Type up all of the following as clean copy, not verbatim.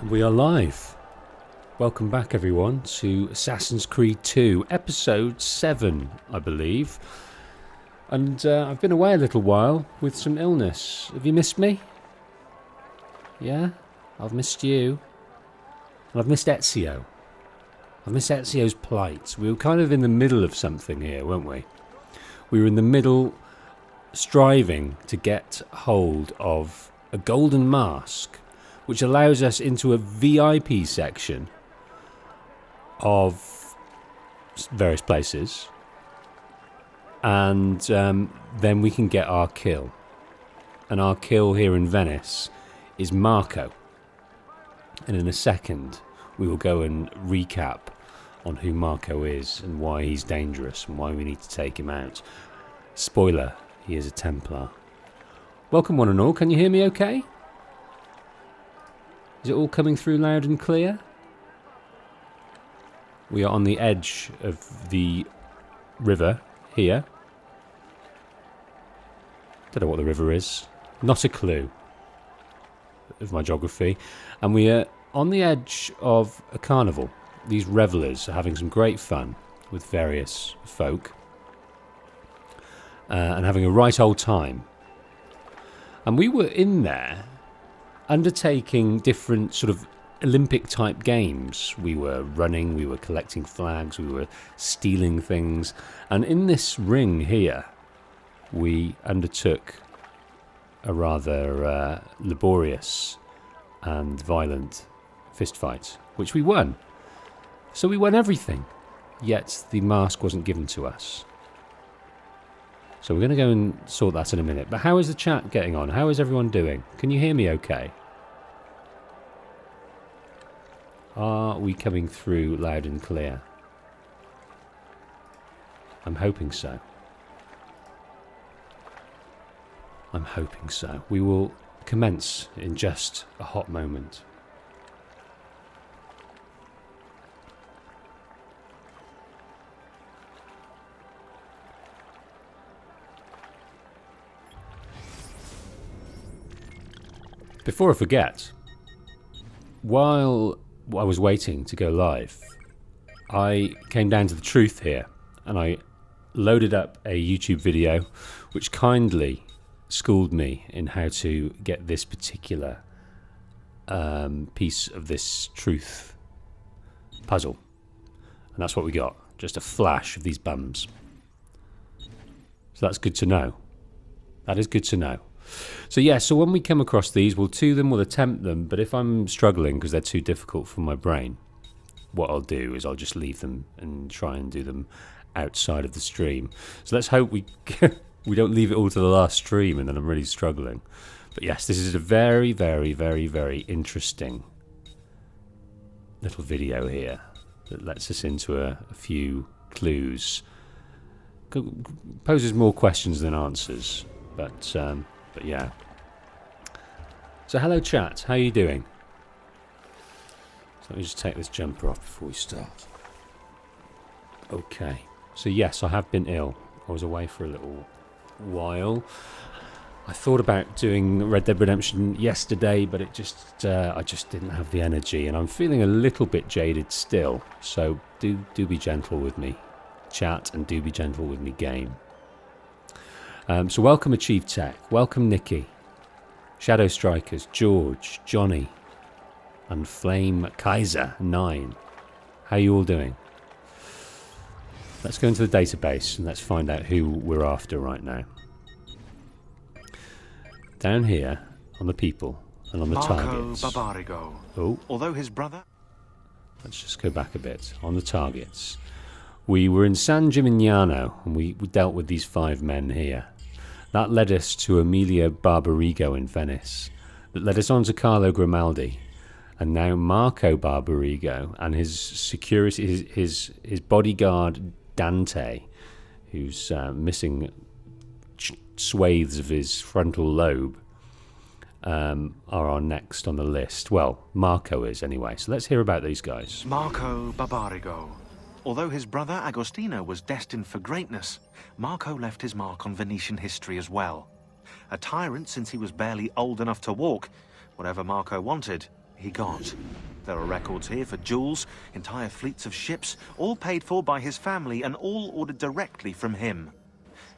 We are live. Welcome back, everyone, to Assassin's Creed 2, Episode 7, I believe. And I've been away a little while with some illness. Have you missed me? Yeah? I've missed you. And I've missed Ezio. I've missed Ezio's plight. We were kind of in the middle of something here, weren't we? We were in the middle, striving to get hold of a golden mask, which allows us into a VIP section of various places, and then we can get our kill. And our kill here in Venice is Marco. And in a second, we will go and recap on who Marco is and why he's dangerous and why we need to take him out. Spoiler, he is a Templar. Welcome one and all, can you hear me okay? Is it all coming through loud and clear? We are on the edge of the river here. Don't know what the river is. Not a clue of my geography. And we are on the edge of a carnival. These revellers are having some great fun with various folk. And having a right old time. And we were in there undertaking different sort of Olympic type games. We were running, we were collecting flags, we were stealing things, and in this ring here we undertook a rather laborious and violent fist fight, which we won. So we won everything, yet the mask wasn't given to us. So we're going to go and sort that in a minute. But how is the chat getting on? How is everyone doing? Can you hear me okay? Are we coming through loud and clear? I'm hoping so. I'm hoping so. We will commence in just a hot moment. Before I forget, while I was waiting to go live, I came down to the truth here and I loaded up a YouTube video which kindly schooled me in how to get this particular piece of this truth puzzle. And that's what we got, just a flash of these bums. So that's good to know. That is good to know. So yeah, so when we come across these, we'll do them, we'll attempt them, but if I'm struggling because they're too difficult for my brain, what I'll do is I'll just leave them and try and do them outside of the stream. So let's hope we we don't leave it all to the last stream and then I'm really struggling. But yes, this is a very, very, very, very interesting little video here that lets us into a few clues. Poses more questions than answers, but yeah. So hello chat, how are you doing? So let me just take this jumper off before we start. Okay, so yes, I have been ill. I was away for a little while. I thought about doing Red Dead Redemption yesterday, but it just I just didn't have the energy, and I'm feeling a little bit jaded still. So do be gentle with me, chat, and do be gentle with me, game. So welcome Achieve Tech, welcome Nikki, Shadow Strikers, George, Johnny, and Flame Kaiser 9. How are you all doing? Let's go into the database and let's find out who we're after right now. Down here on the people and on the targets. Barbarigo. Oh, Although his brother. Let's just go back a bit on the targets. We were in San Gimignano and we dealt with these 5 men here. That led us to Emilia Barbarigo in Venice. That led us on to Carlo Grimaldi. And now Marco Barbarigo and his security, his bodyguard Dante, who's missing swathes of his frontal lobe, are our next on the list. Well, Marco is anyway. So let's hear about these guys. Marco Barbarigo. Although his brother Agostino was destined for greatness, Marco left his mark on Venetian history as well. A tyrant since he was barely old enough to walk, whatever Marco wanted, he got. There are records here for jewels, entire fleets of ships, all paid for by his family and all ordered directly from him.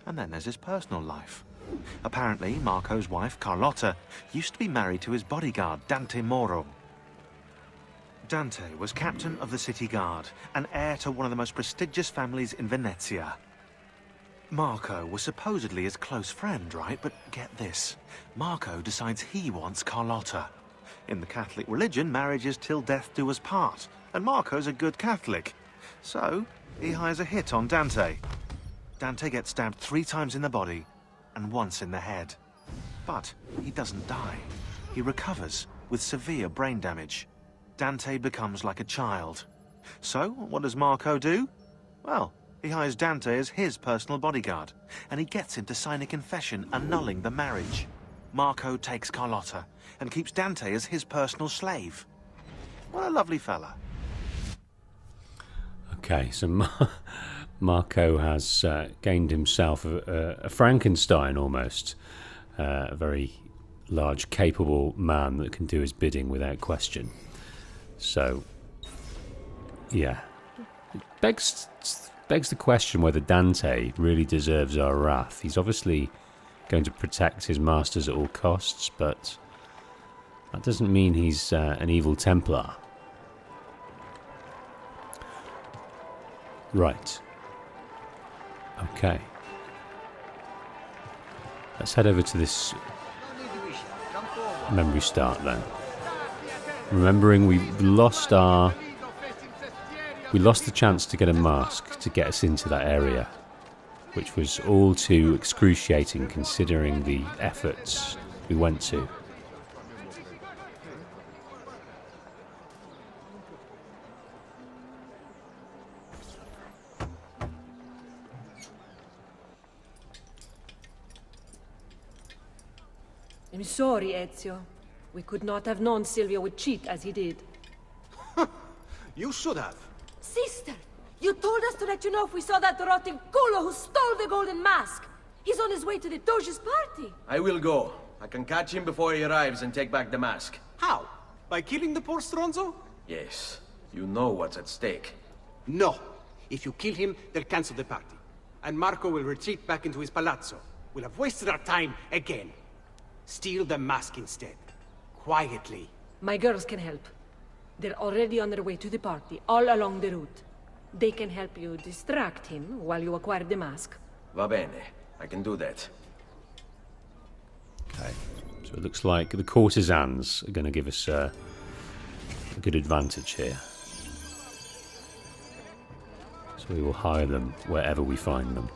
And then there's his personal life. Apparently, Marco's wife, Carlotta, used to be married to his bodyguard, Dante Moro. Dante was captain of the city guard and heir to one of the most prestigious families in Venezia. Marco was supposedly his close friend, right? But get this, Marco decides he wants Carlotta. In the Catholic religion, marriage is till death do us part, and Marco's a good Catholic. So, he hires a hit on Dante. Dante gets stabbed 3 times in the body, and once in the head. But he doesn't die. He recovers with severe brain damage. Dante becomes like a child. So, what does Marco do? Well, he hires Dante as his personal bodyguard, and he gets him to sign a confession annulling the marriage. Marco takes Carlotta, and keeps Dante as his personal slave. What a lovely fella. Okay, so Marco has gained himself a Frankenstein almost. A very large, capable man that can do his bidding without question. So, yeah. It begs the question whether Dante really deserves our wrath. He's obviously going to protect his masters at all costs, but that doesn't mean he's an evil Templar. Right. Okay. Let's head over to this memory start then. Remembering we lost the chance to get a mask to get us into that area, which was all too excruciating considering the efforts we went to. I'm sorry, Ezio. We could not have known Silvio would cheat as he did. You should have. Sister, you told us to let you know if we saw that rotting culo who stole the golden mask. He's on his way to the Doge's party. I will go. I can catch him before he arrives and take back the mask. How? By killing the poor Stronzo? Yes. You know what's at stake. No. If you kill him, they'll cancel the party. And Marco will retreat back into his palazzo. We'll have wasted our time again. Steal the mask instead. Quietly. My girls can help. They're already on their way to the party, all along the route. They can help you distract him while you acquire the mask. Va bene. I can do that. Okay. So it looks like the courtesans are going to give us a good advantage here. So we will hire them wherever we find them.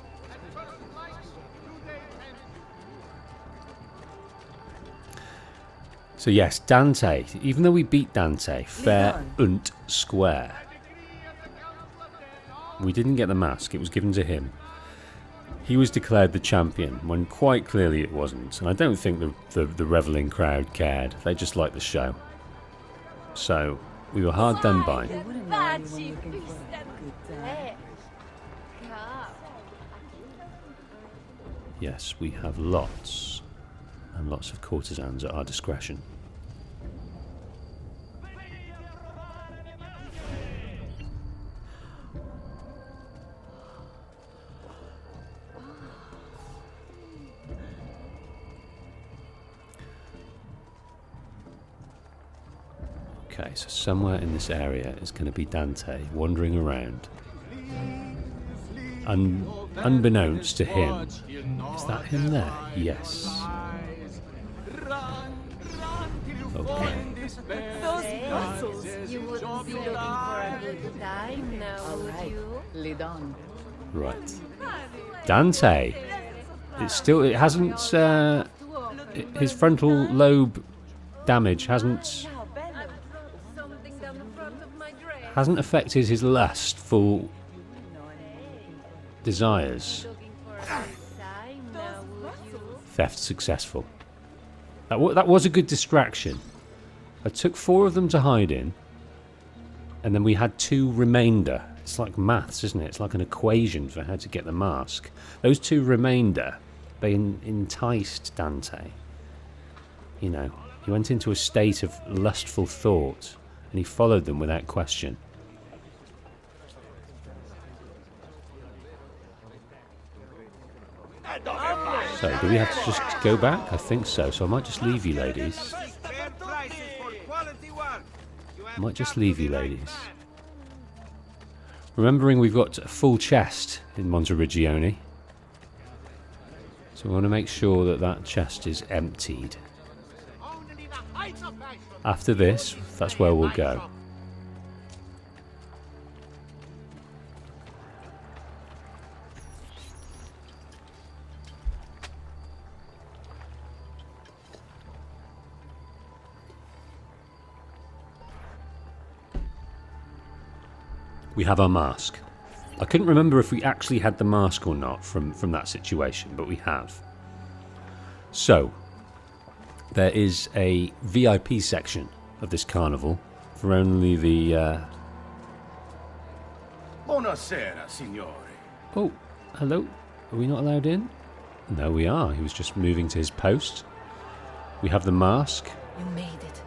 So yes, Dante. Even though we beat Dante fair and square, we didn't get the mask. It was given to him. He was declared the champion when quite clearly it wasn't. And I don't think the revelling crowd cared. They just liked the show. So we were hard done by. Yes, we have lots and lots of courtesans at our discretion. Okay, so somewhere in this area is going to be Dante wandering around. Unbeknownst to him. Is that him there? Yes. Okay. Those muscles. You wouldn't be looking for a good time now, would you? Lead on. Right. Dante. It hasn't, his frontal lobe damage hasn't affected his lustful desires. Theft successful. That was a good distraction. I took 4 of them to hide in, and then we had 2 remainder. It's like maths, isn't it? It's like an equation for how to get the mask. Those 2 remainder, they enticed Dante. You know, He went into a state of lustful thought, and he followed them without question. So, do we have to just go back? I think so. So I might just leave you, ladies. I might just leave you, ladies. Remembering we've got a full chest in Monteriggioni. So we want to make sure that that chest is emptied. After this, that's where we'll go. We have our mask. I couldn't remember if we actually had the mask or not from that situation, but we have. So, there is a VIP section of this carnival for only the... Buonasera, signore. Oh, hello. Are we not allowed in? No, we are. He was just moving to his post. We have the mask. You made it.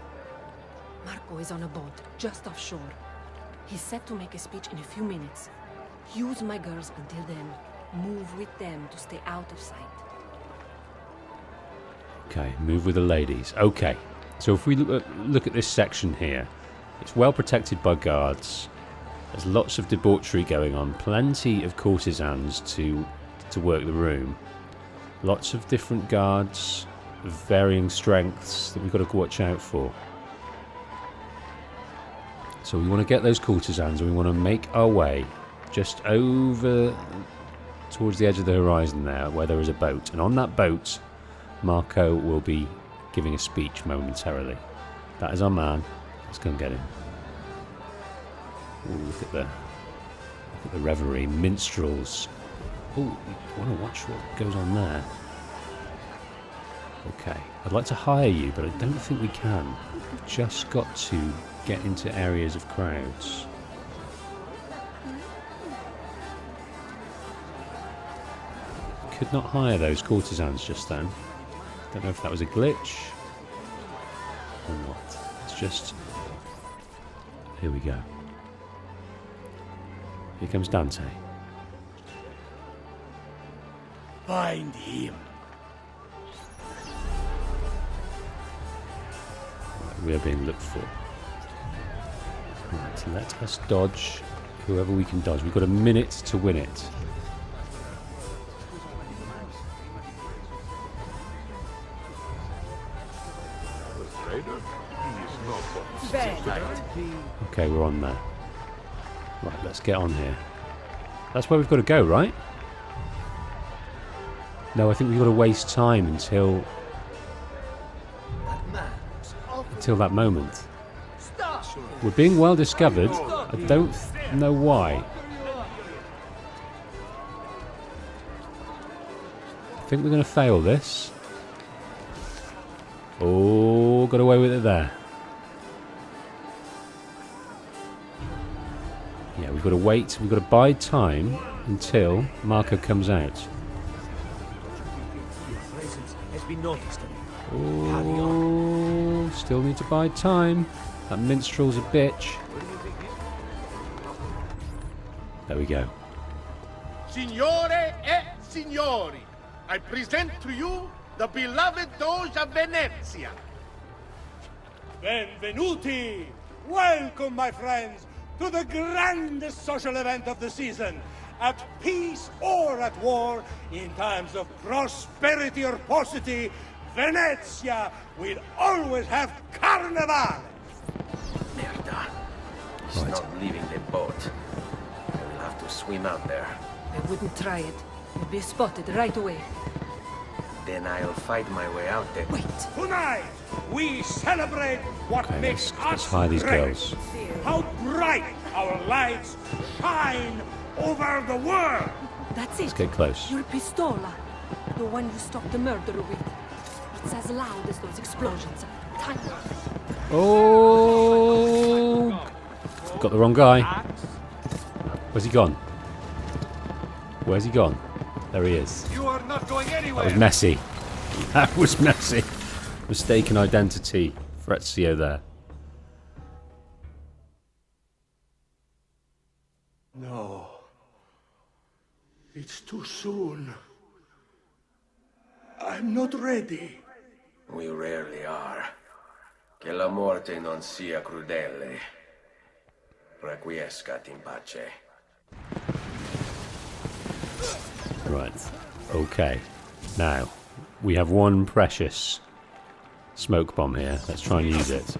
Marco is on a boat, just offshore. He's set to make a speech in a few minutes. Use my girls until then. Move with them to stay out of sight. Okay, move with the ladies. Okay, so if we look at this section here, it's well protected by guards. There's lots of debauchery going on. Plenty of courtesans to work the room. Lots of different guards of varying strengths that we've got to watch out for. So we want to get those courtesans and we want to make our way just over towards the edge of the horizon there where there is a boat. And on that boat, Marco will be giving a speech momentarily. That is our man. Let's go and get him. Ooh, look at the revelry. Minstrels. Oh, I want to watch what goes on there. Okay. I'd like to hire you, but I don't think we can. We've just got to get into areas of crowds. Could not hire those courtesans just then. Don't know if that was a glitch or what. It's just... Here we go. Here comes Dante. Find him. Right, we are being looked for. Right, let us dodge whoever we can dodge. We've got a minute to win it. Okay, we're on there. Right, let's get on here. That's where we've got to go, right? No, I think we've got to waste time until that moment. We're being well discovered. I don't know why. I think we're going to fail this. Oh, got away with it there. Yeah, we've got to wait. We've got to bide time until Marco comes out. Oh, still need to bide time. That minstrel's a bitch. There we go. Signore e signori, I present to you the beloved Doge of Venezia. Benvenuti! Welcome, my friends, to the grandest social event of the season. At peace or at war, in times of prosperity or paucity, Venezia will always have carnival. Merda. He's not leaving the boat. We'll have to swim out there. I wouldn't try it. You'll be spotted right away. Then I'll fight my way out there. Wait. Tonight, we celebrate what Okay, makes let's us hire these great. girls. How bright our lights shine over the world. That's it. Let's get close. Your pistola. The one you stopped the murderer with. It's as loud as those explosions. Time. Oh! Got the wrong guy. Where's he gone? Where's he gone? There he is. You are not going anywhere. That was messy. That was messy. mistaken identity for Ezio there. No. It's too soon. I'm not ready. We rarely are. Che la morte non sia crudele. Requiescat in pace. Right. Okay. Now, we have one precious smoke bomb here. Let's try and use it.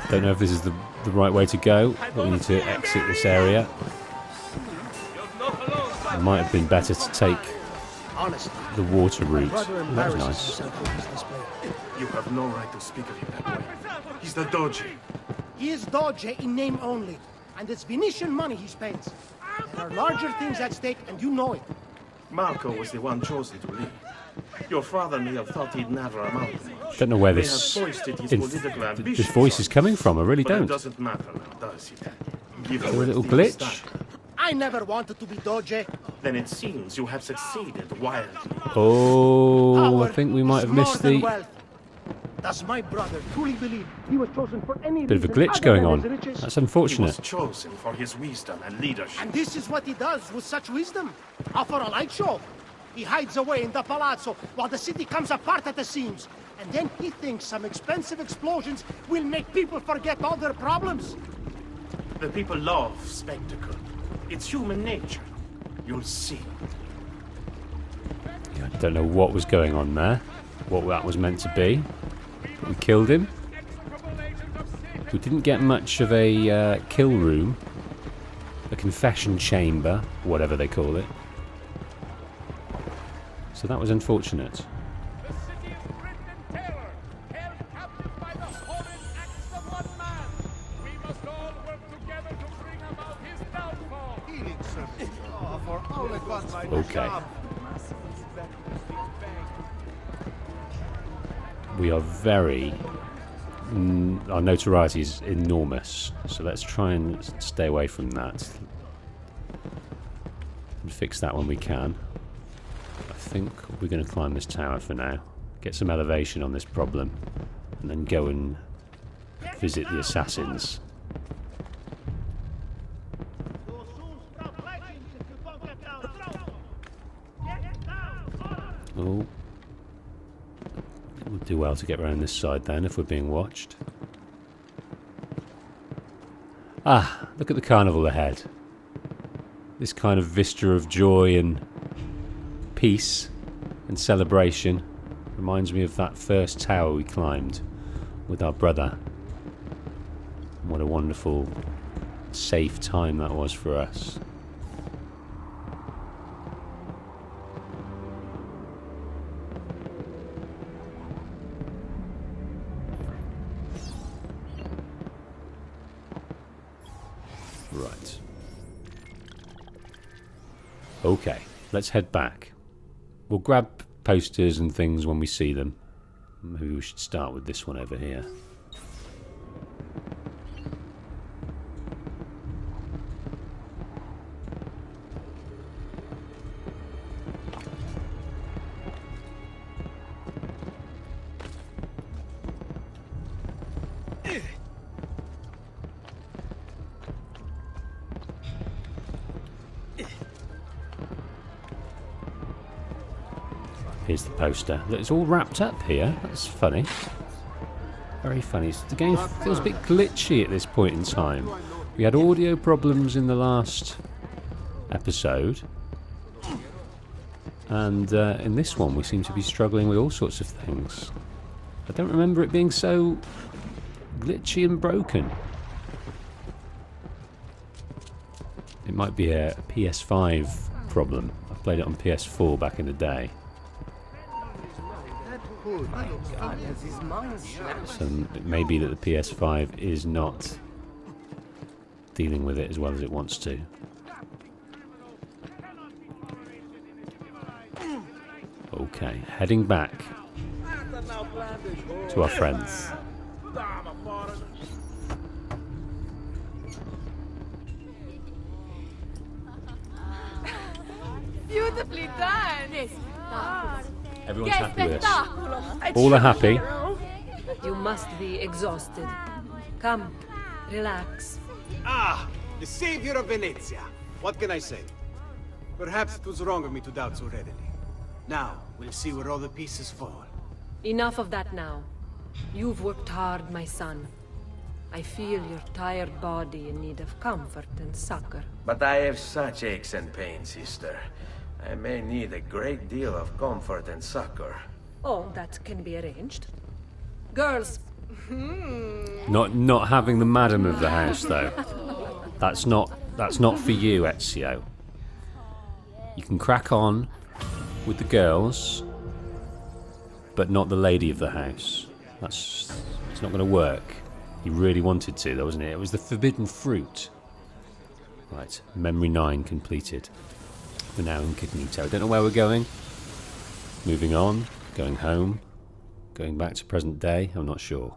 Don't know if this is the right way to go, but we need to exit this area. It might have been better to take the water route. Oh, that was nice. You have no right to speak of him that way. He's the Doge. He is Doge in name only, and it's Venetian money he spends. There are larger things at stake, and you know it. Marco was the one chosen to lead. Your father may have thought he'd never amount to much. Don't know where They this have foisted his political ambitions this voice is on coming us. from. I really But it don't. doesn't matter now, does it? Is there a little glitch? I never wanted to be Doge. Then it seems you have succeeded wildly. Oh, I think we might have Power is missed more than the wealth. Does my brother truly believe he was chosen for any bit of a reason glitch other going than on. his riches? That's He unfortunate. was chosen for his wisdom and leadership. And this is what he does with such wisdom. Offer a light show. He hides away in the palazzo while the city comes apart at the seams. And then he thinks some expensive explosions will make people forget all their problems. The people love spectacle. It's human nature. You'll see. I don't know what was going on there, what that was meant to be. We killed him. We didn't get much of a kill room, a confession chamber, whatever they call it. So that was unfortunate. Okay. We are very... our notoriety is enormous, so let's try and stay away from that. And fix that when we can. I think we're going to climb this tower for now. Get some elevation on this problem. And then go and visit the assassins. Oh. We'll do well to get around this side then if we're being watched. Ah, look at the carnival ahead. This kind of vista of joy and peace and celebration reminds me of that first tower we climbed with our brother. What a wonderful, safe time that was for us. Right. Okay, let's head back. We'll grab posters and things when we see them. Maybe we should start with this one over here. Here's the poster. Look, it's all wrapped up here. That's funny. Very funny. The game feels a bit glitchy at this point in time. We had audio problems in the last episode. And in this one we seem to be struggling with all sorts of things. I don't remember it being so glitchy and broken. It might be a PS5 problem. I played it on PS4 back in the day. So it may be that the PS5 is not dealing with it as well as it wants to. Okay, heading back to our friends. Beautifully done. Yes. Everyone's happy with this. Spettacolo. All are happy. You must be exhausted. Come, relax. Ah, the savior of Venezia. What can I say? Perhaps it was wrong of me to doubt so readily. Now, we'll see where all the pieces fall. Enough of that now. You've worked hard, my son. I feel your tired body in need of comfort and succor. But I have such aches and pains, sister. I may need a great deal of comfort and succor. Oh, that can be arranged. Girls, Not having the madam of the house though. That's not for you, Ezio. You can crack on with the girls, but not the lady of the house. It's not going to work. He really wanted to, though, wasn't it? It was the forbidden fruit. Right, memory 9 completed. We're now incognito. Don't know where we're going. Moving on, going home, going back to present day. I'm not sure.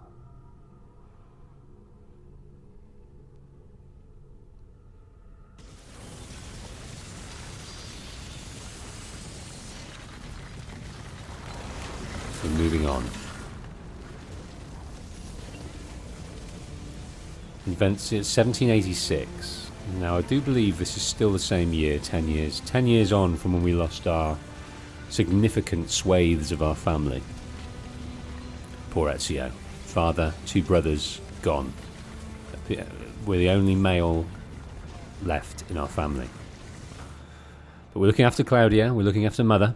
We're moving on. It's 1786. Now I do believe this is still the same year, 10 years on from when we lost our significant swathes of our family. Poor Ezio. Father, 2 brothers, gone. We're the only male left in our family. But we're looking after Claudia, we're looking after Mother.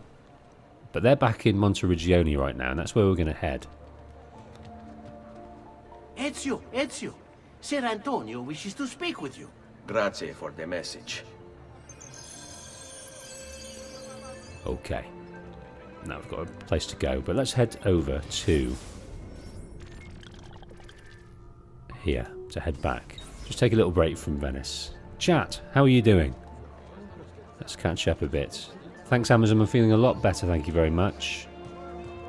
But they're back in Monteriggioni right now, and that's where we're going to head. Ezio, Ser Antonio wishes to speak with you. Grazie for the message. Okay. Now we've got a place to go, but let's head over to here to head back. Just take a little break from Venice. Chat, how are you doing? Let's catch up a bit. Thanks, Amazon. I'm feeling a lot better, thank you very much.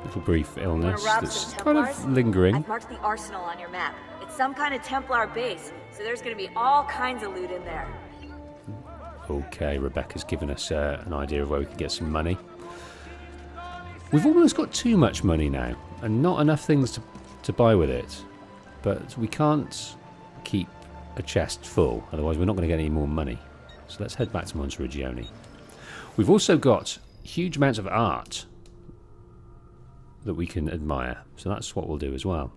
Little brief illness that's kind of lingering. I've marked the arsenal on your map. It's some kind of Templar base, so there's going to be all kinds of loot in there. Okay, Rebecca's given us an idea of where we can get some money. We've almost got too much money now, and not enough things to buy with it. But we can't keep a chest full, otherwise we're not going to get any more money. So let's head back to Monteriggioni. We've also got huge amounts of art that we can admire, so that's what we'll do as well.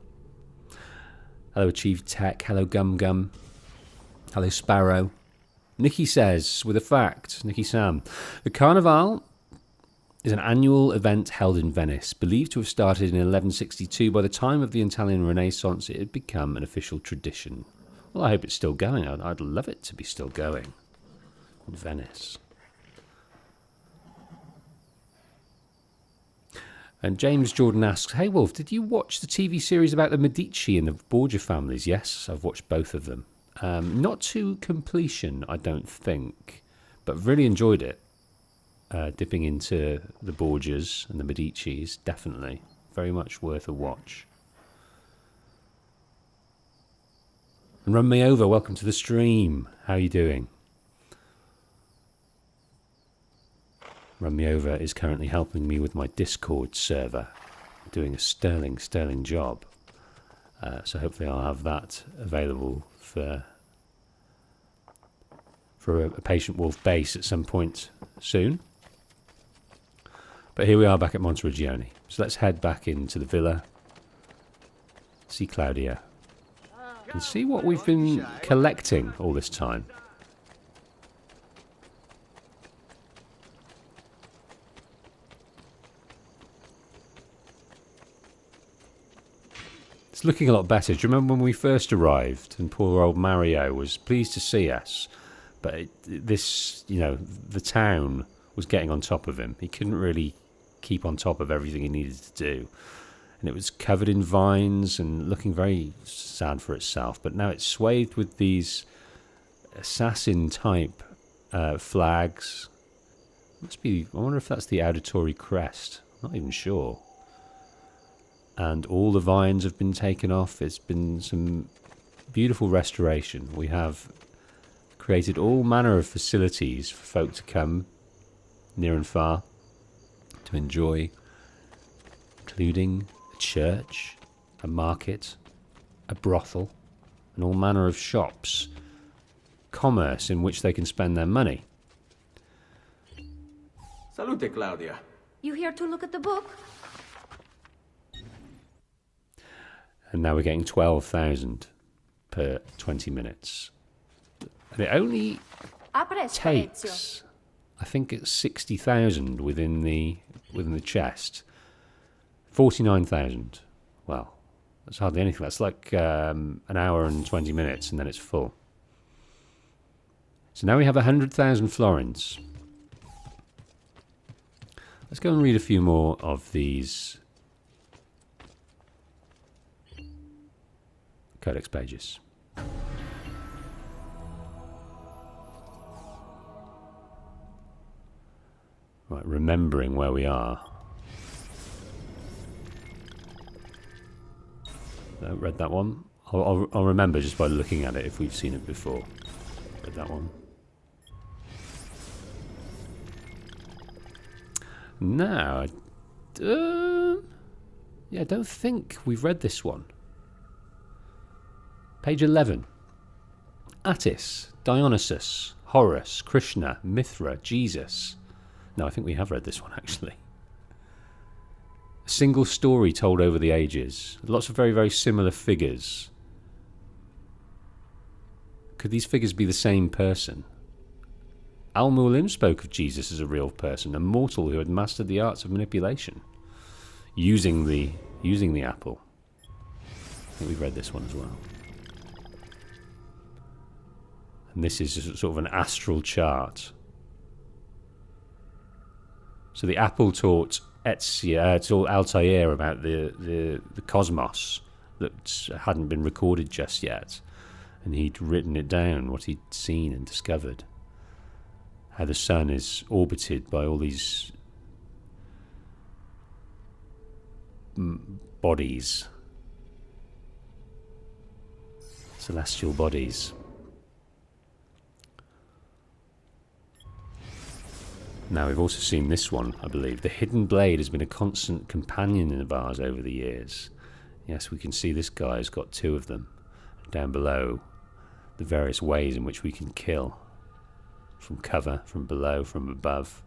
Hello Achieved Tech, hello Gum Gum, hello Sparrow. Nikki says, with a fact, Nikki Sam, the Carnival is an annual event held in Venice, believed to have started in 1162. By the time of the Italian Renaissance, it had become an official tradition. Well, I hope it's still going. I'd love it to be still going in Venice. And James Jordan asks, hey Wolf, did you watch the TV series about the Medici and the Borgia families? Yes, I've watched both of them. Not to completion, I don't think, but really enjoyed it. Dipping into the Borgias and the Medicis, definitely. Very much worth a watch. And Run Me Over, welcome to the stream. How are you doing? Run Me Over is currently helping me with my Discord server, doing a sterling job. So hopefully I'll have that available for a Patient Wolf base at some point soon. But here we are back at Monteriggioni. So let's head back into the villa, see Claudia, and see what we've been collecting all this time. It's looking a lot better. Do you remember when we first arrived and poor old Mario was pleased to see us? But the town was getting on top of him. He couldn't really keep on top of everything he needed to do. And it was covered in vines and looking very sad for itself. But now it's swathed with these assassin-type flags. I wonder if that's the auditory crest. I'm not even sure. And all the vines have been taken off. It's been some beautiful restoration. We have created all manner of facilities for folk to come near and far, to enjoy, including a church, a market, a brothel, and all manner of shops, commerce in which they can spend their money. Salute, Claudia. You here to look at the book? And now we're getting 12,000 per 20 minutes. And it only takes, I think it's 60,000 within the chest. 49,000. Well, that's hardly anything. That's like an hour and 20 minutes, and then it's full. So now we have 100,000 florins. Let's go and read a few more of these codex pages. Right, remembering where we are. I read that one. I'll remember just by looking at it if we've seen it before. Read that one. Now, yeah, I don't think we've read this one. Page 11. Attis, Dionysus, Horus, Krishna, Mithra, Jesus. No, I think we have read this one, actually. A single story told over the ages. Lots of very, very similar figures. Could these figures be the same person? Al-Mualim spoke of Jesus as a real person, a mortal who had mastered the arts of manipulation, using the apple. I think we've read this one as well. And this is sort of an astral chart. So the apple taught Altair about the cosmos that hadn't been recorded just yet. And he'd written it down, what he'd seen and discovered. How the sun is orbited by all these bodies. Celestial bodies. Now, we've also seen this one, I believe. The hidden blade has been a constant companion of ours over the years. Yes, we can see this guy's got two of them. Down below, the various ways in which we can kill. From cover, from below, from above.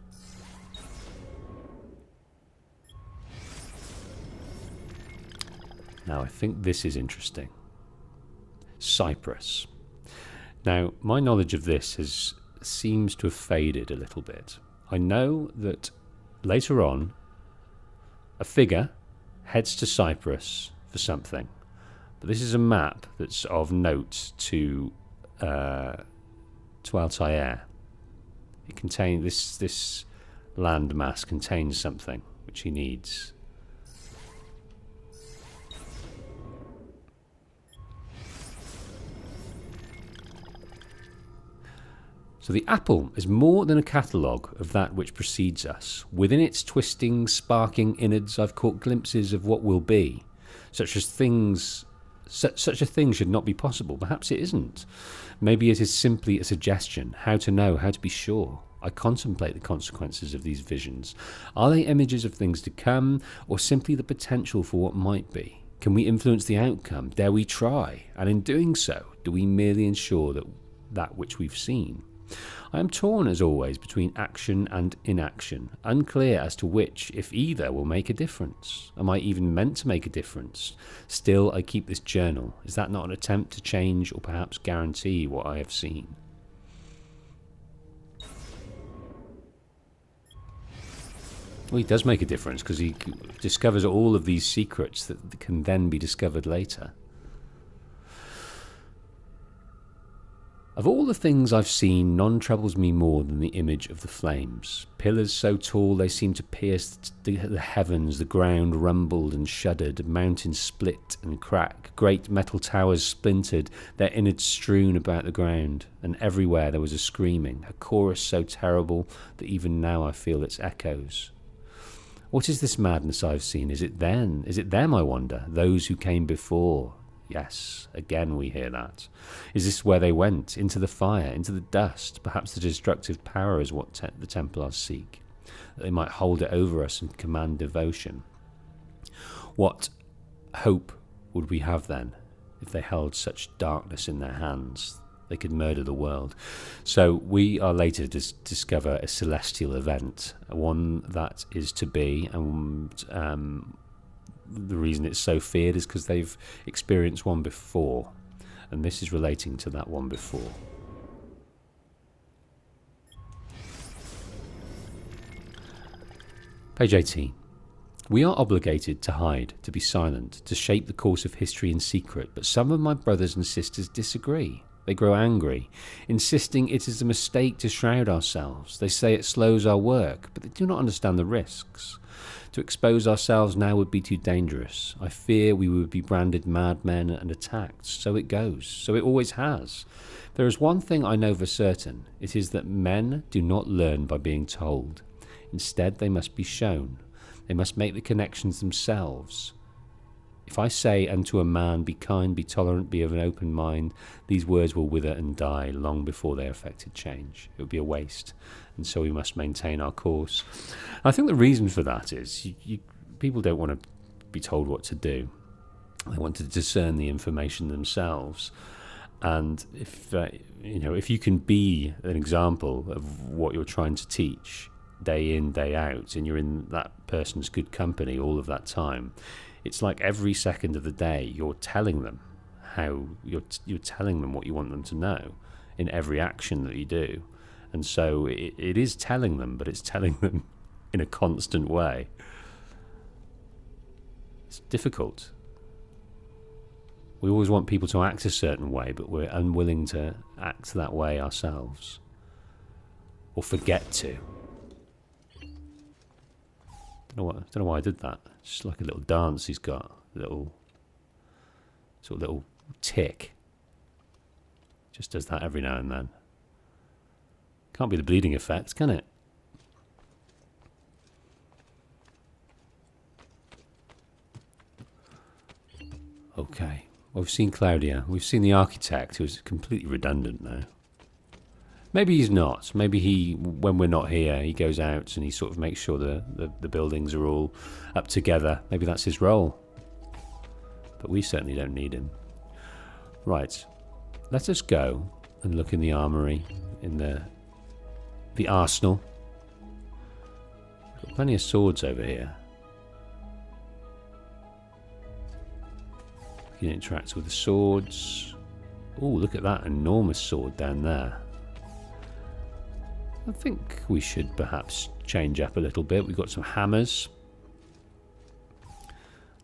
Now, I think this is interesting. Cyprus. Now, my knowledge of this seems to have faded a little bit. I know that later on, a figure heads to Cyprus for something. But this is a map that's of note to Altair. It contains this landmass contains something which he needs. So the apple is more than a catalogue of that which precedes us. Within its twisting, sparking innards, I've caught glimpses of what will be. Such a thing should not be possible. Perhaps it isn't. Maybe it is simply a suggestion. How to know, how to be sure. I contemplate the consequences of these visions. Are they images of things to come, or simply the potential for what might be? Can we influence the outcome? Dare we try? And in doing so, do we merely ensure that which we've seen? I am torn, as always, between action and inaction, unclear as to which, if either, will make a difference. Am I even meant to make a difference? Still, I keep this journal. Is that not an attempt to change or perhaps guarantee what I have seen? Well, he does make a difference because he discovers all of these secrets that can then be discovered later. Of all the things I've seen, none troubles me more than the image of the flames. Pillars so tall they seem to pierce the heavens, the ground rumbled and shuddered, mountains split and crack, great metal towers splintered, their innards strewn about the ground, and everywhere there was a screaming, a chorus so terrible that even now I feel its echoes. What is this madness I've seen? Is it them, I wonder, those who came before? Yes, again we hear that. Is this where they went? Into the fire, into the dust? Perhaps the destructive power is what the Templars seek. that they might hold it over us and command devotion. What hope would we have then if they held such darkness in their hands? They could murder the world. So we are later to discover a celestial event, one that is to be, and the reason it's so feared is because they've experienced one before, and this is relating to that one before. Page 18. We are obligated to hide, to be silent, to shape the course of history in secret, but some of my brothers and sisters disagree. They grow angry, insisting it is a mistake to shroud ourselves. They say it slows our work, but they do not understand the risks. To expose ourselves now would be too dangerous. I fear we would be branded madmen and attacked. So it goes. So it always has. There is one thing I know for certain. It is that men do not learn by being told. Instead, they must be shown. They must make the connections themselves. If I say unto a man, be kind, be tolerant, be of an open mind, these words will wither and die long before they effected change. It would be a waste, and so we must maintain our course. I think the reason for that is people don't want to be told what to do. They want to discern the information themselves. And if you can be an example of what you're trying to teach day in, day out, and you're in that person's good company all of that time, it's like every second of the day you're telling them how you're telling them what you want them to know in every action that you do. And so it is telling them, but it's telling them in a constant way. It's difficult. We always want people to act a certain way, but we're unwilling to act that way ourselves, or forget to. Don't know why I did that. It's just like a little dance he's got, a little tick. Just does that every now and then. Can't be the bleeding effect, can it? Okay. Well, we've seen Claudia. We've seen the architect, who's completely redundant now. Maybe he's not. Maybe when we're not here, he goes out and he sort of makes sure the buildings are all up together. Maybe that's his role. But we certainly don't need him. Right. Let us go and look in the armory, in the arsenal. Got plenty of swords over here. You can interact with the swords. Oh, look at that enormous sword down there. I think we should perhaps change up a little bit. We've got some hammers.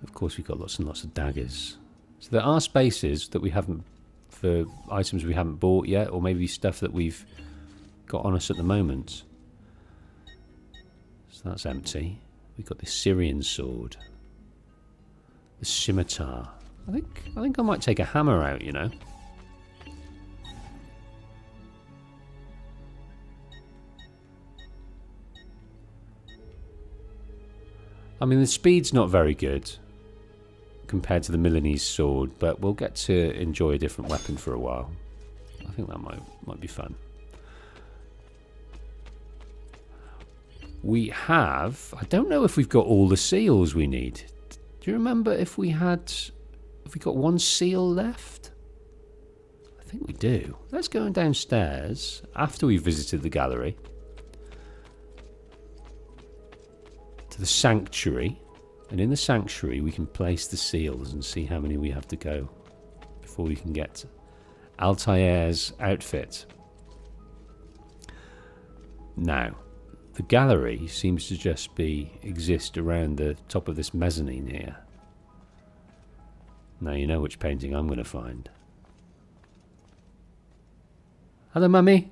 Of course, we've got lots and lots of daggers. So there are spaces that we haven't, for items we haven't bought yet, or maybe stuff that we've got on us at the moment. So that's empty. We've got the Syrian sword, the scimitar. I think I might take a hammer out, you know. I mean, the speed's not very good compared to the Milanese sword, but we'll get to enjoy a different weapon for a while. I think that might be fun. We have... I don't know if we've got all the seals we need. Do you remember if we got one seal left? I think we do. Let's go downstairs after we've visited the gallery. The sanctuary, and in the sanctuary we can place the seals and see how many we have to go before we can get Altair's outfit. Now, the gallery seems to just exist around the top of this mezzanine here. Now you know which painting I'm going to find. Hello, Mummy.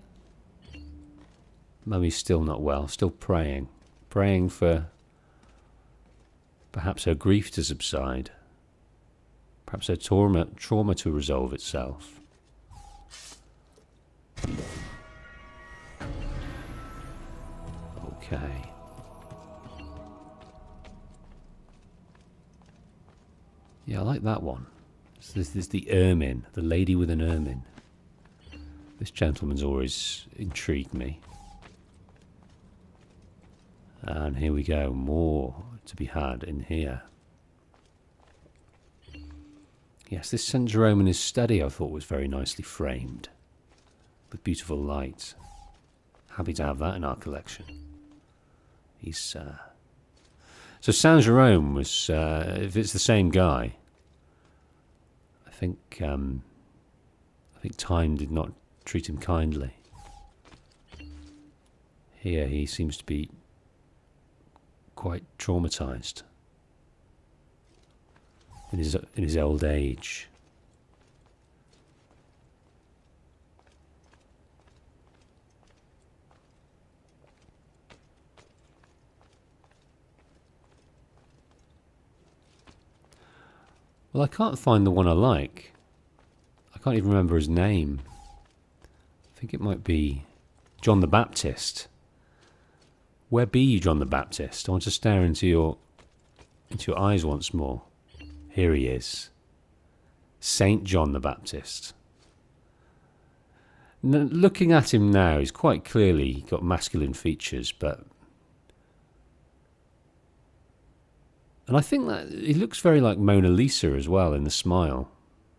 Mummy's still not well, still praying for perhaps her grief to subside. Perhaps her trauma to resolve itself. Okay. Yeah, I like that one. So this is the ermine, the lady with an ermine. This gentleman's always intrigued me. And here we go, more to be had in here. Yes, this St. Jerome in his study I thought was very nicely framed, with beautiful light. Happy to have that in our collection. He's so Saint Jerome was, if it's the same guy, I think time did not treat him kindly. Here he seems to be quite traumatized in his old age. Well, I can't find the one I like. I can't even remember his name. I think it might be John the Baptist. Where be you, John the Baptist? I want to stare into your eyes once more. Here he is. Saint John the Baptist. Looking at him now, he's quite clearly got masculine features, but... And I think that he looks very like Mona Lisa as well in the smile.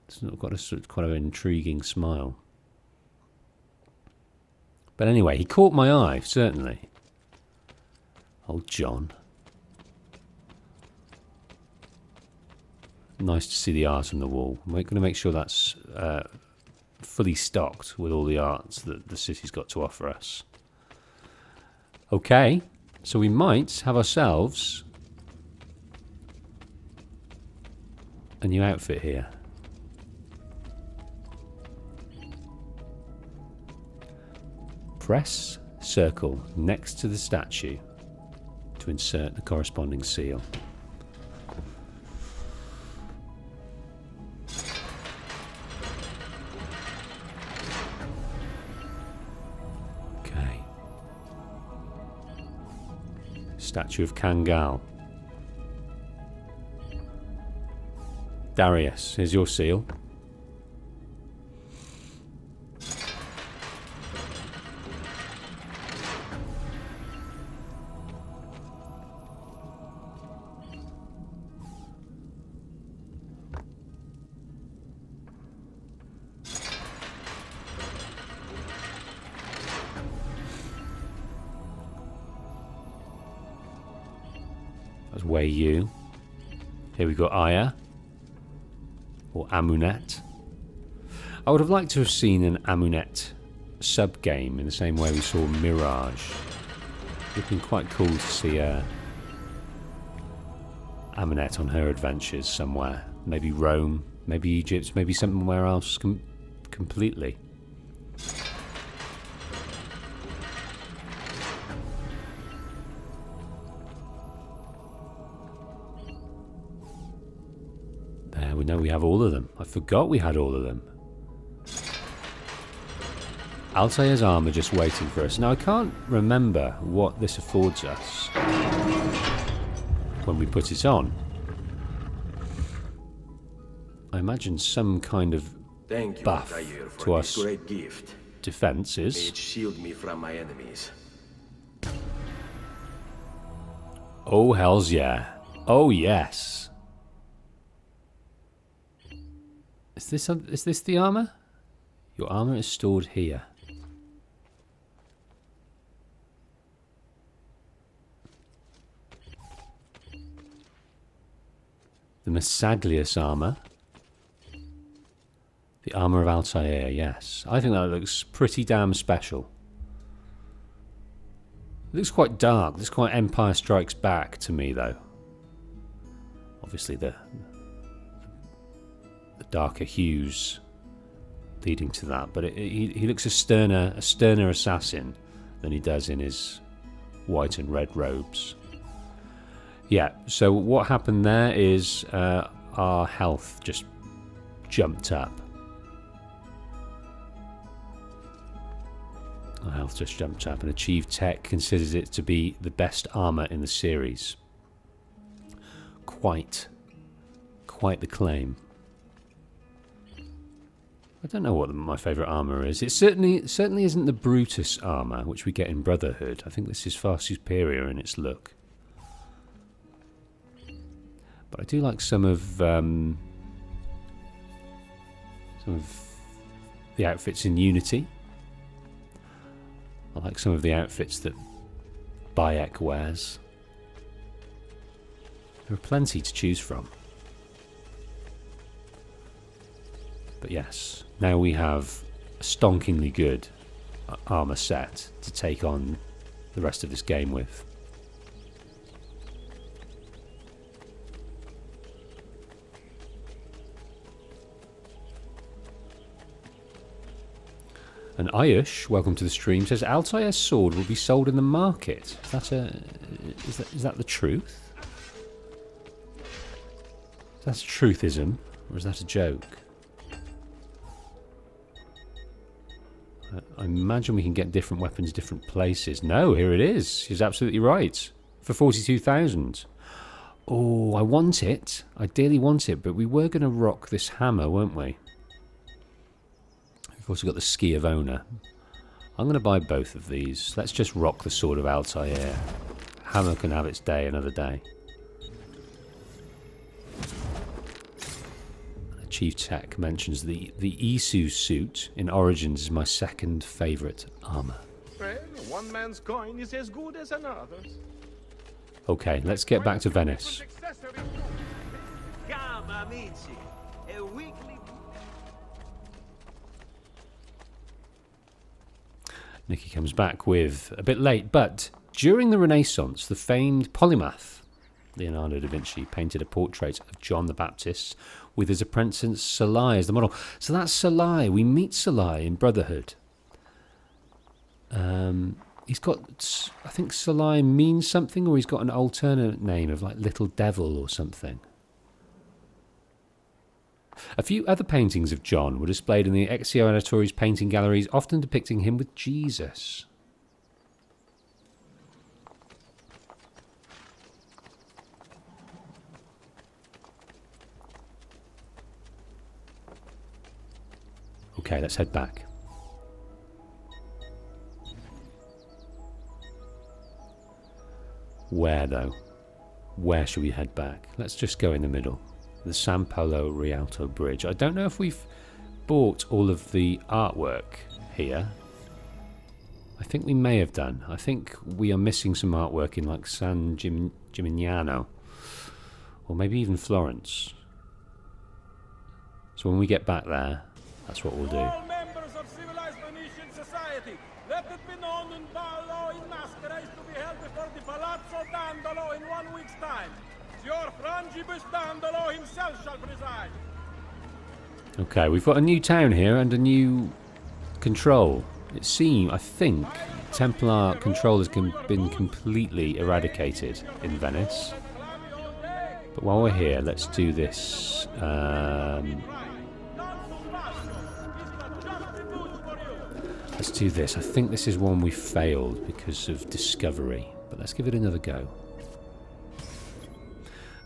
It's got quite an intriguing smile. But anyway, he caught my eye, certainly. Old John. Nice to see the art on the wall. I'm going to make sure that's fully stocked with all the arts that the city's got to offer us. Okay, so we might have ourselves a new outfit here. Press circle next to the statue to insert the corresponding seal. Okay. Statue of Kangal. Darius, here's your seal. That's Wei Yu. Here we got Aya. Or Amunet. I would have liked to have seen an Amunet sub-game in the same way we saw Mirage. It would have been quite cool to see Amunet on her adventures somewhere. Maybe Rome, maybe Egypt, maybe somewhere else completely. We know we have all of them. I forgot we had all of them. Altair's armor just waiting for us. Now I can't remember what this affords us when we put it on. I imagine some kind of buff to our defenses. It shield me from my enemies. Oh hells yeah! Oh yes! Is this the armor? Your armor is stored here. The Massaglius armor. The armor of Altair, yes. I think that looks pretty damn special. It looks quite dark. Looks quite Empire Strikes Back to me, though. Obviously the darker hues leading to that, but he looks a sterner assassin than he does in his white and red robes. Yeah, so what happened there is our health just jumped up. Our health just jumped up, and Achieved Tech considers it to be the best armor in the series. Quite the claim. I don't know what my favourite armour is. It certainly isn't the Brutus armour, which we get in Brotherhood. I think this is far superior in its look. But I do like some of the outfits in Unity. I like some of the outfits that Bayek wears. There are plenty to choose from. But yes, now we have a stonkingly good armour set to take on the rest of this game with. And Ayush, welcome to the stream, says Altair's sword will be sold in the market. Is that the truth? Is that a truthism, or is that a joke? I imagine we can get different weapons different places. No, here it is. She's absolutely right. For 42,000. Oh, I want it. I dearly want it, but we were going to rock this hammer, weren't we? We've also got the Ski of Owner. I'm going to buy both of these. Let's just rock the Sword of Altair. Hammer can have its day another day. Chief Tech mentions the Isu suit in Origins is my second favourite armour. Well, one man's coin is as good as another's. Okay, let's get back to Venice. Nikki comes back with, a bit late, but during the Renaissance, the famed polymath Leonardo da Vinci painted a portrait of John the Baptist with his apprentice Salai as the model. So that's Salai. We meet Salai in Brotherhood. He's got, I think Salai means something, or he's got an alternate name of like Little Devil or something. A few other paintings of John were displayed in the Ezio Auditore's painting galleries, often depicting him with Jesus. Okay, let's head back. Where, though? Where should we head back? Let's just go in the middle. The San Polo Rialto Bridge. I don't know if we've bought all of the artwork here. I think we may have done. I think we are missing some artwork in like San Gimignano. Or maybe even Florence. So when we get back there, that's what we'll do. All members of civilized Venetian society, let it be known in Barlow in Masquerade to be held before the Palazzo Dandolo in 1 week's time. Signor Frangibus Dandolo himself shall preside. Okay, we've got a new town here and a new control. It seems, I think, Templar control has been completely eradicated in Venice. But while we're here, let's do this. Let's do this. I think this is one we failed because of discovery, but let's give it another go.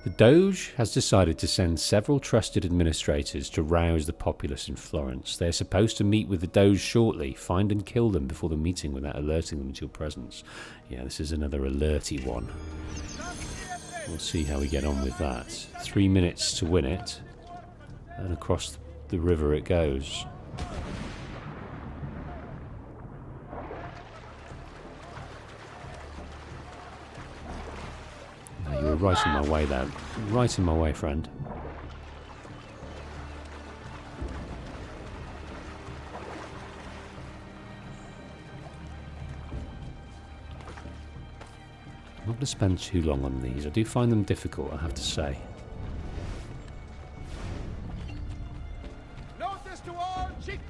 The Doge has decided to send several trusted administrators to rouse the populace in Florence. They are supposed to meet with the Doge shortly, find and kill them before the meeting without alerting them to your presence. Yeah, this is another alerty one. We'll see how we get on with that. 3 minutes to win it, and across the river it goes. You were right in my way there. Right in my way, friend. I'm not going to spend too long on these. I do find them difficult, I have to say.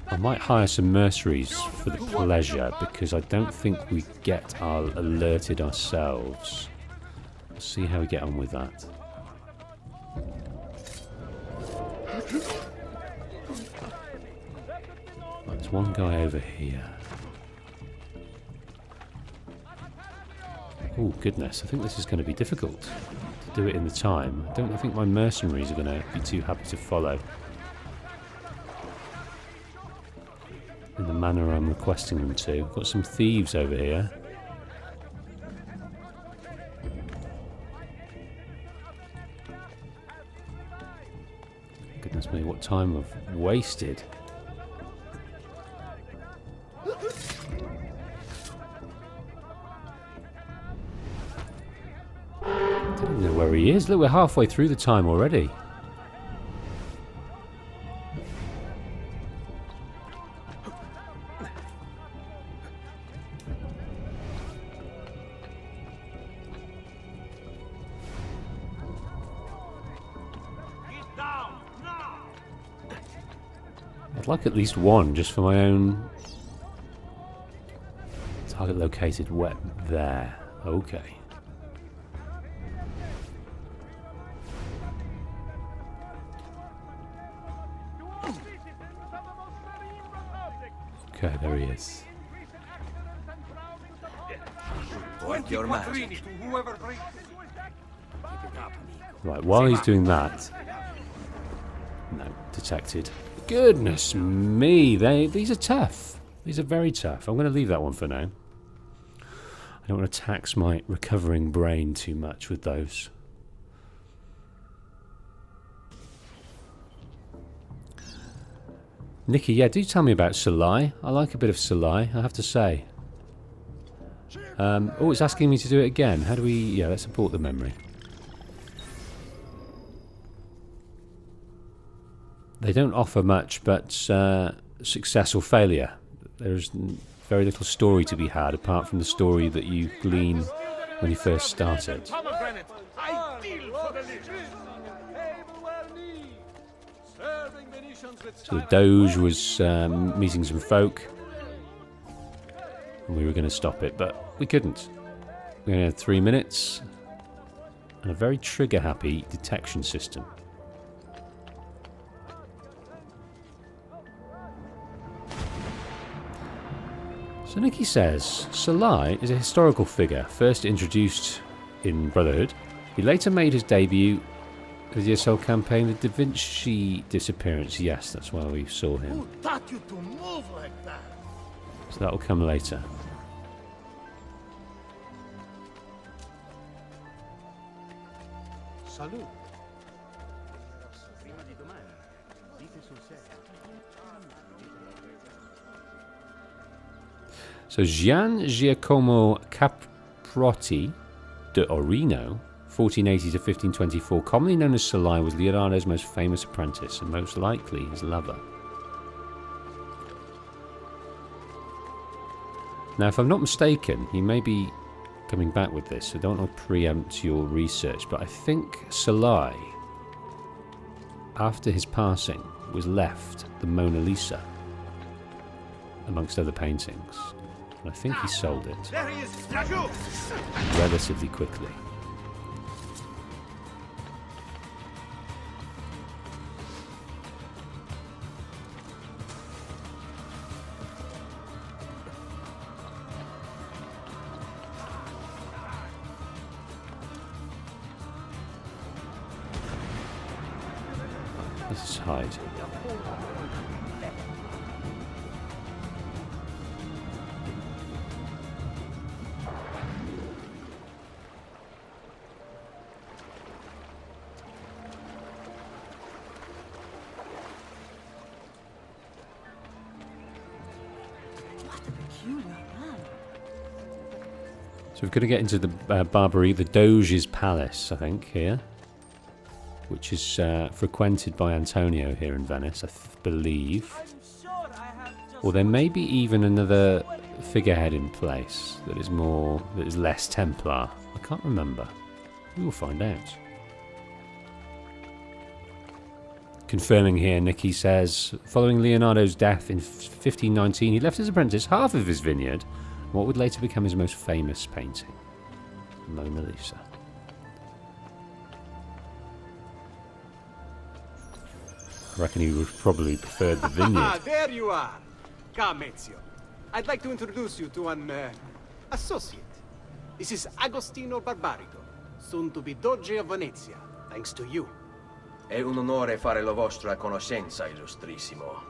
I might hire some mercenaries for the pleasure, because I don't think we get alerted ourselves. We'll see how we get on with that. Right, there's one guy over here. Oh goodness, I think this is going to be difficult to do it in the time. I think my mercenaries are going to be too happy to follow. in the manner I'm requesting them to. Got some thieves over here. Goodness me, what time I've wasted. I don't know where he is. Look, we're halfway through the time already. I'd like at least one just for my own. Target located wet there. Okay. Okay, there he is. Work your magic. Right, while he's doing that. No, detected. Goodness me, these are tough. These are very tough. I'm going to leave that one for now. I don't want to tax my recovering brain too much with those. Nikki, yeah, do tell me about Salai. I like a bit of Salai, I have to say. Oh, it's asking me to do it again. How do we... Yeah, let's import the memory. They don't offer much, but success or failure. There's very little story to be had, apart from the story that you glean when you first started. So the Doge was meeting some folk, and we were going to stop it, but we couldn't. We only had 3 minutes, and a very trigger-happy detection system. So Nikki says, Salai is a historical figure, first introduced in Brotherhood. He later made his debut with the ESL campaign, the Da Vinci disappearance. Yes, that's why we saw him. Who taught you to move like that? So that'll come later. Salute. So Gian Giacomo Caprotti de Orino, 1480 to 1524, commonly known as Salai, was Leonardo's most famous apprentice and most likely his lover. Now, if I'm not mistaken, he may be coming back with this, so don't want to preempt your research, but I think Salai, after his passing, was left the Mona Lisa, amongst other paintings. And I think he sold it relatively quickly. This is hide. So we're going to get into the Barbary, the Doge's palace, I think, here, which is frequented by Antonio here in Venice, I believe. Or there may be even another figurehead in place that is less Templar. I can't remember. We will find out. Confirming here, Nikki says, following Leonardo's death in 1519, he left his apprentice half of his vineyard, what would later become his most famous painting, Mona Lisa. I reckon he would probably prefer the vineyard. There you are! Come, Ezio. I'd like to introduce you to an associate. This is Agostino Barbarigo, soon to be Doge of Venezia, thanks to you. È un onore fare la vostra conoscenza, illustrissimo.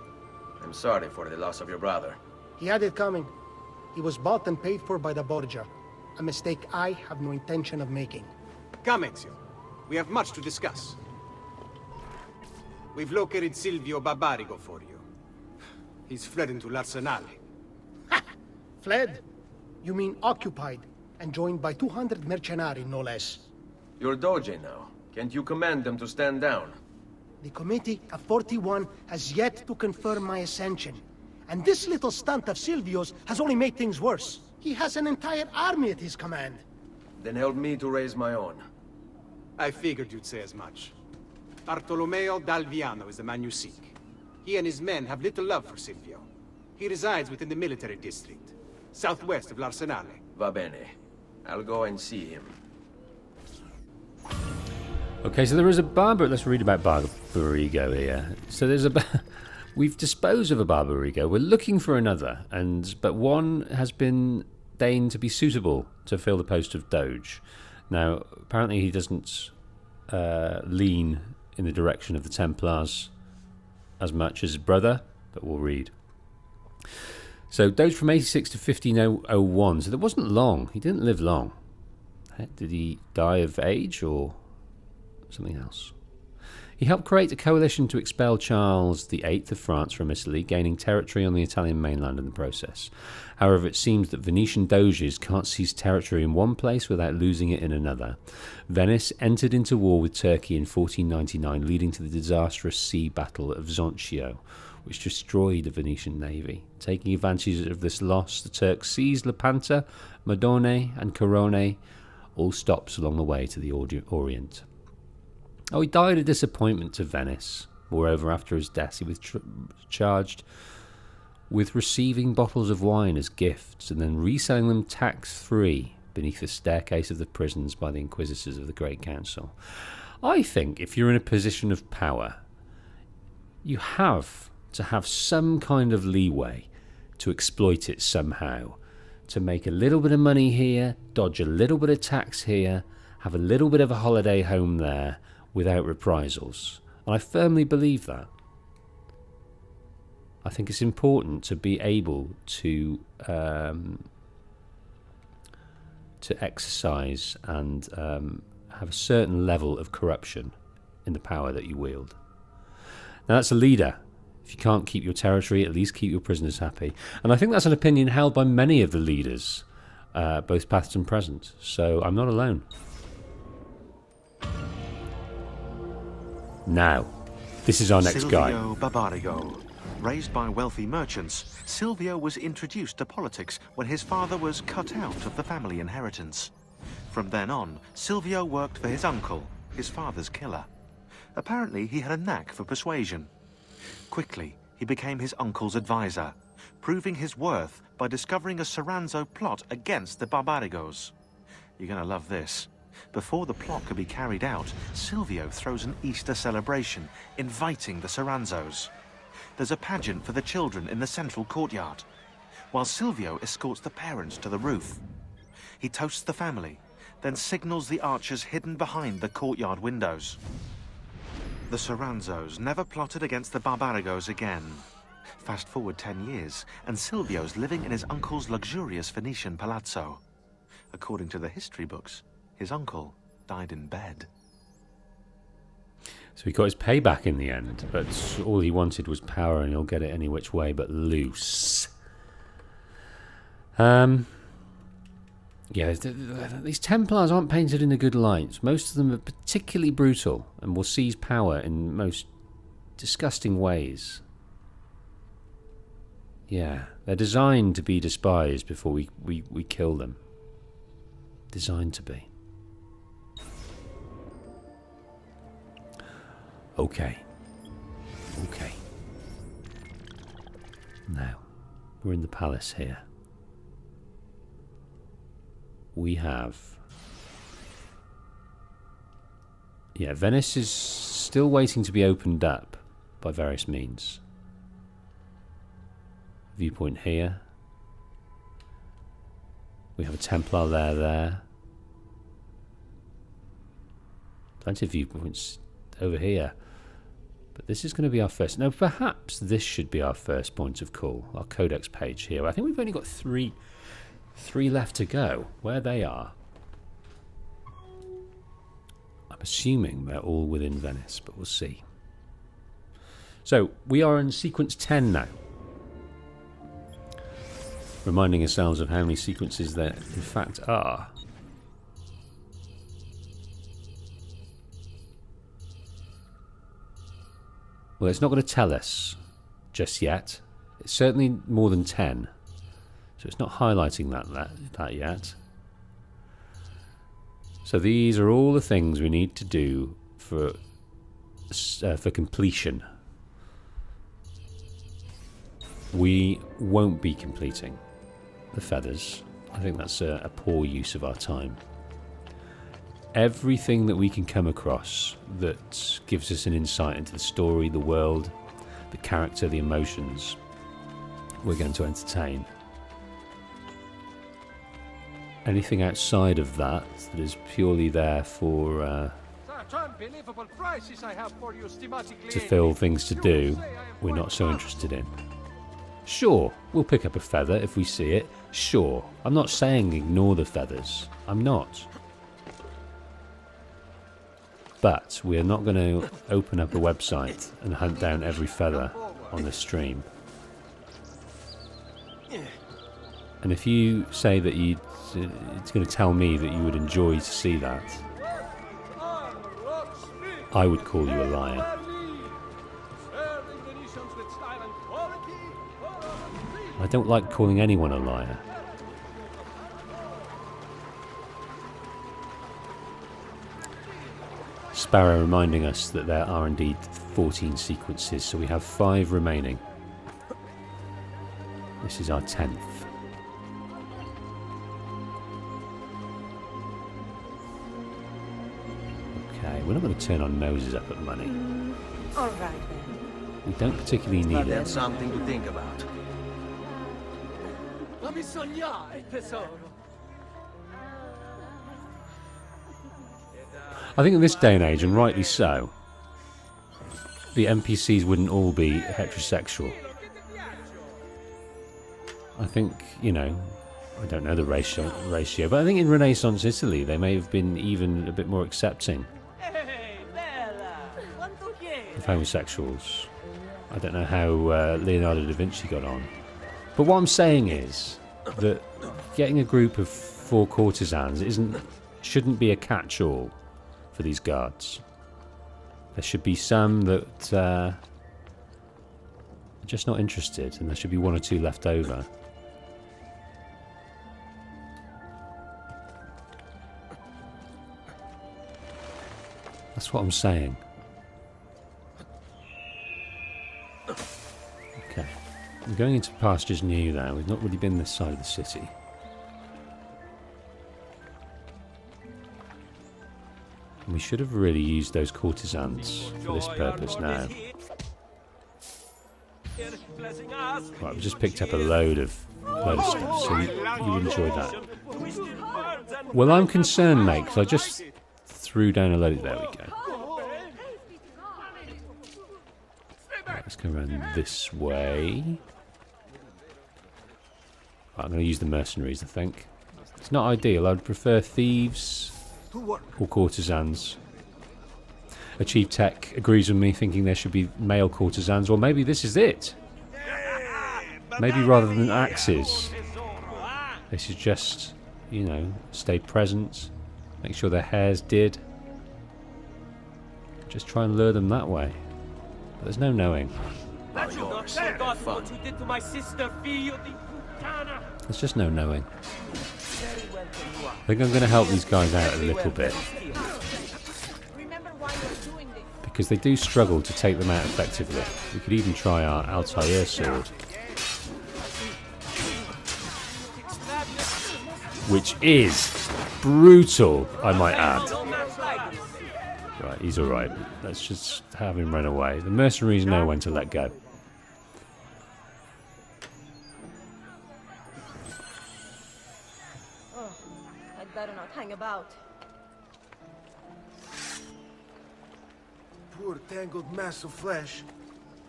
I'm sorry for the loss of your brother. He had it coming. He was bought and paid for by the Borgia. A mistake I have no intention of making. Come, Ezio. We have much to discuss. We've located Silvio Barbarigo for you. He's fled into l'Arsenale. Ha! Fled? You mean occupied, and joined by 200 mercenari, no less. You're Doge now. Can't you command them to stand down? The Committee of 41 has yet to confirm my ascension. And this little stunt of Silvio's has only made things worse. He has an entire army at his command. Then help me to raise my own. I figured you'd say as much. Bartolomeo d'Alviano is the man you seek. He and his men have little love for Silvio. He resides within the military district, southwest of l'Arsenale. Va bene. I'll go and see him. Okay, so there is a barber. Let's read about Barbarigo here. So there's a. We've disposed of a Barbarigo. We're looking for another, but one has been deigned to be suitable to fill the post of Doge. Now, apparently, he doesn't lean in the direction of the Templars as much as his brother, but we'll read. So Doge from 86 to 1501. So that wasn't long. He didn't live long. Did he die of age or something else? He helped create a coalition to expel Charles VIII of France from Italy, gaining territory on the Italian mainland in the process. However, it seems that Venetian doges can't seize territory in one place without losing it in another. Venice entered into war with Turkey in 1499, leading to the disastrous sea battle of Zonchio, which destroyed the Venetian navy. Taking advantage of this loss, the Turks seized Lepanto, Modone and Corone, all stops along the way to the Orient. Oh, he died a disappointment to Venice. Moreover, after his death, he was charged with receiving bottles of wine as gifts and then reselling them tax-free beneath the staircase of the prisons by the inquisitors of the Great Council. I think if you're in a position of power, you have to have some kind of leeway to exploit it somehow, to make a little bit of money here, dodge a little bit of tax here, have a little bit of a holiday home there, without reprisals. And I firmly believe that. I think it's important to be able to exercise and have a certain level of corruption in the power that you wield. Now that's a leader. If you can't keep your territory, at least keep your prisoners happy. And I think that's an opinion held by many of the leaders, both past and present. So I'm not alone. Now, this is our next guy. Silvio Barbarigo. Raised by wealthy merchants, Silvio was introduced to politics when his father was cut out of the family inheritance. From then on, Silvio worked for his uncle, his father's killer. Apparently, he had a knack for persuasion. Quickly, he became his uncle's advisor, proving his worth by discovering a Soranzo plot against the Barbarigos. You're gonna love this. Before the plot could be carried out, Silvio throws an Easter celebration, inviting the Soranzos. There's a pageant for the children in the central courtyard, while Silvio escorts the parents to the roof. He toasts the family, then signals the archers hidden behind the courtyard windows. The Soranzos never plotted against the Barbarigos again. Fast forward 10 years, and Silvio's living in his uncle's luxurious Venetian palazzo. According to the history books, his uncle died in bed. So he got his payback in the end, but all he wanted was power, and he'll get it any which way but loose. Yeah, these Templars aren't painted in a good light. Most of them are particularly brutal and will seize power in most disgusting ways. Yeah, they're designed to be despised before we kill them. Designed to be. Okay. Now, we're in the palace here. We have... Yeah, Venice is still waiting to be opened up by various means. Viewpoint here. We have a Templar there. Plenty of viewpoints over here. But this is going to be our first. Now, perhaps this should be our first point of call. Our codex page here. I think we've only got three left to go. Where they are, I'm assuming they're all within Venice, but we'll see. So we are in sequence 10 now. Reminding ourselves of how many sequences there in fact are. Well, it's not going to tell us just yet. It's certainly more than 10. So it's not highlighting that yet. So these are all the things we need to do for completion. We won't be completing the feathers. I think that's a poor use of our time. Everything that we can come across that gives us an insight into the story, the world, the character, the emotions, we're going to entertain. Anything outside of that is purely there for to fill things to do, we're not so interested in. Sure, we'll pick up a feather if we see it. Sure, I'm not saying ignore the feathers. I'm not. But we're not going to open up a website and hunt down every feather on the stream. And if you say that it's going to tell me that you would enjoy to see that, I would call you a liar. I don't like calling anyone a liar. Sparrow reminding us that there are indeed 14 sequences, so we have 5 remaining. This is our 10th. Okay, we're not going to turn our noses up at money. All right then. We don't particularly need it. That's something to think about. I think in this day and age, and rightly so, the NPCs wouldn't all be heterosexual. I think, you know, I don't know the ratio, but I think in Renaissance Italy they may have been even a bit more accepting of homosexuals. I don't know how Leonardo da Vinci got on. But what I'm saying is that getting a group of 4 courtesans shouldn't be a catch-all for these guards. There should be some that are just not interested, and there should be 1 or 2 left over. That's what I'm saying. Okay. We're going into pastures new now. We've not really been this side of the city. And we should have really used those courtesans for this purpose now. Right, we've just picked up a load of stuff, so you enjoy that. Well, I'm concerned, mate, because I just threw down a load. There we go. Right, let's go around this way. Right, I'm going to use the mercenaries, I think. It's not ideal. I would prefer thieves or courtesans. Achieve Tech agrees with me, thinking there should be male courtesans. Well, maybe this is it. Maybe rather than axes, they should just, you know, stay present, make sure their hair's did. Just try and lure them that way. But there's no knowing. There's just no knowing. I think I'm going to help these guys out a little bit, because they do struggle to take them out effectively. We could even try our Altair sword, which is brutal, I might add. Right, he's alright. Let's just have him run away. The mercenaries know when to let go. I'd better not hang about. Poor tangled mass of flesh.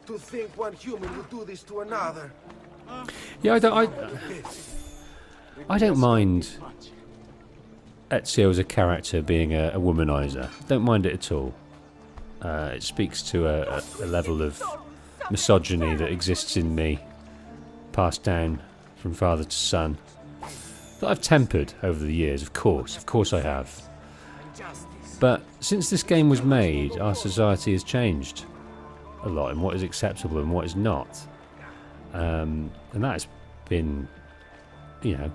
To think one human would do this to another. Yeah, I don't mind Ezio as a character being a womanizer. Don't mind it at all. It speaks to a level of misogyny that exists in me, passed down from father to son, that I've tempered over the years, of course I have. But since this game was made, our society has changed a lot in what is acceptable and what is not. And that's been, you know,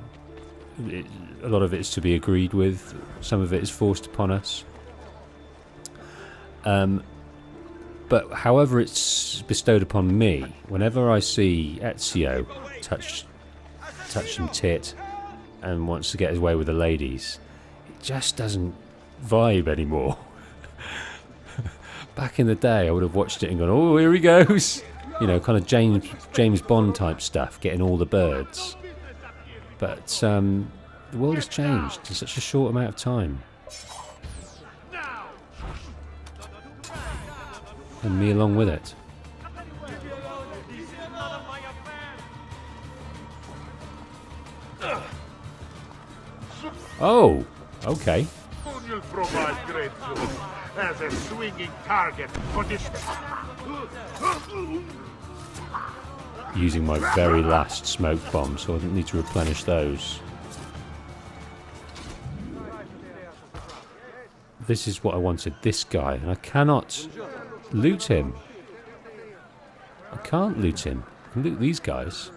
a lot of it is to be agreed with, some of it is forced upon us. But however it's bestowed upon me, whenever I see Ezio touch some tit and wants to get his way with the ladies, it just doesn't vibe anymore. Back in the day, I would have watched it and gone, "Oh, here he goes," you know, kind of James Bond type stuff, getting all the birds. But the world has changed in such a short amount of time, and me along with it. Oh, okay. You'll provide great food as a swinging target for this. Using my very last smoke bomb, so I didn't need to replenish those. This is what I wanted, this guy, and I cannot loot him. I can't loot him. I can loot these guys.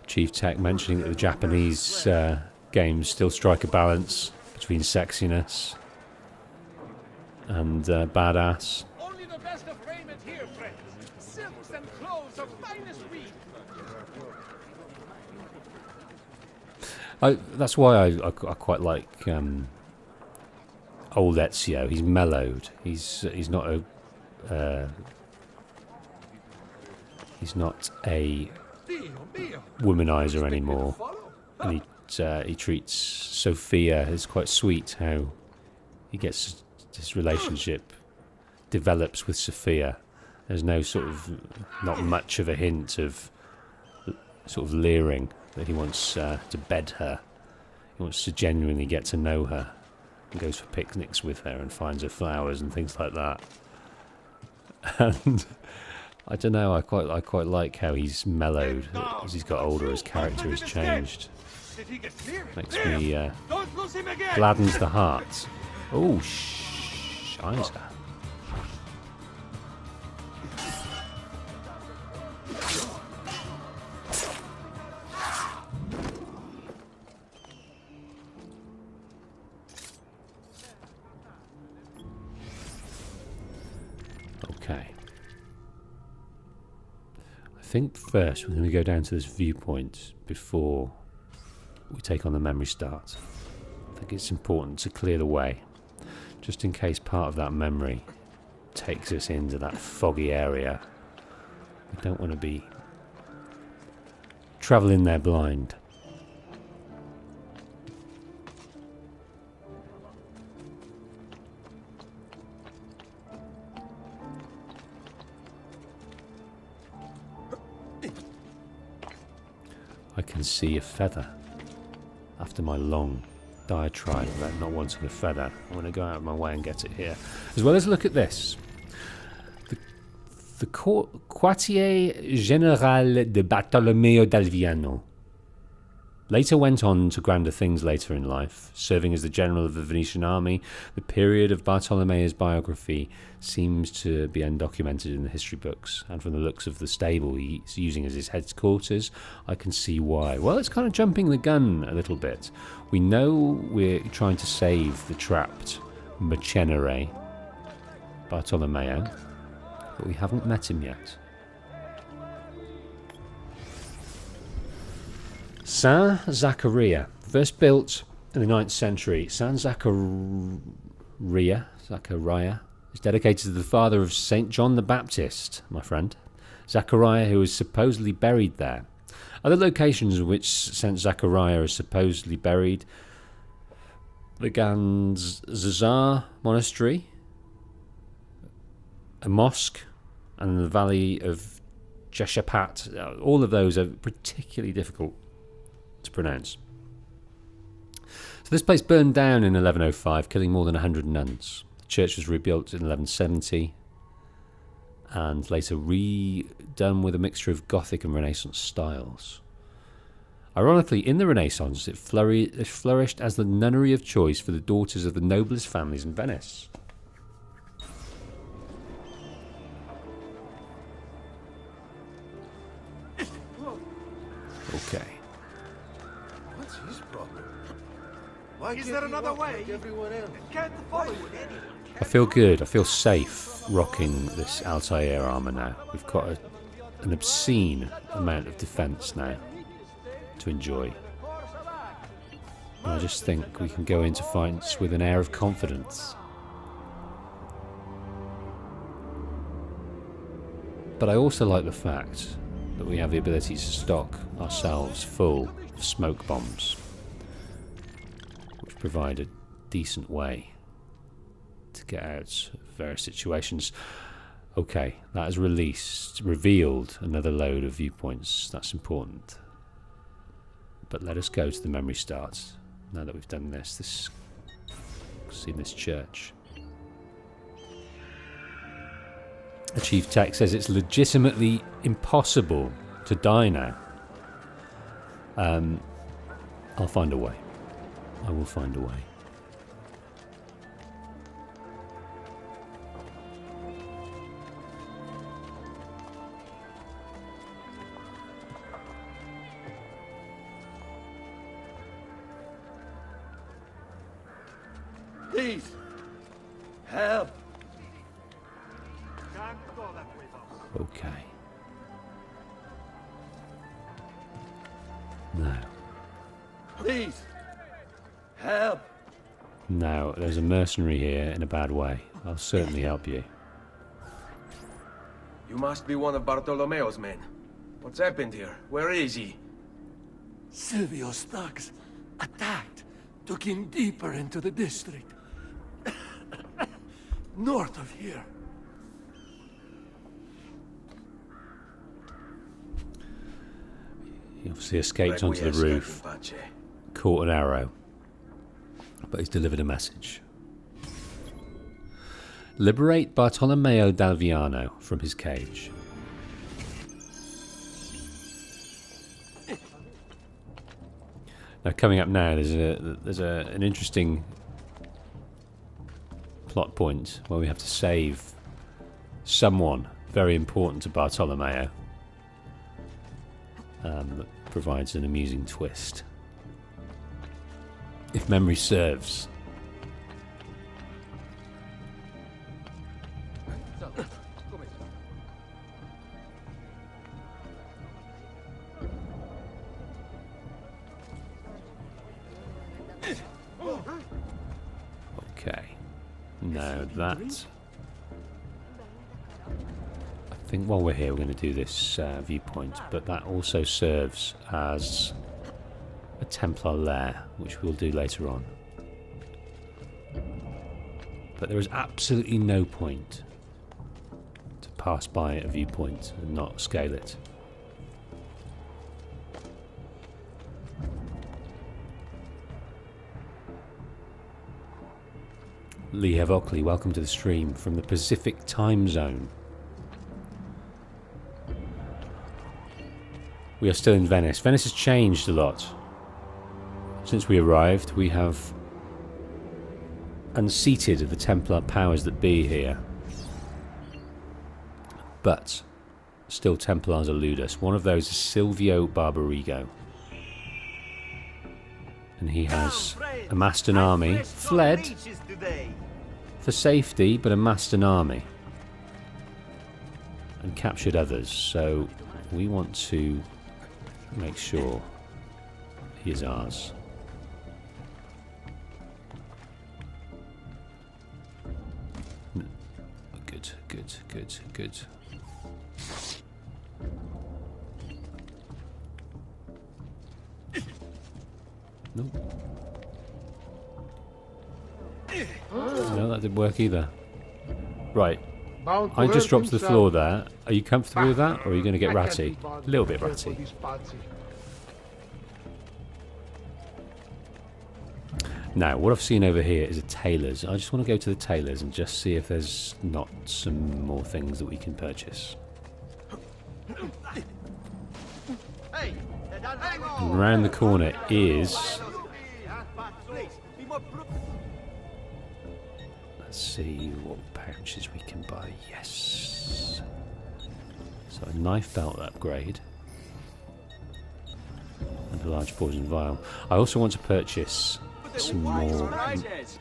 Chief Tech mentioning that the Japanese games still strike a balance between sexiness and badass. Only the best of raiment here, friends. Silks and clothes of finest weave. That's why I quite like old Ezio. He's mellowed. He's not a womanizer anymore, and he treats Sophia as quite sweet. How he gets this relationship develops with Sophia. There's no sort of, not much of a hint of sort of leering that he wants to bed her. He wants to genuinely get to know her, and goes for picnics with her and finds her flowers and things like that. And I don't know, I quite like how he's mellowed as he's got older. His character has changed. Makes me gladdens the heart. Oh, Scheiße. Okay. I think first we're going to go down to this viewpoint before we take on the memory start. I think it's important to clear the way, just in case part of that memory takes us into that foggy area. We don't want to be travelling there blind. I can see a feather. After my long diatribe about not wanting a feather, I'm going to go out of my way and get it here. As well as look at this. The Quartier General de Bartolomeo d'Alviano. Later went on to grander things later in life, serving as the general of the Venetian army. The period of Bartolomeo's biography seems to be undocumented in the history books, and from the looks of the stable he's using as his headquarters, I can see why. Well, it's kind of jumping the gun a little bit. We know we're trying to save the trapped mercenary, Bartolomeo, but we haven't met him yet. Saint Zachariah, first built in the 9th century. Saint Zachariah It's dedicated to the father of St. John the Baptist, my friend, Zachariah, who is supposedly buried there. Other locations in which St. Zachariah is supposedly buried: the Ganzazar Monastery, a mosque, and the valley of Jeshapat. All of those are particularly difficult to pronounce. So this place burned down in 1105, killing more than 100 nuns. The church was rebuilt in 1170 and later redone with a mixture of Gothic and Renaissance styles. Ironically, in the Renaissance, it flourished as the nunnery of choice for the daughters of the noblest families in Venice. Okay. What's his problem? Why Is there another way? Like everyone else? Can't follow with anyone. I feel good. I feel safe rocking this Altair armour now. We've got an obscene amount of defence now to enjoy. And I just think we can go into fights with an air of confidence. But I also like the fact that we have the ability to stock ourselves full of smoke bombs, which provide a decent way to get out of various situations. Okay, that has revealed another load of viewpoints. That's important. But let us go to the memory start. Now that we've done seen this church. The chief tech says it's legitimately impossible to die now. I'll find a way. I will find a way. Please, help. Okay. Now. Please, help. Now, there's a mercenary here in a bad way. I'll certainly help you. You must be one of Bartolomeo's men. What's happened here? Where is he? Silvio's thugs attacked, took him deeper into the district. North of here. He obviously escaped onto the roof, caught an arrow, but he's delivered a message. Liberate Bartolomeo d'Alviano from his cage. Now, coming up now, there's an interesting plot point where we have to save someone very important to Bartolomeo. That provides an amusing twist. If memory serves. Okay. Now that... I think while we're here we're going to do this viewpoint, but that also serves as a Templar lair, which we'll do later on. But there is absolutely no point to pass by a viewpoint and not scale it. Lee Hevockley, welcome to the stream from the Pacific time zone. We are still in Venice. Venice has changed a lot. Since we arrived, we have unseated the Templar powers that be here. But still Templars elude us. One of those is Silvio Barbarigo. And he has amassed an army, fled for safety, but amassed an army. And captured others. So we want to make sure he is ours. good. Nope. No, that didn't work either. Right. I just dropped to the floor there. Are you comfortable with that, or are you going to get ratty? A little bit ratty. Now, what I've seen over here is a tailor's. I just want to go to the tailor's and just see if there's not some more things that we can purchase. And around the corner is... Let's see what pouches we can buy. Yes. So a knife belt upgrade. And a large poison vial. I also want to purchase some more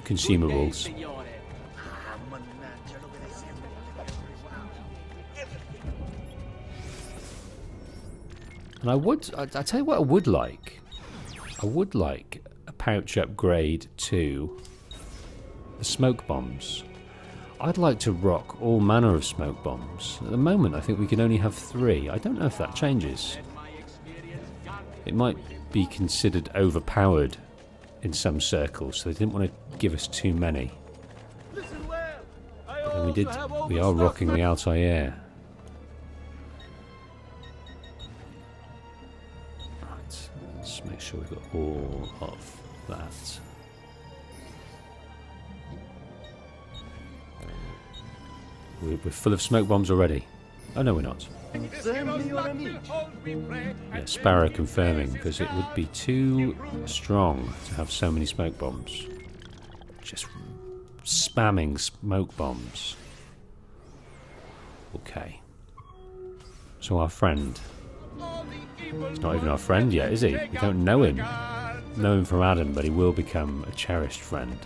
consumables. And I tell you what I would like. I would like a pouch upgrade to the smoke bombs. I'd like to rock all manner of smoke bombs. At the moment I think we can only have 3. I don't know if that changes. It might be considered overpowered in some circles, so they didn't want to give us too many. And we are rocking the Altair. Right, let's make sure we've got all of that. We're full of smoke bombs already. Oh no, we're not. Yeah, Sparrow confirming, because it would be too strong to have so many smoke bombs. Just spamming smoke bombs. Okay. So our friend. He's not even our friend yet, is he? We don't know him. Know him from Adam, but he will become a cherished friend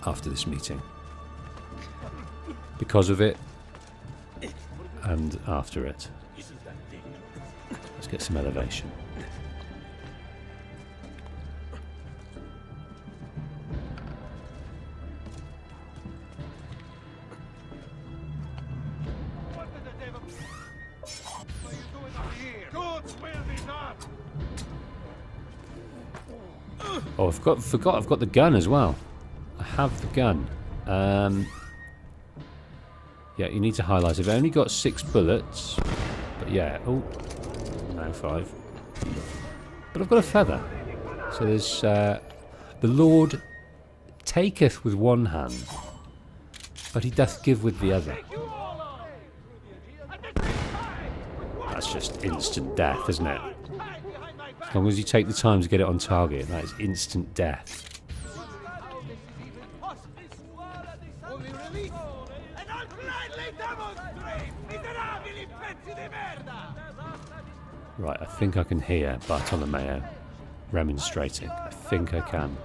after this meeting. Because of it, and after it. Let's get some elevation. Oh, I forgot I've got the gun as well. I have the gun. Yeah, you need to highlight it. I've only got 6 bullets. But yeah, oh, no 5. But I've got a feather. So there's, the Lord taketh with one hand, but he doth give with the other. That's just instant death, isn't it? As long as you take the time to get it on target, that is instant death. Right, I think I can hear Bartolomeo remonstrating. I think I can.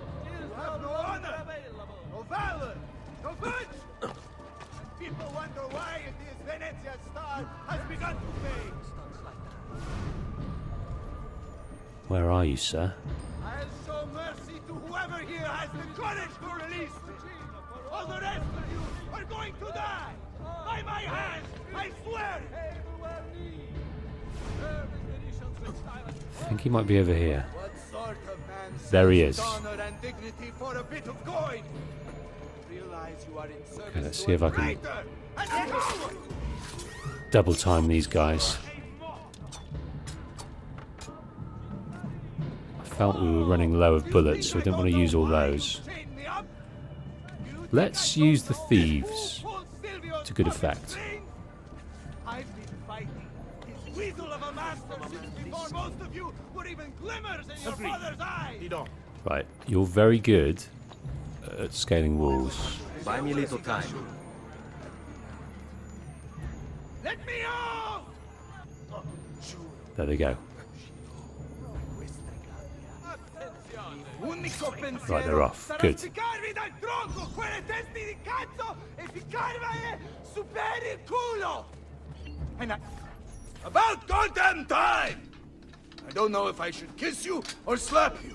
People wonder why it is Venezia's star has begun to fade. Where are you, sir? I'll show mercy to whoever here has the courage to release me. All the rest of you are going to die. By my hand, I swear. I think he might be over here. There he is. Okay, let's see if I can double time these guys. I felt we were running low of bullets, so I didn't want to use all those. Let's use the thieves to good effect. I've been fighting this weasel of a master since before most of you were even glimmers in your father's eyes. Right, you're very good at scaling walls. Buy me a little time. Let me out! There they go. Right, they're off. Good. About goddamn time! I don't know if I should kiss you or slap you.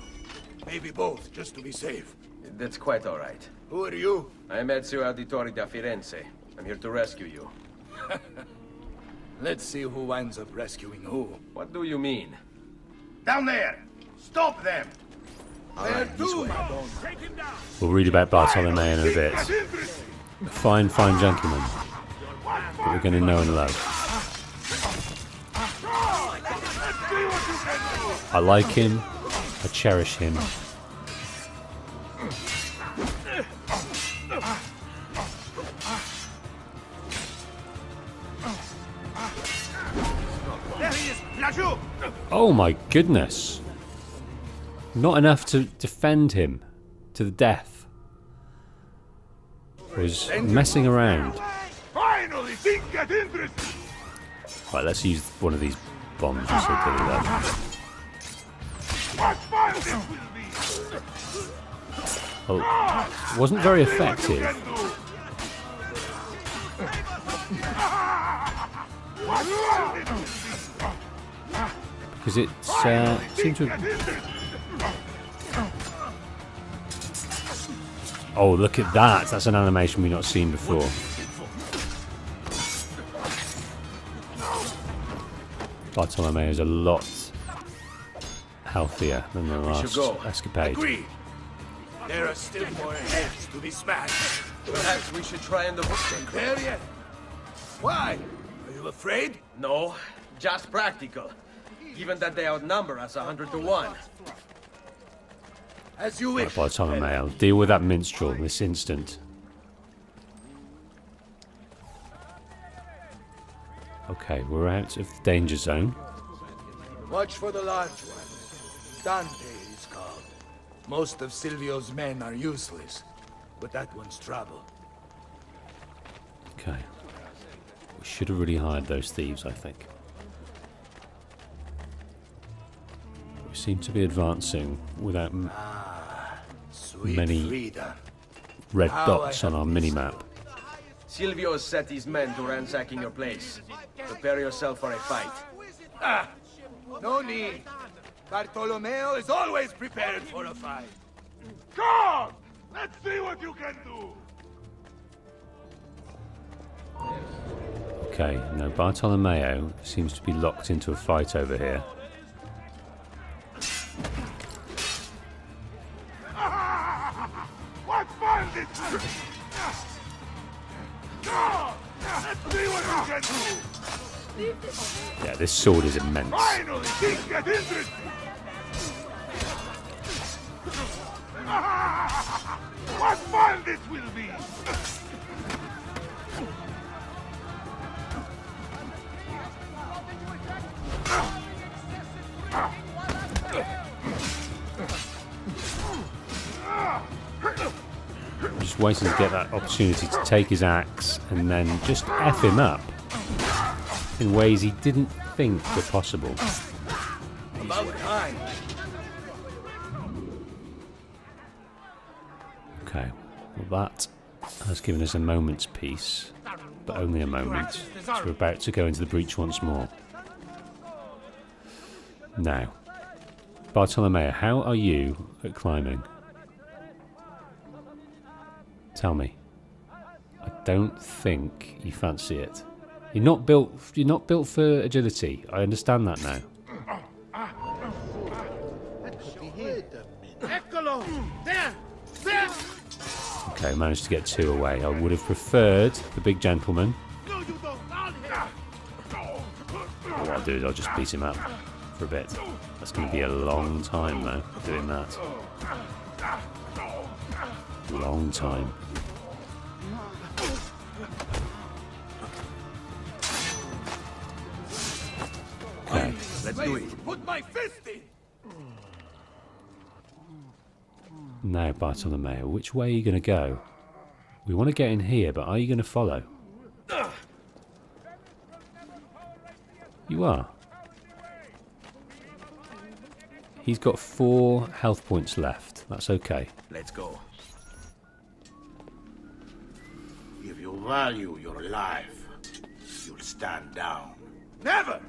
Maybe both, just to be safe. That's quite all right. Who are you? I'm Ezio Auditore da Firenze. I'm here to rescue you. Let's see who winds up rescuing who. What do you mean? Down there! Stop them! We'll read about Bartolomeo in a bit. A fine, fine gentleman that we're going to know and love. I like him. I cherish him. Oh my goodness. Not enough to defend him to the death. He was messing around. Finally, things get interesting! Right, let's use one of these bombs you so clearly love. What fun this will be! Well, wasn't very effective. Because it seemed to have... Oh, look at that. That's an animation we've not seen before. Bartolomeo is a lot healthier than the last escapade. Agreed. There are still more heads to be smashed. Perhaps we should try and avoid them. There yet? Why? Are you afraid? No, just practical. Given that they outnumber us 100 to 1. As you wish. Bartolomeo, deal with that minstrel this instant. Okay, we're out of the danger zone. Watch for the large one. Dante is called. Most of Silvio's men are useless, but that one's trouble. Okay. We should have really hired those thieves, I think. We seem to be advancing without many red dots on our mini-map. Silvio has set his men to ransacking your place. Prepare yourself for a fight. Ah! No need. Bartolomeo is always prepared for a fight. Come! Let's see what you can do! Okay, now Bartolomeo seems to be locked into a fight over here. What fun this is! Come! Let's see what you can do! Yeah, this sword is immense. Finally, things get interesting! What fun this will be! I'm just waiting to get that opportunity to take his axe and then just F him up in ways he didn't think were possible. About time. Okay, well that has given us a moment's peace, but only a moment. So we're about to go into the breach once more. Now, Bartolomeo, how are you at climbing? Tell me. I don't think you fancy it. You're not built for agility. I understand that now. Okay, managed to get two away. I would have preferred the big gentleman. What I'll do is I'll just beat him up for a bit. That's going to be a long time though, doing that. Long time. Okay. Let's do it. Put my fist in. Now, Bartolomeo, which way are you going to go? We want to get in here, but are you going to follow? You are. He's got 4 health points left. That's okay. Let's go. If you value your life, you'll stand down. Never!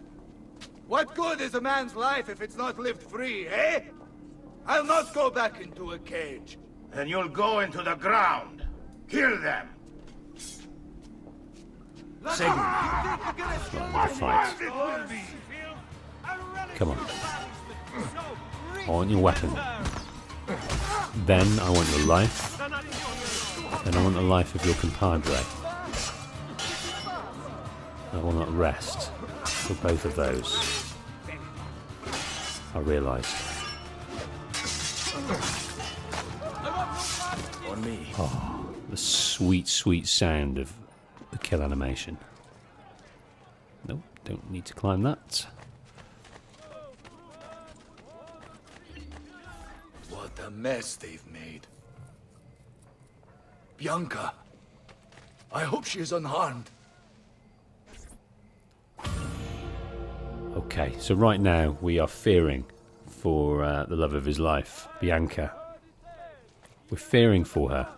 What good is a man's life if it's not lived free, eh? I'll not go back into a cage. Then you'll go into the ground. Kill them. Segui. Right, fight. Come on. I want your weapon. Then I want your life. Then I want the life of your compadre. I will not rest for both of those. I realised. On me. Oh, the sweet, sweet sound of the kill animation. Nope, don't need to climb that. What a mess they've made. Bianca, I hope she is unharmed. Okay, so right now we are fearing for the love of his life, Bianca. We're fearing for her.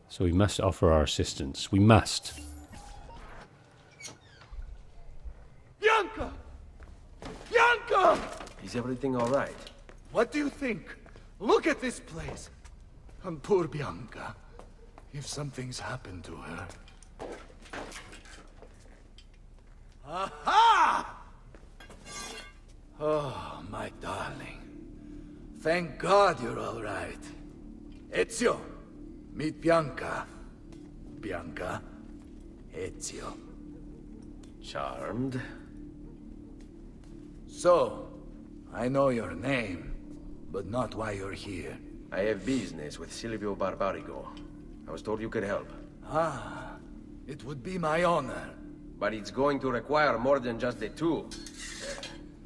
So we must offer our assistance. We must. Bianca! Bianca! Is everything all right? What do you think? Look at this place. And poor Bianca. If something's happened to her. Aha! Oh, my darling. Thank God you're all right. Ezio, meet Bianca. Bianca, Ezio. Charmed. So, I know your name, but not why you're here. I have business with Silvio Barbarigo. I was told you could help. Ah, it would be my honor. But it's going to require more than just the two.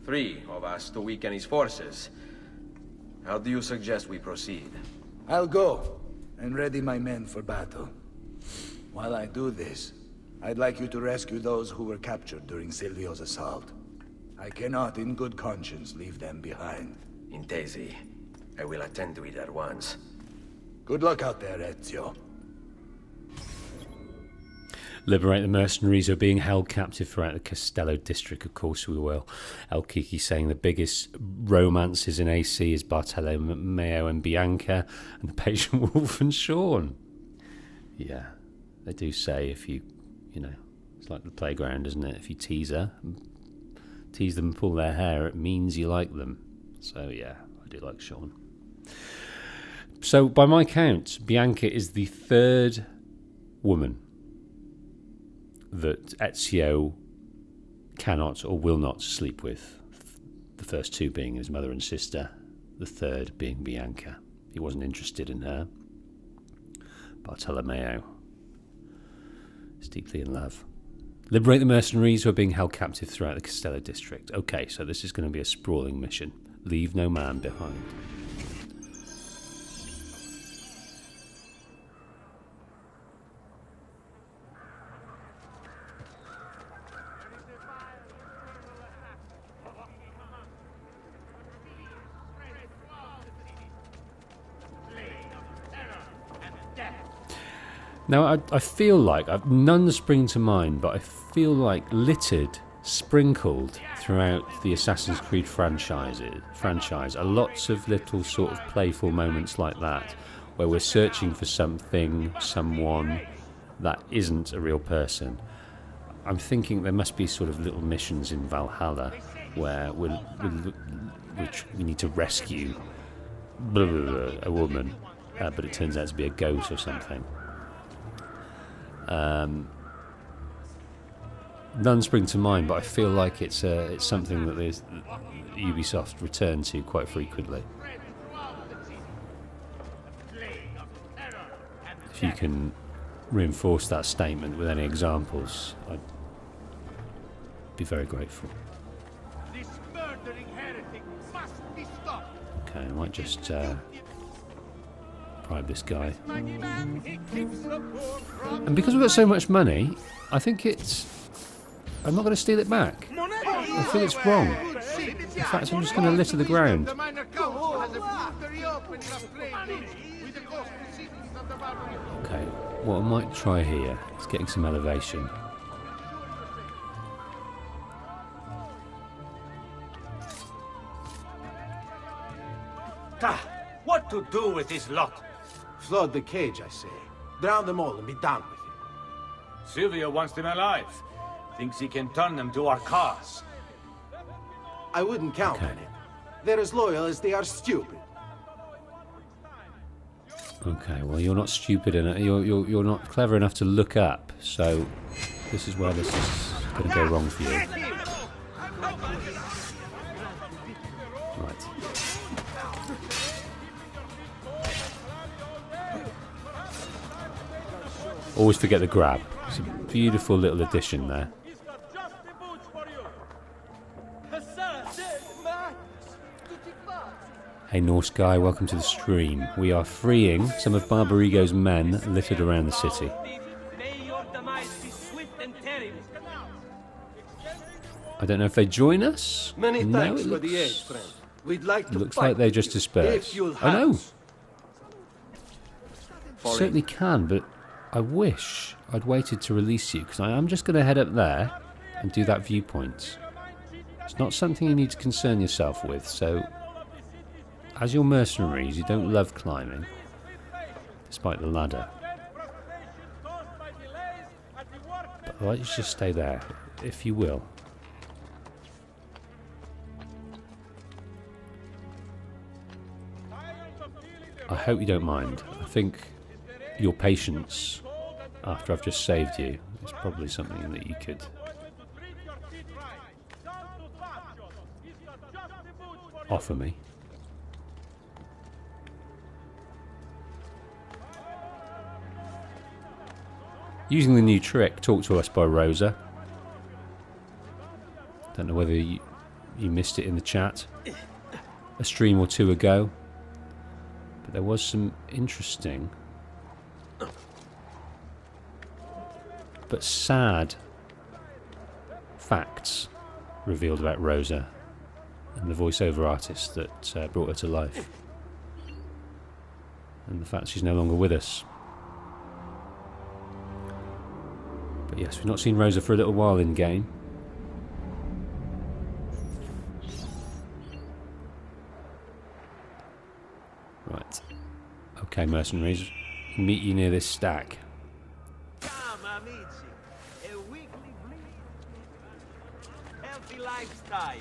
3 of us to weaken his forces. How do you suggest we proceed? I'll go and ready my men for battle. While I do this, I'd like you to rescue those who were captured during Silvio's assault. I cannot in good conscience leave them behind. Intesi. I will attend to it at once. Good luck out there, Ezio. Liberate the mercenaries who are being held captive throughout the Castello district. Of course we will. El Kiki saying the biggest romances in AC is Bartolomeo and Bianca, and the patient wolf and Sean. Yeah, they do say if you know, it's like the playground, isn't it? If you tease them and pull their hair, it means you like them. So yeah, I do like Sean. So by my count, Bianca is the 3rd woman that Ezio cannot or will not sleep with. The first 2 being his mother and sister, the 3rd being Bianca. He wasn't interested in her. Bartolomeo is deeply in love. Liberate the mercenaries who are being held captive throughout the Castello district. Okay, so this is going to be a sprawling mission. Leave no man behind. Now, I feel like, none spring to mind, but I feel like littered, sprinkled throughout the Assassin's Creed franchise are lots of little sort of playful moments like that, where we're searching for something, someone that isn't a real person. I'm thinking there must be sort of little missions in Valhalla where which we need to rescue a woman, but it turns out to be a ghost or something. None spring to mind, but I feel like it's something that Ubisoft return to quite frequently. If you can reinforce that statement with any examples, I'd be very grateful. This murdering heretic must be stopped. Okay, I might just bribe this guy. And because we've got so much money, I think I'm not going to steal it back. I feel it's wrong. In fact, I'm just going to litter the ground. Okay, what I might try here is getting some elevation. What to do with this lot? Flood the cage, I say. Drown them all and be done with it. Silvio wants them alive. Thinks he can turn them to our cause. I wouldn't count on it. They're as loyal as they are stupid. Okay, well, you're not stupid enough. You're not clever enough to look up. So this is where this is going to go wrong for you. Right. Always forget the grab. It's a beautiful little addition there. Hey Norse guy, welcome to the stream. We are freeing some of Barbarigo's men littered around the city. I don't know if they join us. Many thanks for the aid, friend. We'd like to looks like they just dispersed. I know. Certainly can, but I wish I'd waited to release you, because I am just going to head up there and do that viewpoint. It's not something you need to concern yourself with, so as your mercenaries, you don't love climbing, despite the ladder. But I'd like you to just stay there, if you will. I hope you don't mind. I think your patience after I've just saved you is probably something that you could offer me. Using the new trick, Talk to Us by Rosa. Don't know whether you missed it in the chat a stream or two ago, but there was some interesting but sad facts revealed about Rosa and the voiceover artist that brought her to life, and the fact she's no longer with us. But yes, we've not seen Rosa for a little while in game. Right. Okay, mercenaries. Meet you near this stack. Come, amici. A weekly bleed. Healthy lifestyle.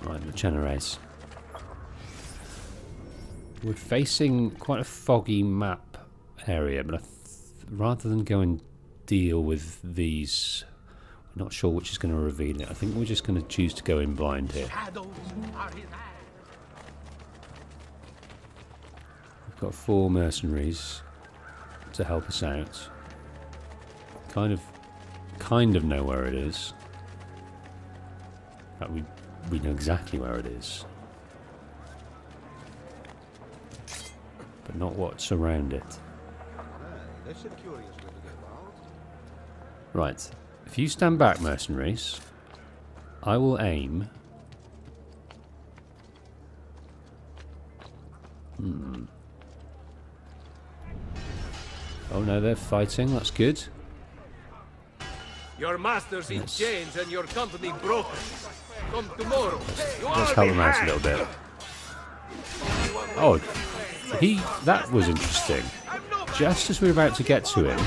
Right, the Generes. We're facing quite a foggy map area, but rather than go and deal with these, we're not sure which is going to reveal it. I think we're just going to choose to go in blind here. We've got 4 mercenaries to help us out. Kind of know where it is. In fact, we know exactly where it is, but not what's around it. Right, if you stand back, mercenaries, I will aim. Oh no, they're fighting, that's good. Your master's in chains and your company broken. Come tomorrow. Let's help them out a little bit. Oh, that was interesting. Just as we were about to get to him,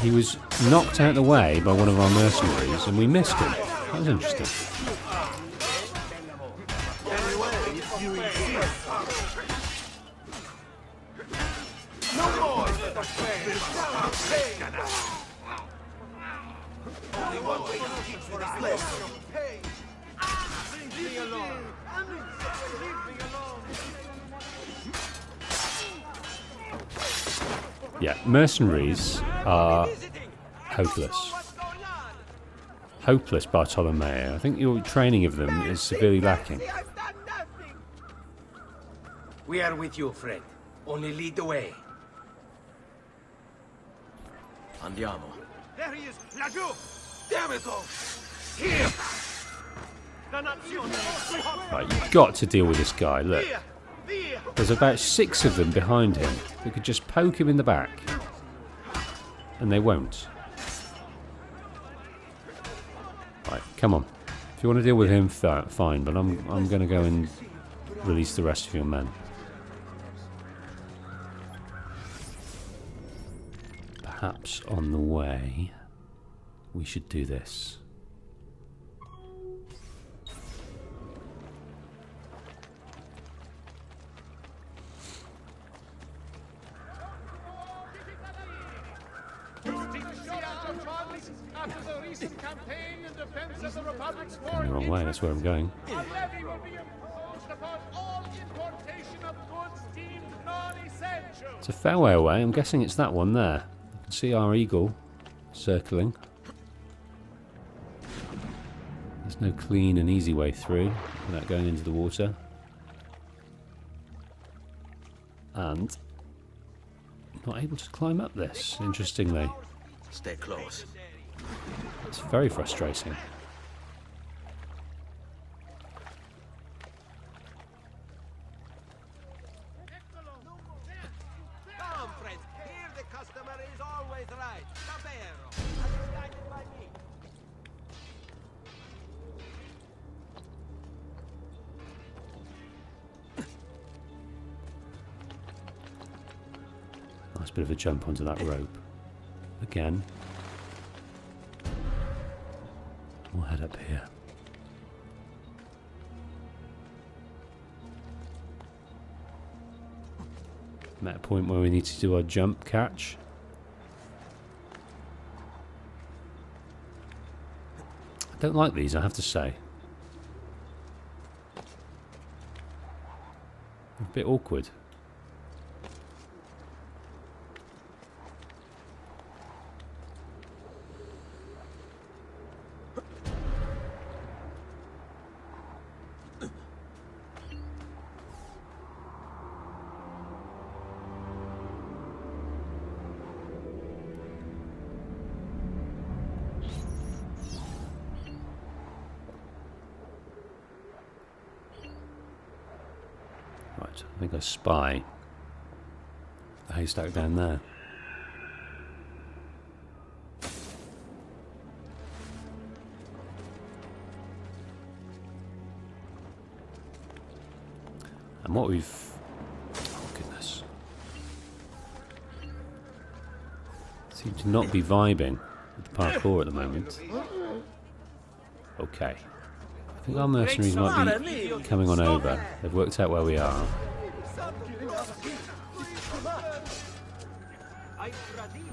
he was knocked out of the way by one of our mercenaries and we missed him. That was interesting. Yeah, mercenaries are hopeless. Hopeless, Bartolomeo. I think your training of them is severely lacking. We are with you, friend. Only lead the way. Andiamo. There he is! Laggiù! Damn it all! Here! Right, you've got to deal with this guy, look. There's about 6 of them behind him who could just poke him in the back. And they won't. Right, come on. If you want to deal with him, fine, but I'm going to go and release the rest of your men. Perhaps on the way, we should do this. Going the wrong way, that's where I'm going. It's a fair way away. I'm guessing it's that one there. You can see our eagle circling. There's no clean and easy way through without going into the water. And not able to climb up this, interestingly. Stay close. It's very frustrating. Come, friends. Here the customer is always right. Davvero. As guided by me. Nice bit of a jump onto that rope. Again. We'll head up here. I'm at a point where we need to do our jump catch. I don't like these, I have to say. A bit awkward. Right, I think I spy the haystack down there. And what we've... oh goodness. Seem to not be vibing with the parkour at the moment. Okay. I think our mercenaries might be coming on over. They've worked out where we are.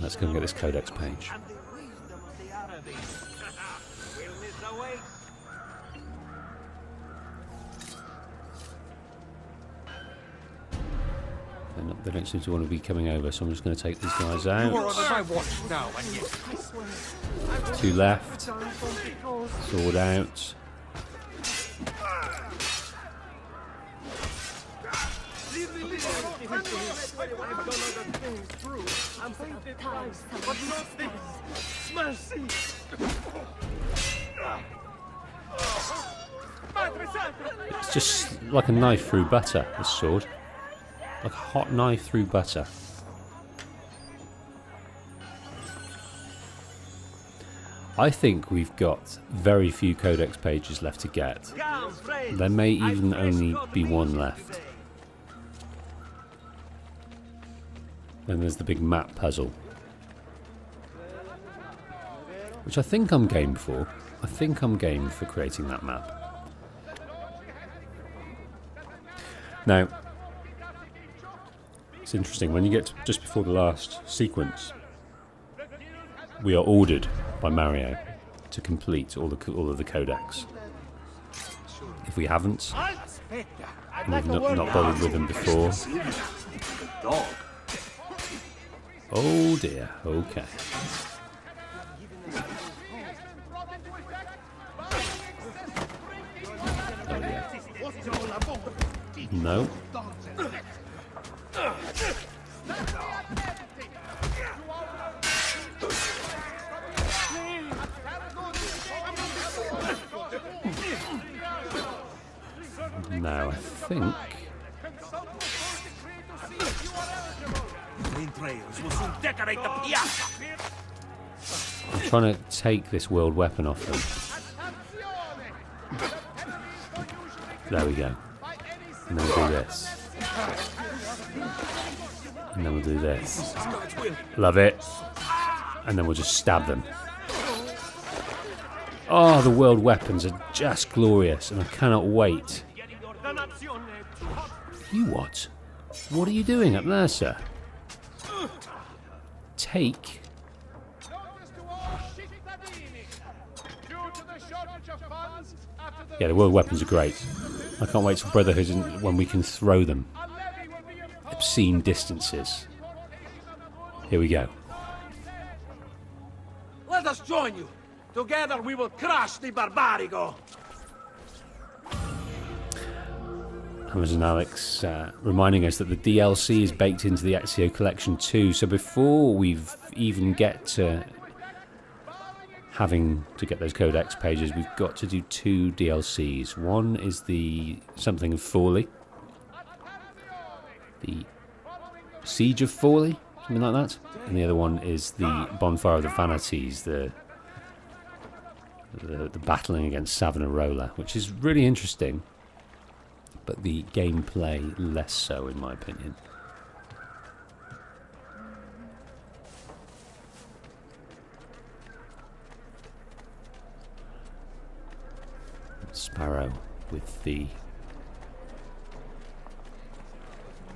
Let's go and get this codex page. They don't seem to want to be coming over, so I'm just going to take these guys out. Two left. Sword out. It's just like a knife through butter, this sword. Like a hot knife through butter. I think we've got very few codex pages left to get. There may even only be one left. Then there's the big map puzzle, which I think I'm game for. I think I'm game for creating that map. Now, it's interesting, when you get to just before the last sequence, we are ordered by Mario to complete all of the codex. If we haven't, and we've not bothered with them before, oh dear, okay. Oh yeah. No. Now I think I'm trying to take this world weapon off them. There we go. And then we'll do this. And then we'll do this. Love it. And then we'll just stab them. Oh, the world weapons are just glorious, and I cannot wait. You what? What are you doing up there, sir? Take. Yeah, the world weapons are great. I can't wait for Brotherhood when we can throw them obscene distances. Here we go. Let us join you. Together we will crush the Barbarigo. Amazon Alex reminding us that the DLC is baked into the Ezio Collection too. So before we've even get to having to get those codex pages, we've got to do 2 DLCs. One is the something of Forli, the Siege of Forli, something like that, and the other one is the Bonfire of the Vanities, the battling against Savonarola, which is really interesting, but the gameplay less so, in my opinion. Sparrow with the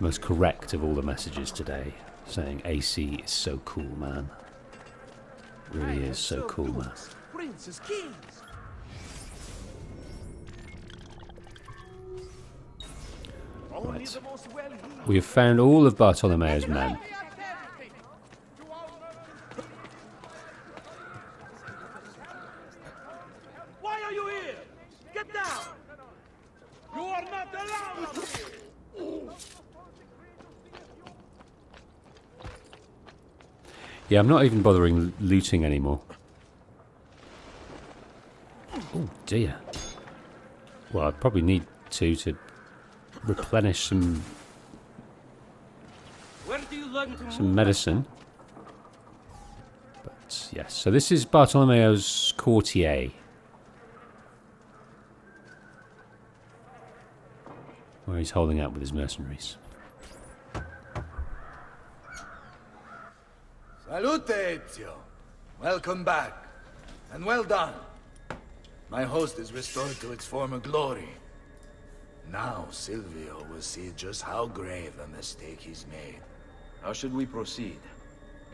most correct of all the messages today, saying AC is so cool, man. Really is so cool, man. Princes, kings. Right. We have found all of Bartolomeo's men. Why are you here? Get down! You are not allowed here! Yeah, I'm not even bothering looting anymore. Oh dear. Well, I probably need to replenish some medicine. But yes, so this is Bartolomeo's courtier. Where he's holding out with his mercenaries. Salute, Ezio. Welcome back. And well done. My host is restored to its former glory. Now Silvio will see just how grave a mistake he's made. How should we proceed?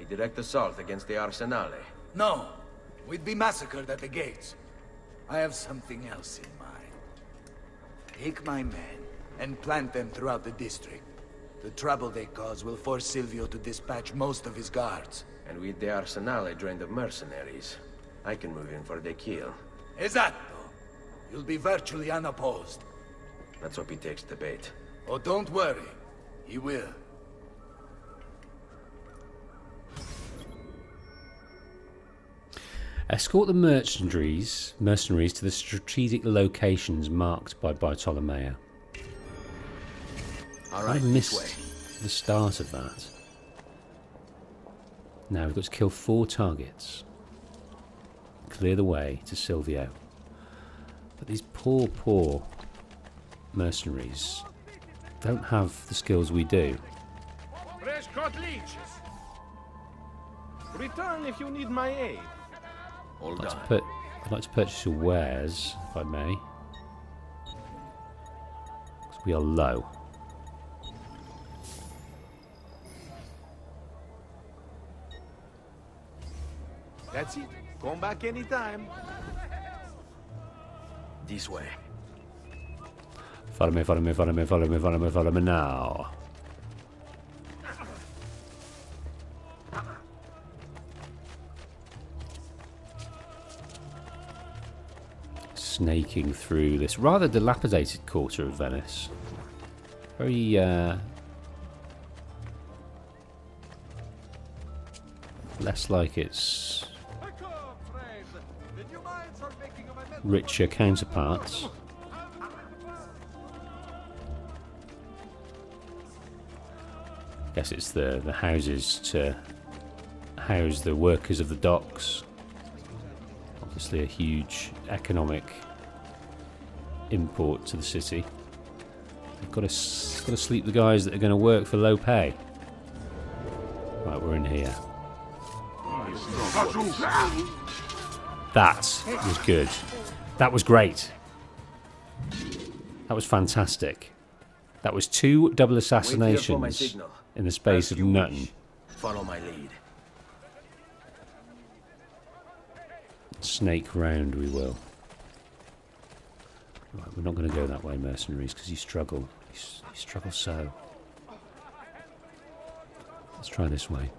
A direct assault against the Arsenale? No. We'd be massacred at the gates. I have something else in mind. Take my men and plant them throughout the district. The trouble they cause will force Silvio to dispatch most of his guards. And with the Arsenale drained of mercenaries, I can move in for the kill. Esatto. You'll be virtually unopposed. Let's hope he takes the bait. Oh, don't worry. He will. Escort the mercenaries to the strategic locations marked by Bartolomeo. Alright, I missed the start of that. Now we've got to kill 4 targets. Clear the way to Silvio. But these poor mercenaries don't have the skills we do. Fresh caught leeches. Return if you need my aid. I'd like to purchase your wares, if I may. 'Cause we are low. That's it. Come back anytime. This way. Follow me, follow me, follow me, follow me, follow me, follow me now. Snaking through this rather dilapidated quarter of Venice. Very, less like its richer counterparts. Guess it's the houses to house the workers of the docks. Obviously a huge economic import to the city. We've got to sleep the guys that are going to work for low pay. Right, we're in here. That was good. That was great. That was fantastic. That was 2 double assassinations in the space of nothing. Follow my lead. Snake round we will. Right, we're not going to go that way, mercenaries, because you struggle. You struggle so. Let's try this way.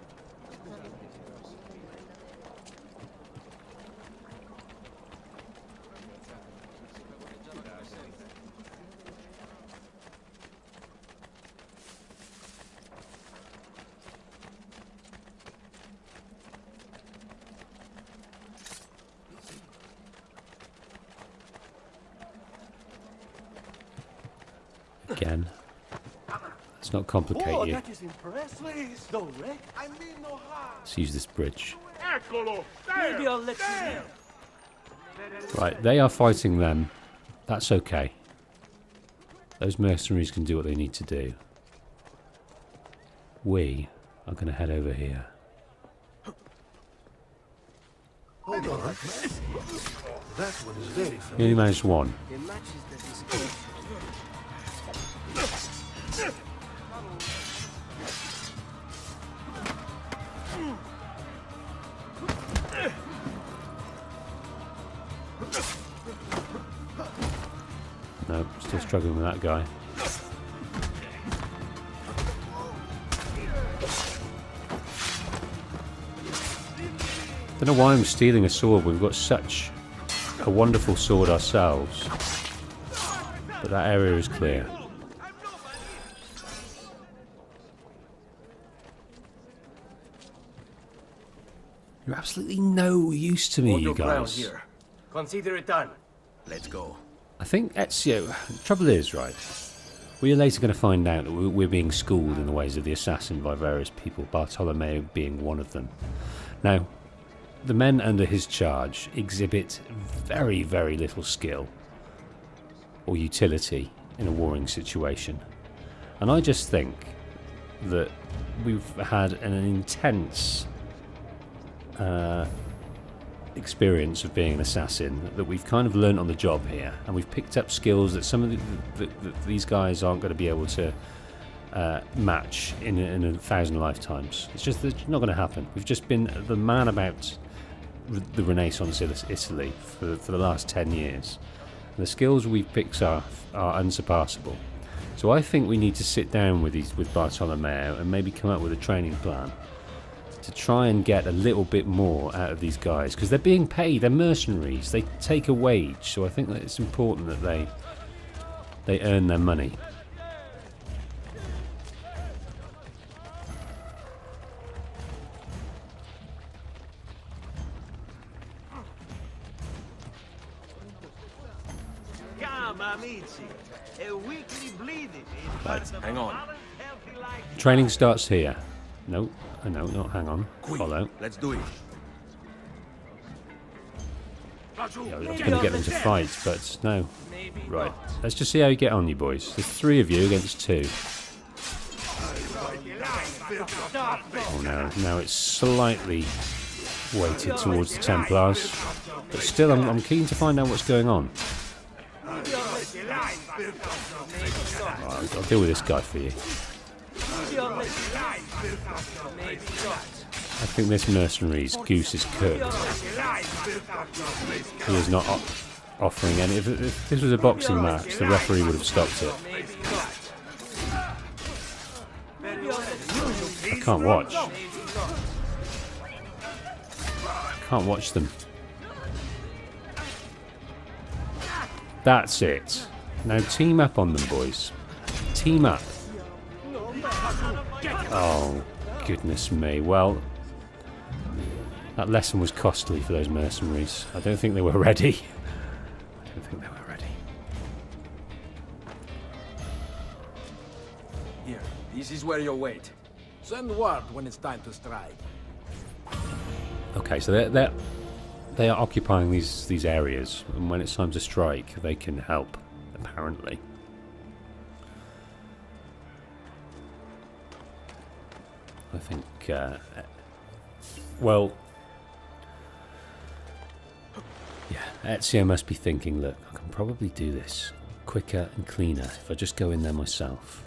Again. Let's not complicate you. That is impressive. I mean no harm. Let's use this bridge. Maybe I'll let you in. Right, they are fighting them. That's okay. Those mercenaries can do what they need to do. We are going to head over here. Hold on. That one is very familiar. We only managed one. It matches the description. No, still struggling with that guy. Don't know why I'm stealing a sword. We've got such a wonderful sword ourselves. But that area is clear. You're absolutely no use to me, you guys. Here. Consider it done. Let's go. I think Ezio... The trouble is, right, we are later going to find out that we're being schooled in the ways of the assassin by various people, Bartolomeo being one of them. Now, the men under his charge exhibit very, very little skill or utility in a warring situation. And I just think that we've had an intense experience of being an assassin that we've kind of learnt on the job here, and we've picked up skills that some of these guys aren't going to be able to match in 1,000 lifetimes. It's just not going to happen. We've just been the man about the Renaissance Italy for the last 10 years. And the skills we've picked up are unsurpassable. So I think we need to sit down with Bartolomeo and maybe come up with a training plan to try and get a little bit more out of these guys, because they're being paid, they're mercenaries, they take a wage, so I think that it's important that they earn their money. Right, hang on. Training starts here. No, no, not hang on. Follow. Let's do it. Yeah, I was going to get them to fight, but no. Right, let's just see how you get on, you boys. There's 3 of you against 2. Oh no, now it's slightly weighted towards the Templars, but still I'm keen to find out what's going on. I'll deal with this guy for you. I think this mercenary's goose is cooked. He is not offering any. If this was a boxing match, the referee would have stopped it. I can't watch. I can't watch them. That's it. Now team up on them, boys. Team up. Oh, goodness me. Well, that lesson was costly for those mercenaries. I don't think they were ready. I don't think they were ready. Here, this is where you'll wait. Send word when it's time to strike. Okay, so they are occupying these areas, and when it's time to strike, they can help. apparently. I think, well, yeah, Ezio must be thinking, look, I can probably do this quicker and cleaner if I just go in there myself.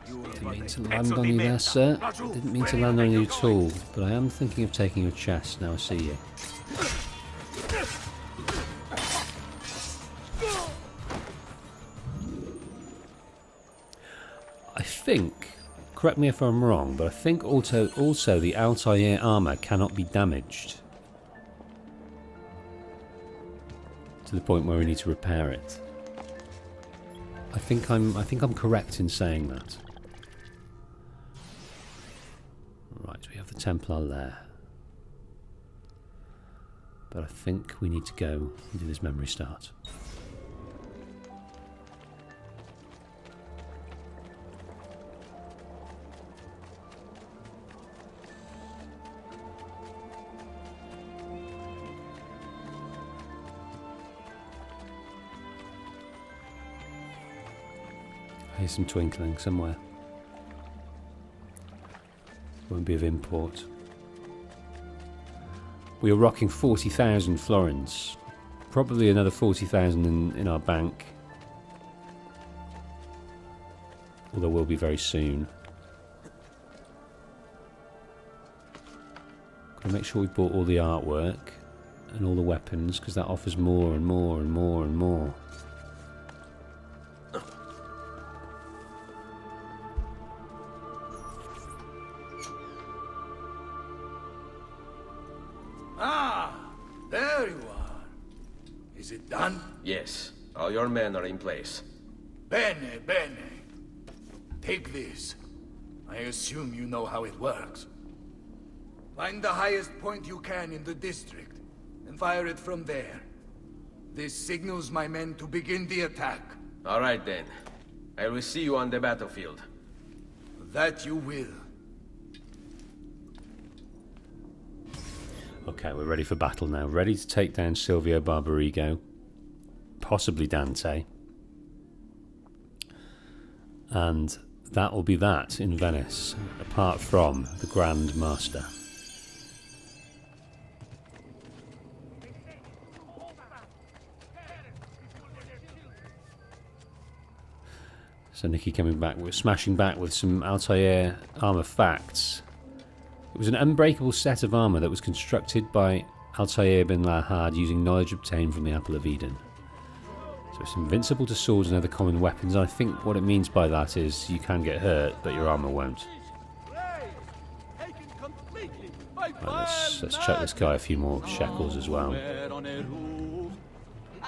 Didn't mean to land on you there, sir. Didn't mean to land on you at all, but I am thinking of taking your chest now I see you. I think, correct me if I'm wrong, but I think also the Altair armour cannot be damaged to the point where we need to repair it. I think I'm correct in saying that. Right, we have the Templar there. But I think we need to go and do this memory start. I hear some twinkling somewhere. Won't be of import. We are rocking 40,000 florins. Probably another 40,000 in our bank. Although we'll be very soon. Gotta make sure we bought all the artwork and all the weapons, because that offers more and more and more and more. There you are. Is it done? Yes. All your men are in place. Bene, bene. Take this. I assume you know how it works. Find the highest point you can in the district, and fire it from there. This signals my men to begin the attack. All right, then. I will see you on the battlefield. That you will. Okay, we're ready for battle now. Ready to take down Silvio Barbarigo. Possibly Dante. And that will be that in Venice, apart from the Grand Master. So Nicky coming back, we're smashing back with some Altair armour facts. It was an unbreakable set of armour that was constructed by Altair bin Lahad using knowledge obtained from the Apple of Eden. So it's invincible to swords and other common weapons. I think what it means by that is you can get hurt, but your armour won't. Right, let's chuck this guy a few more shekels as well.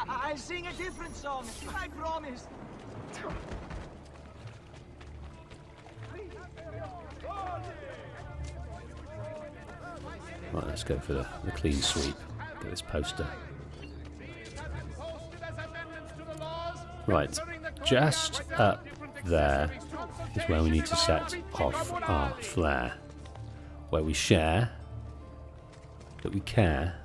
I'll sing a different song, I promise. Right, let's go for the clean sweep. Get this poster. Right, just up there is where we need to set off our flare. Where we share that we care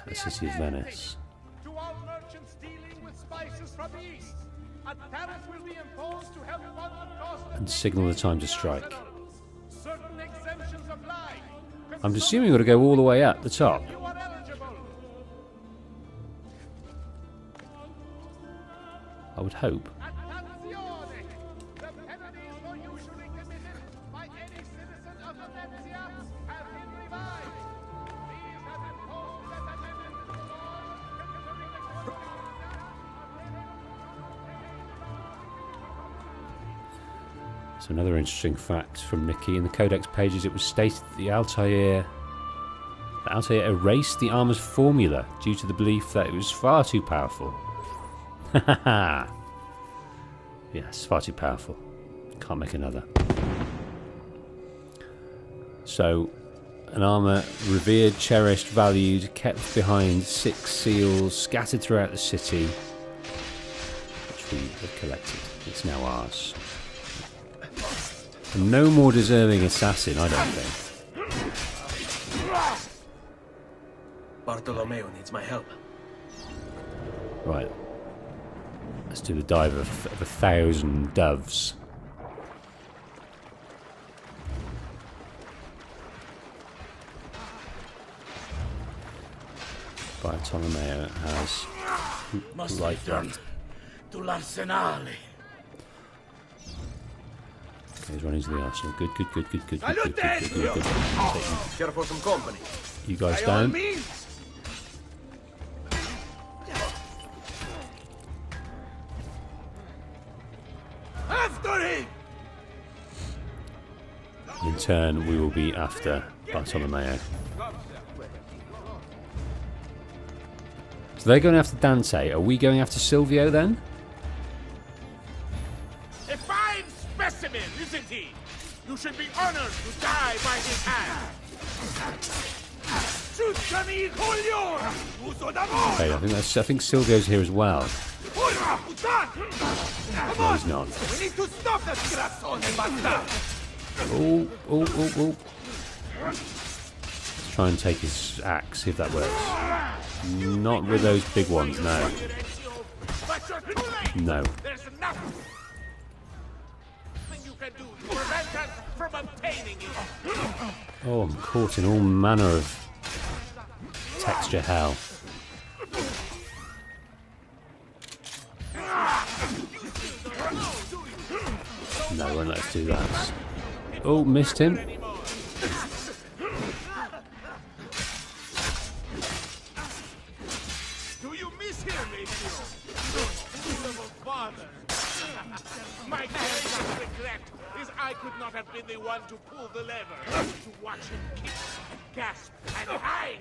the city of Venice. To all merchants dealing with spices from the east, a tariff will be imposed to help fund the cost And signal the time to strike. certain exemptions apply. I'm assuming we've got to go all the way up the top. You are eligible. I would hope. Attenzione! The penalties for usury committed by any citizen of Venezia have been revised. These have been posted as amendments to the laws concerning the So another interesting fact from Nicky. In the codex pages it was stated that the Altair erased the armor's formula due to the belief that it was far too powerful. Yes, far too powerful. Can't make another. So, an armour revered, cherished, valued, kept behind 6 seals, scattered throughout the city, which we have collected. It's now ours. And no more deserving assassin, I don't think. Bartolomeo needs my help. Right. Let's do the dive of 1,000 doves. Bartolomeo has life left. To l'Arsenale. Okay, he's running to the arsenal. Good. Care for some company? You guys down. After him! In turn, we will be after Bartolomeo. So they're going after Dante. Are we going after Silvio then? A fine specimen, isn't he? You should be honored to die by his hand. Okay, I think Silvio's here as well. No, he's not. We need to stop that grassone bastard! Oh. Let's try and take his axe, see if that works. Not with those big ones, no. No. There's nothing you can do to prevent us from obtaining it. Oh, I'm caught in all manner of texture hell. No, won't let us do that. Oh, missed him. Do you miss him, Ezio? Beautiful father. My greatest regret is I could not have been the one to pull the lever, to watch him kick, gasp, and hang.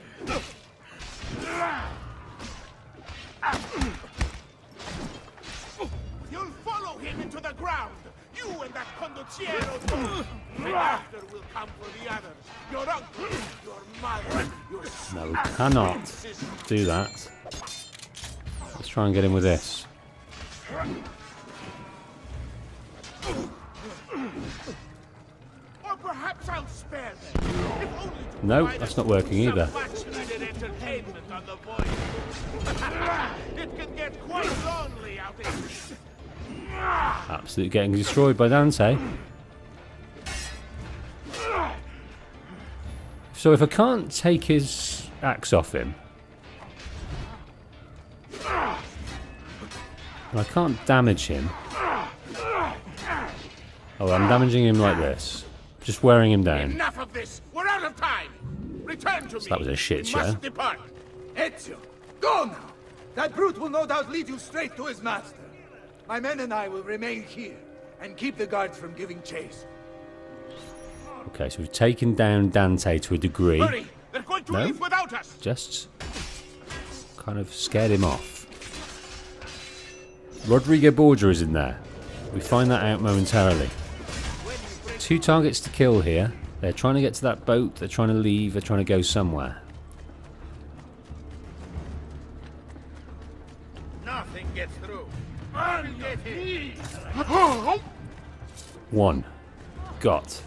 You'll follow him into the ground. You and that condottiero Doge. And after will come for the others. Your uncle, your mother, your No, we cannot do that. Let's try and get him with this. Or perhaps I'll spare them. If only to No, provide that's us not working some either. much-needed entertainment on the voyage. It can get quite lonely out at sea. Absolutely getting destroyed by Dante. So if I can't take his axe off him, and I can't damage him. Oh, I'm damaging him like this. Just wearing him down. Enough of this. We're out of time. Return to me. So that was a shit We show. must depart. Ezio, go now! That brute will no doubt lead you straight to his master. My men and I will remain here and keep the guards from giving chase. Okay, so we've taken down Dante to a degree. Hurry! They're going to No? leave without us. Just kind of scared him off. Rodrigo Borgia is in there. We find that out momentarily. 2 targets to kill here. They're trying to get to that boat. They're trying to leave. They're trying to go somewhere. Nothing gets through. 1. Got.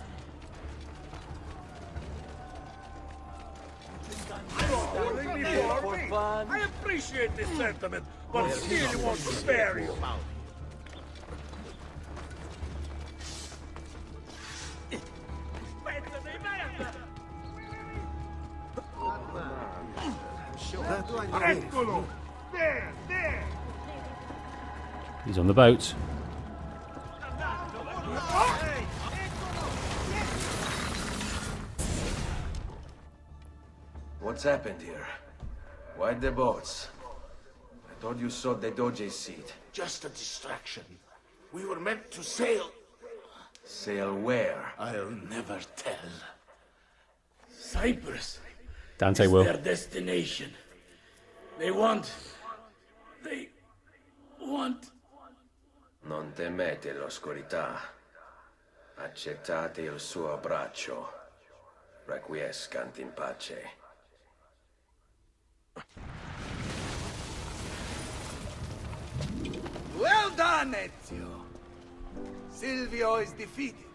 I appreciate this sentiment, but still won't spare you. Eccolo! There, there! He's on the boat. What's happened here? Why the boats? I thought you saw the Doge's seat. Just a distraction. We were meant to sail. Sail where? I'll never tell. Cyprus Dante is will. their destination. They want... Non temete l'oscurità. Accettate il suo abbraccio. Requiescant in pace. Well done, Ezio. Silvio is defeated,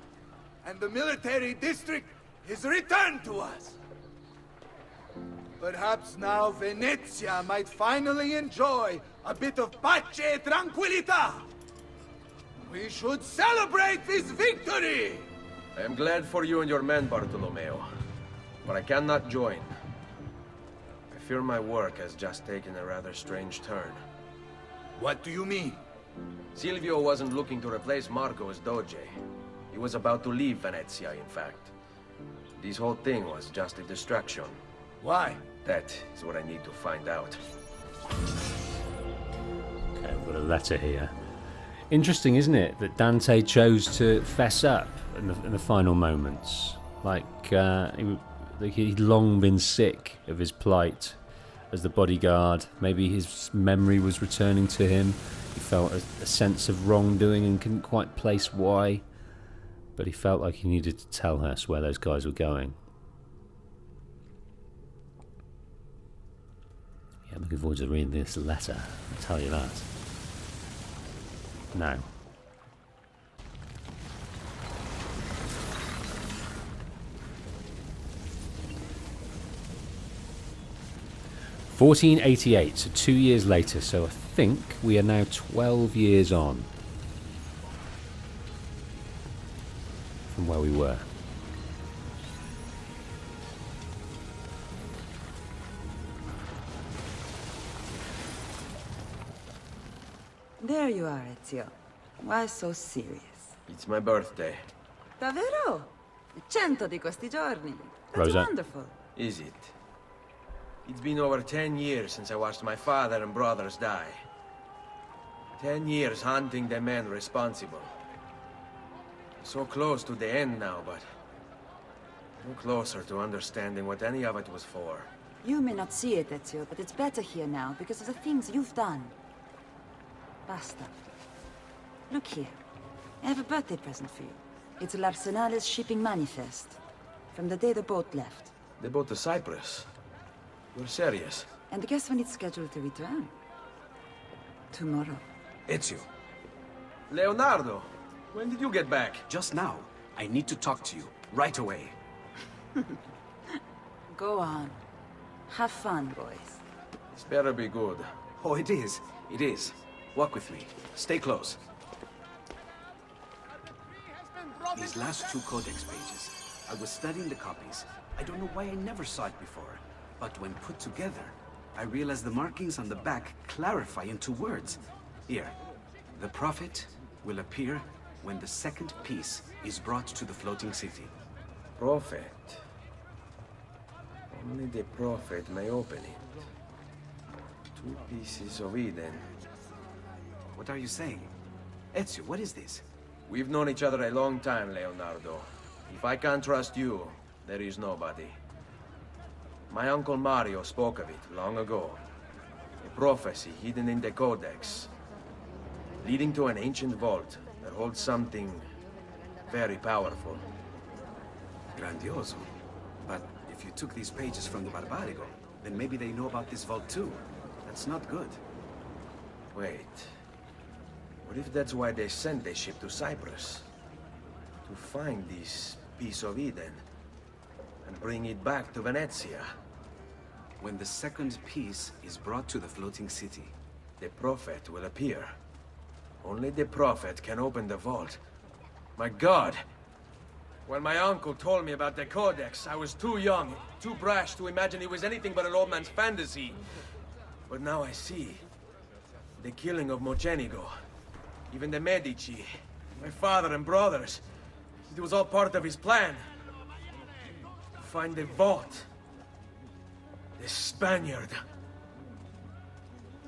and the military district is returned to us. Perhaps now Venezia might finally enjoy a bit of pace e tranquillità. We should celebrate this victory! I am glad for you and your men, Bartolomeo. But I cannot join. I fear my work has just taken a rather strange turn. What do you mean? Silvio wasn't looking to replace Marco as Doge. He was about to leave Venezia, in fact. This whole thing was just a distraction. Why? That is what I need to find out. Okay, we've got a letter here. Interesting, isn't it, that Dante chose to fess up in the final moments? Like, he'd long been sick of his plight as the bodyguard. Maybe his memory was returning to him. He felt a sense of wrongdoing and couldn't quite place why. But he felt like he needed to tell us where those guys were going. Yeah, I'm looking forward to reading this letter, I'll tell you that. Now. (1488), so 2 years later, so I think we are now 12 years on from where we were. There you are, Ezio. Why so serious? It's my birthday. Davvero? 100 di questi giorni. That's Rosa. wonderful. Is it? It's been over 10 years since I watched my father and brothers die. 10 years hunting the men responsible. So close to the end now, but no closer to understanding what any of it was for. You may not see it, Ezio, but it's better here now because of the things you've done. Basta. Look here. I have a birthday present for you. It's l'Arsenale's shipping manifest. From the day the boat left. The boat to Cyprus? You're serious? And guess when it's scheduled to return? Tomorrow. Ezio. Leonardo, when did you get back? Just now. I need to talk to you. Right away. Go on. Have fun, boys. This better be good. Oh, it is. It is. Walk with me. Stay close. These last 2 codex pages. I was studying the copies. I don't know why I never saw it before. But when put together, I realized the markings on the back clarify into words. Here. The prophet will appear when the second piece is brought to the floating city. Prophet. Only the prophet may open it. 2 pieces of Eden. What are you saying? Ezio, what is this? We've known each other a long time, Leonardo. If I can't trust you, there is nobody. My uncle Mario spoke of it long ago. A prophecy hidden in the codex. Leading to an ancient vault that holds something very powerful. Grandioso. But if you took these pages from the Barbarigo, then maybe they know about this vault too. That's not good. Wait. What if that's why they sent the ship to Cyprus? To find this piece of Eden and bring it back to Venezia. When the second piece is brought to the floating city, the prophet will appear. Only the prophet can open the vault. My God! When my uncle told me about the codex, I was too young, too brash to imagine it was anything but an old man's fantasy. But now I see. The killing of Mocenigo. Even the Medici. My father and brothers. It was all part of his plan. To find the vault. The Spaniard.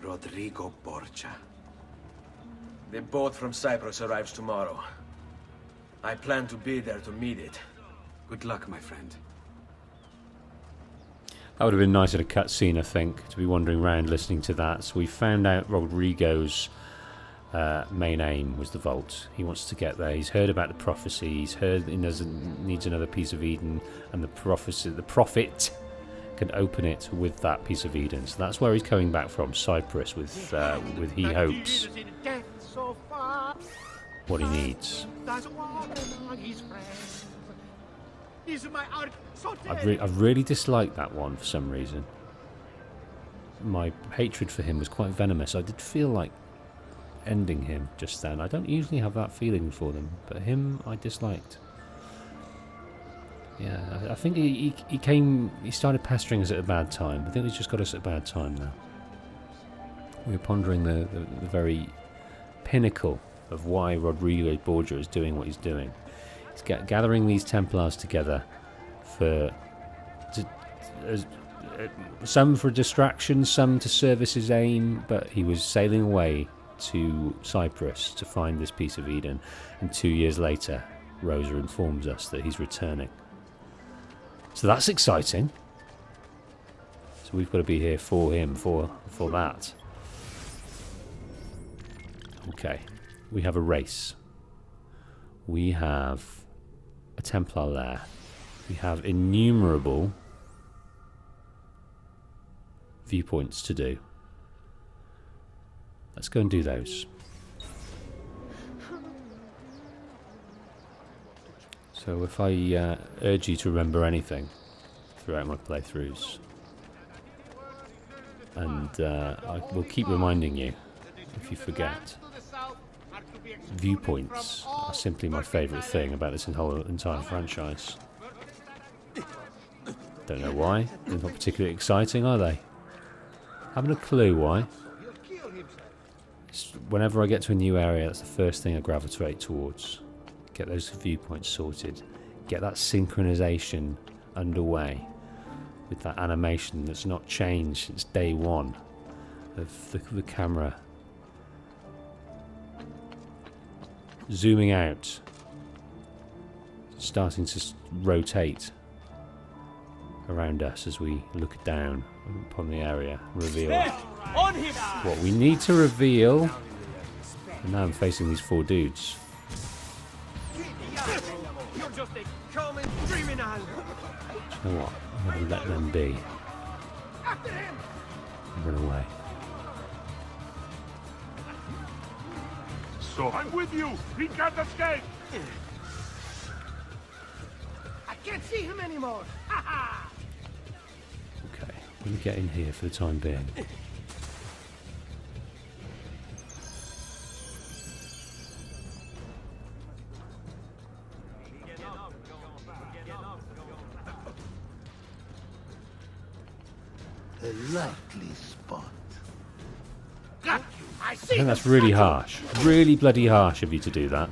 Rodrigo Borgia. The boat from Cyprus arrives tomorrow. I plan to be there to meet it. Good luck, my friend. That would have been nice at a cutscene, I think, to be wandering around listening to that. So we found out Rodrigo's main aim was the vault. He wants to get there. He's heard about the prophecy. He's heard he needs another piece of Eden, and the prophet can open it with that piece of Eden. So that's where he's coming back from, Cyprus, with he hopes what he needs. I really dislike that one for some reason. my hatred for him was quite venomous. I did feel like ending him just then. I don't usually have that feeling for them, but him I disliked. Yeah, I think he started pestering us at a bad time. I think he's just got us at a bad time now. We were pondering the very pinnacle of why Rodrigo Borgia is doing what he's doing. He's gathering these Templars together some for distraction, some to service his aim, but he was sailing away to Cyprus to find this piece of Eden, and 2 years later Rosa informs us that he's returning. So that's exciting. So we've got to be here for him, for that. Okay, we have a race. We have a Templar there. We have innumerable viewpoints to do. Let's go and do those. So if I urge you to remember anything throughout my playthroughs, and I will keep reminding you if you forget, viewpoints are simply my favourite thing about this whole entire franchise. Don't know why. They're not particularly exciting, are they? Haven't a clue why. Whenever I get to a new area, that's the first thing I gravitate towards. Get those viewpoints sorted. Get that synchronization underway with that animation that's not changed since day one of the camera zooming out, starting to rotate around us as we look down upon the area, reveal what we need to reveal. And now I'm facing these 4 dudes. You're just a common criminal. You know what? I'm going to let them be. Run away. So I'm with you. He can't escape. I can't see him anymore. Okay, I'm going to get in here for the time being. A likely spot. Got you. I I see. think that's really harsh. Really bloody harsh of you to do that.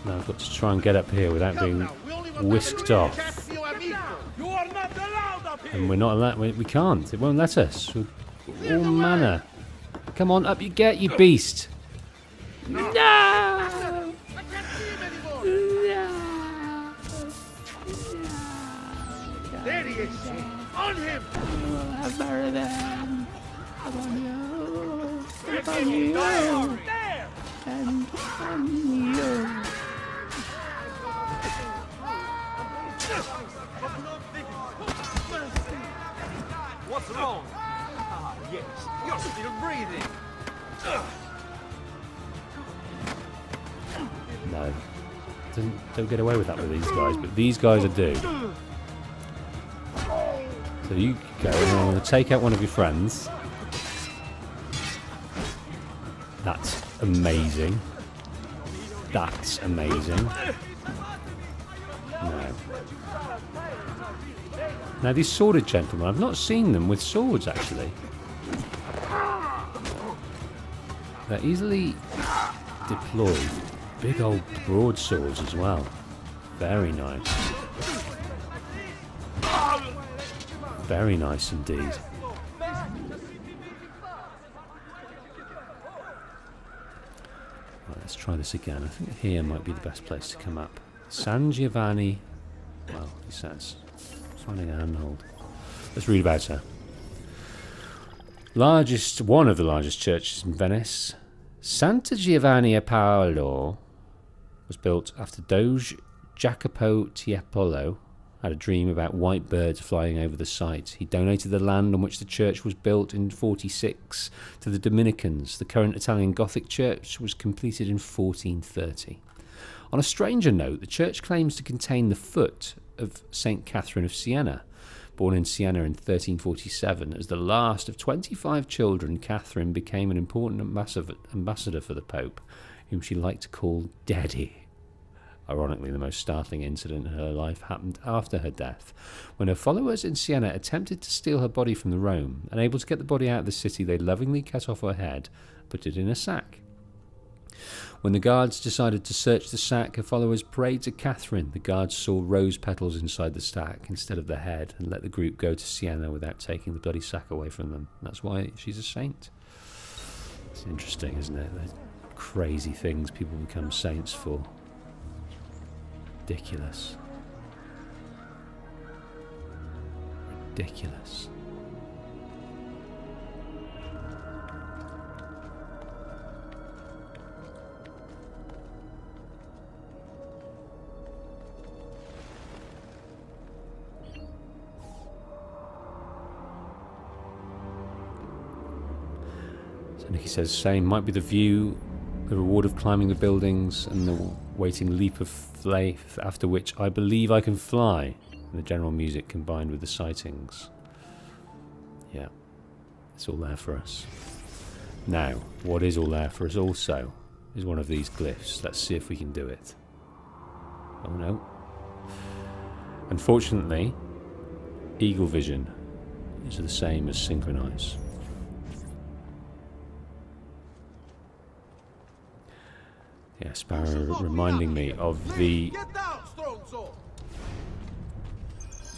Now I've got to try and get up here without being whisked off. You are not allowed up here. And we're not allowed. We can't. It won't let us. We're all manner. Come on, up you get, you beast. No! There he is. On him. Have revenge. On you. On you. And on you. What's wrong? Ah, yes, you're still breathing. No. Don't get away with that with these guys, but these guys are do. So you go and I'm going to take out one of your friends. That's amazing. That's amazing. No. Now these sworded gentlemen, I've not seen them with swords actually. They're easily deployed. Big old broadswords as well. Very nice. Very nice indeed. Right, let's try this again. I think here might be the best place to come up. San Giovanni. Well, he says. Finding a handhold. Let's read about her. One of the largest churches in Venice, Santa Giovanni a Paolo, was built after Doge Jacopo Tiepolo had a dream about white birds flying over the site. He donated the land on which the church was built in 46 to the Dominicans. The current Italian Gothic church was completed in 1430. On a stranger note, the church claims to contain the foot of St. Catherine of Siena. Born in Siena in 1347, as the last of 25 children, Catherine became an important ambassador for the Pope, whom she liked to call Daddy. Ironically, the most startling incident in her life happened after her death, when her followers in Siena attempted to steal her body from the Rome. Unable to get the body out of the city, they lovingly cut off her head, put it in a sack. When the guards decided to search the sack, her followers prayed to Catherine. The guards saw rose petals inside the sack instead of the head, and let the group go to Siena without taking the bloody sack away from them. That's why she's a saint. It's interesting, isn't it? The crazy things people become saints for. Ridiculous. Ridiculous. So Nicky says, same might be the view, the reward of climbing the buildings, and the waiting leap of faith, after which I believe I can fly. And the general music combined with the sightings. Yeah, it's all there for us. Now, what is all there for us also is one of these glyphs. Let's see if we can do it. Oh no. Unfortunately, eagle vision is the same as synchronize. Yeah, Sparrow reminding me of the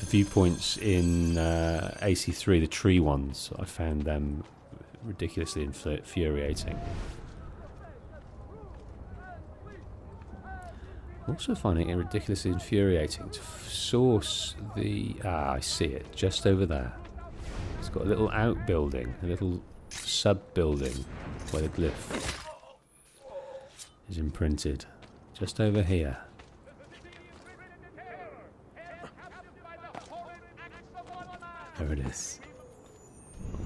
viewpoints in AC3, the tree ones. I found them ridiculously infuriating. Also finding it ridiculously infuriating to source the... I see it, just over there. It's got a little outbuilding, a little sub-building where the glyph is imprinted, just over here. There it is.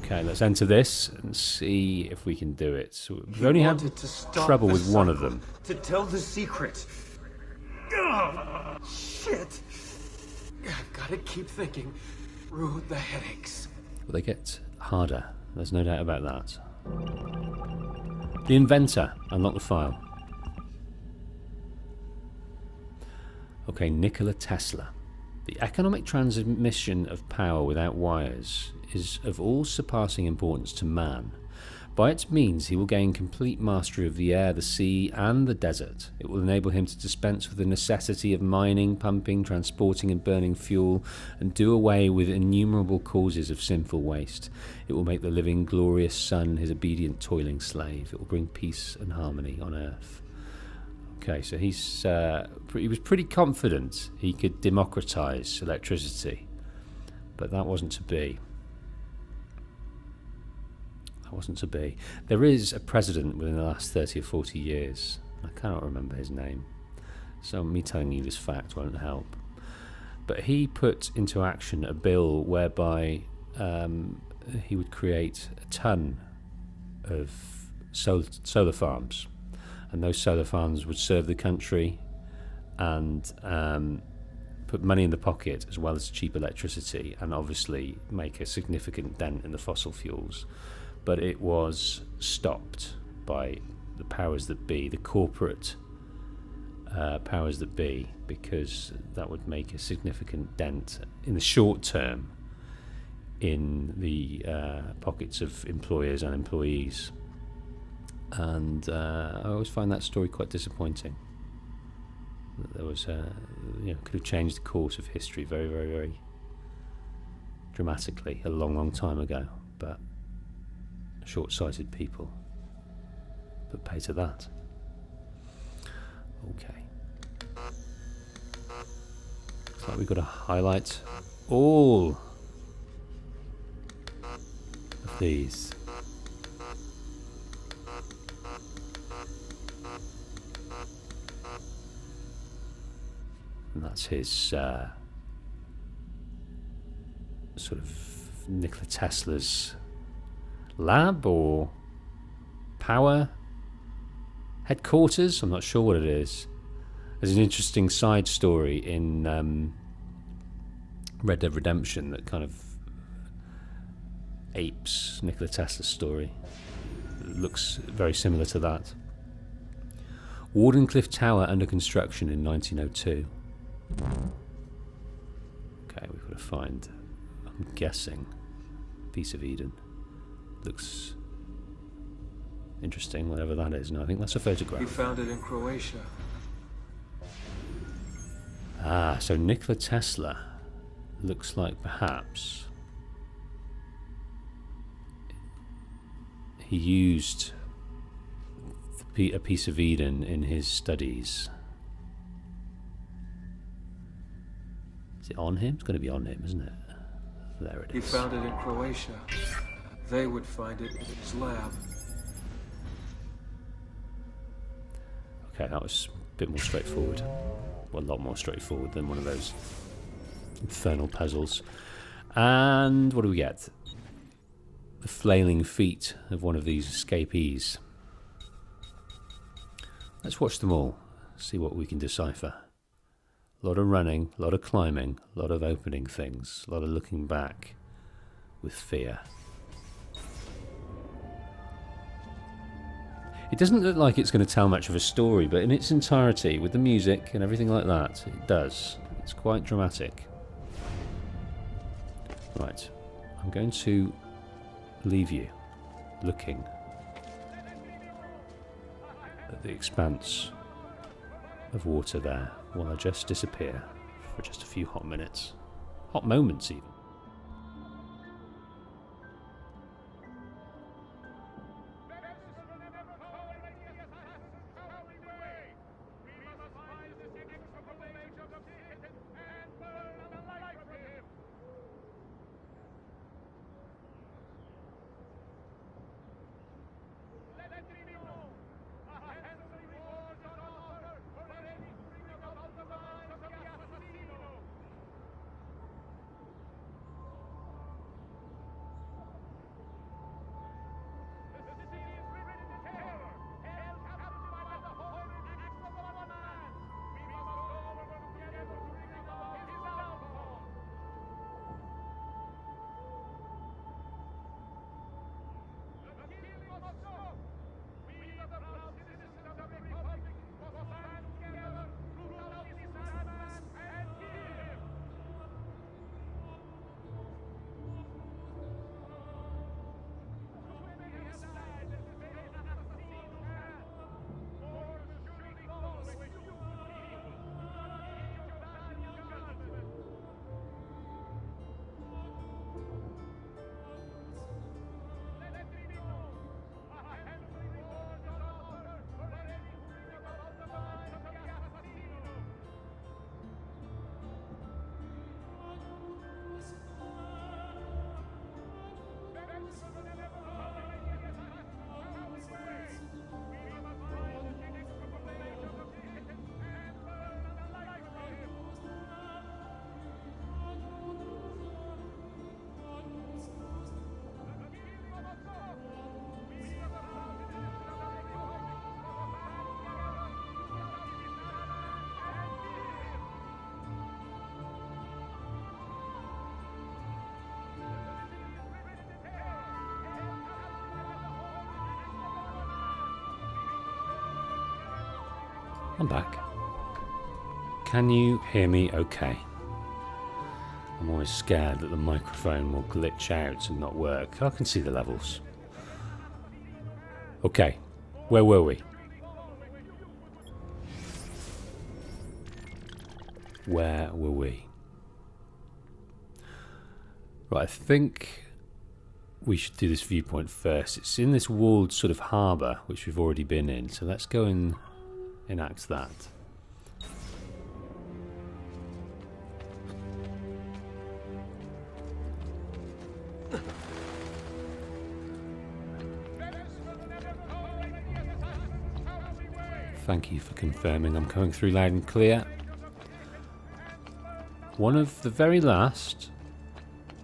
Okay, let's enter this and see if we can do it. So we've only had trouble with one of them. To tell the secret. Shit. Gotta keep thinking. Rue the headaches. Well, they get harder. There's no doubt about that. The inventor. Unlock the file. Okay, Nikola Tesla. The economic transmission of power without wires is of all surpassing importance to man. By its means, he will gain complete mastery of the air, the sea, and the desert. It will enable him to dispense with the necessity of mining, pumping, transporting, and burning fuel, and do away with innumerable causes of sinful waste. It will make the living, glorious sun his obedient, toiling slave. It will bring peace and harmony on earth. Okay, so he was pretty confident he could democratize electricity, but that wasn't to be. That wasn't to be. There is a president within the last 30 or 40 years. I cannot remember his name, so me telling you this fact won't help. But he put into action a bill whereby he would create a ton of solar farms. And those solar farms would serve the country and put money in the pocket as well as cheap electricity, and obviously make a significant dent in the fossil fuels. But it was stopped by the powers that be, the corporate powers that be, because that would make a significant dent in the short term in the pockets of employers and employees. And I always find that story quite disappointing. There was, could have changed the course of history very, very, very dramatically a long, long time ago. But short-sighted people put pay to that. Okay. Looks like we've got to highlight all of these. And that's his sort of Nikola Tesla's lab or power headquarters. I'm not sure what it is. There's an interesting side story in Red Dead Redemption that kind of apes Nikola Tesla's story. It looks very similar to that. Wardenclyffe Tower under construction in 1902. Okay, we've got to find, I'm guessing, Piece of Eden. Looks interesting, whatever that is. No, I think that's a photograph. He found it in Croatia. Ah, so Nikola Tesla looks like perhaps he used a piece of Eden in his studies. Is it on him? It's going to be on him, isn't it? There it is. He found it in Croatia. They would find it in his lab. Okay, that was a bit more straightforward. Well, a lot more straightforward than one of those infernal puzzles. And what do we get? The flailing feet of one of these escapees. Let's watch them all, see what we can decipher. A lot of running, a lot of climbing, a lot of opening things, a lot of looking back with fear. It doesn't look like it's going to tell much of a story, but in its entirety, with the music and everything like that, it does. It's quite dramatic. Right, I'm going to leave you looking at the expanse of water there while I just disappear for just a few hot minutes. Hot moments even. I'm back. Can you hear me okay? I'm always scared that the microphone will glitch out and not work. I can see the levels. Okay, where were we? Where were we? Right, I think we should do this viewpoint first. It's in this walled sort of harbour, which we've already been in, so let's go and enact that. Thank you for confirming I'm coming through loud and clear. One of the very last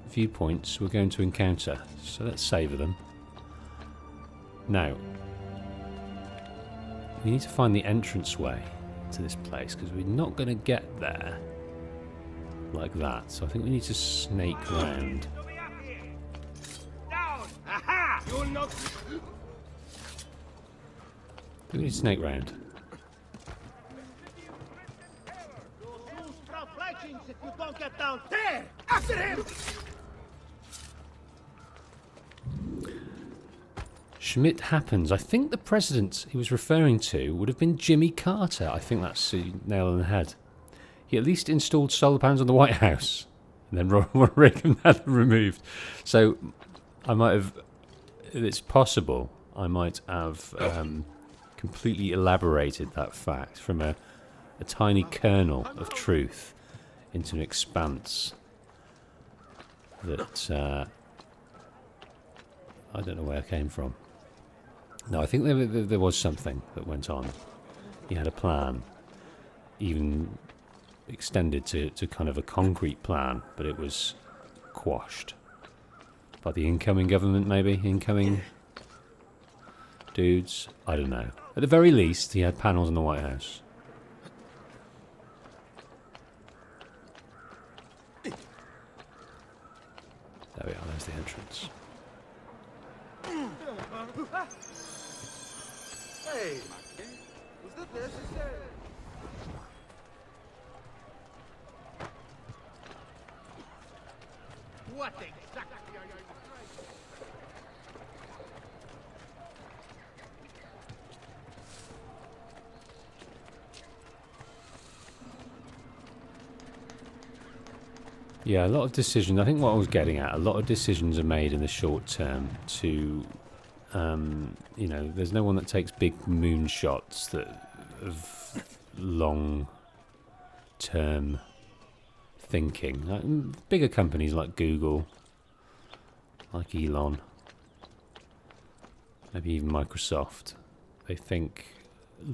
viewpoints we're going to encounter, so let's savour them. Now, we need to find the entranceway to this place, because we're not going to get there like that. So I think we need to snake round. Down! Aha! You'll not. I think we need to snake round. If you don't get down there, after him! Schmidt happens. I think the president he was referring to would have been Jimmy Carter. I think that's the nail on the head. He at least installed solar panels on the White House, and then Ronald Reagan had them removed. So I might have, if it's possible, I might have completely elaborated that fact from a tiny kernel of truth into an expanse that I don't know where it came from. No, I think there was something that went on. He had a plan, even extended to kind of a concrete plan, but it was quashed by the incoming government, maybe? Incoming dudes? I don't know. At the very least, he had panels in the White House. There we are, there's the entrance. Hey, was that necessary? What exactly are you trying to... Yeah, a lot of decisions. I think what I was getting at, a lot of decisions are made in the short term to, you know, there's no one that takes big moonshots that of long-term thinking. Like, bigger companies like Google, like Elon, maybe even Microsoft, they think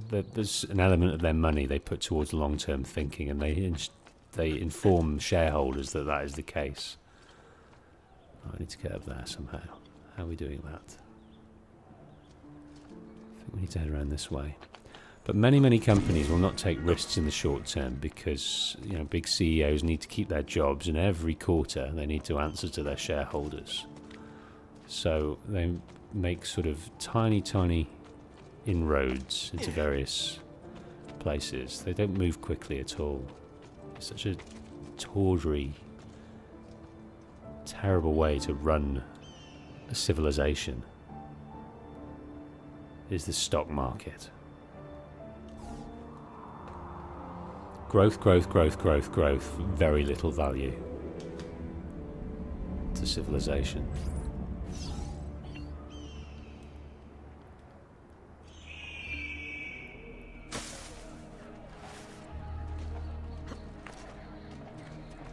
that there's an element of their money they put towards long-term thinking, and they inform shareholders that that is the case. I need to get up there somehow. How are we doing that? I think we need to head around this way. But many companies will not take risks in the short term because, you know, big CEOs need to keep their jobs, and every quarter they need to answer to their shareholders. So they make sort of tiny inroads into various places. They don't move quickly at all. It's such a tawdry, terrible way to run a civilization is the stock market. Growth, very little value to civilization.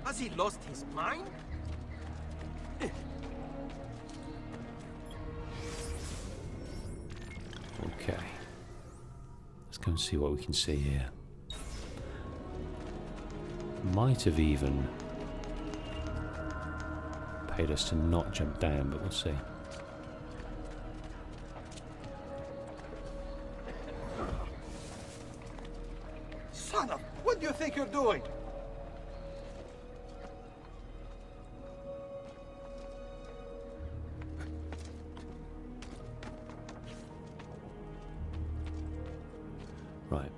Has he lost his mind? Okay. Let's go and see what we can see here. Might have even paid us to not jump down, but we'll see. Son of... What do you think you're doing? Right.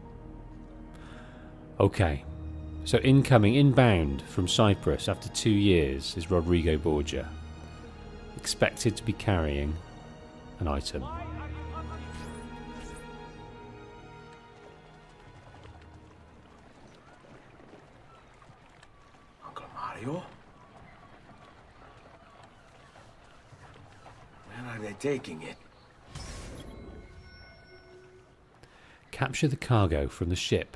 Okay. So inbound from Cyprus after 2 years is Rodrigo Borgia. Expected to be carrying an item. Uncle Mario? Where are they taking it? Capture the cargo from the ship.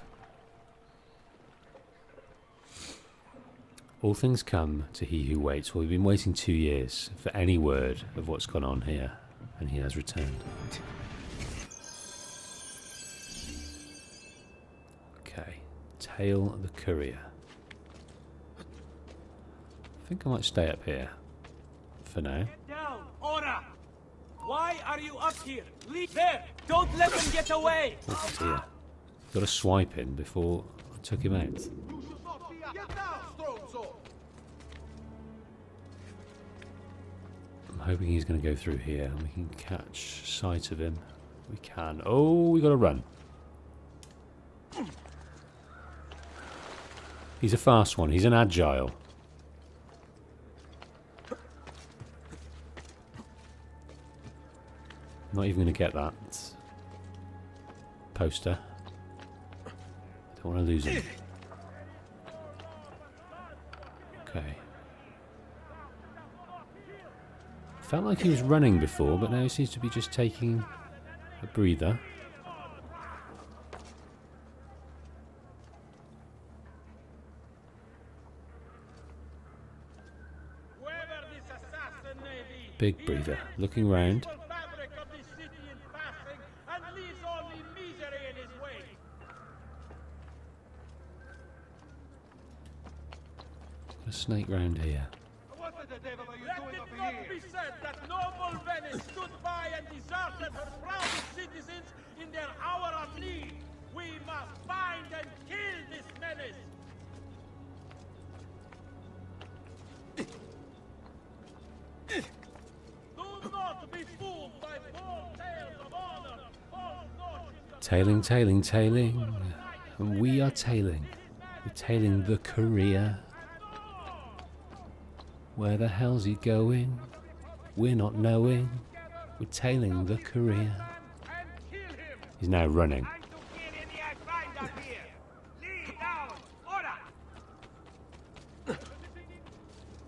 All things come to he who waits. Well, we've been waiting 2 years for any word of what's gone on here, and he has returned. Okay, tail the courier. I think I might stay up here for now. Get down, Ora! Why are you up here? Leave there! Don't let them get away! Oh dear. Got to swipe in before I took him out. I'm hoping he's going to go through here and we can catch sight of him. We can. Oh, we got to run. He's a fast one. He's an agile. Not even going to get that poster. Don't want to lose him. Okay. Felt like he was running before, but now he seems to be just taking a breather. Big breather. Looking round. A snake round here. Let it not be said that noble Venice stood by and deserted her proudest citizens in their hour of need. We must find and kill this menace. Do not be fooled by bold tales of honor, false notions of... Tailing, tailing, tailing. And we are tailing. We're tailing the courier. Where the hell's he going? We're not knowing. We're tailing the courier. He's now running.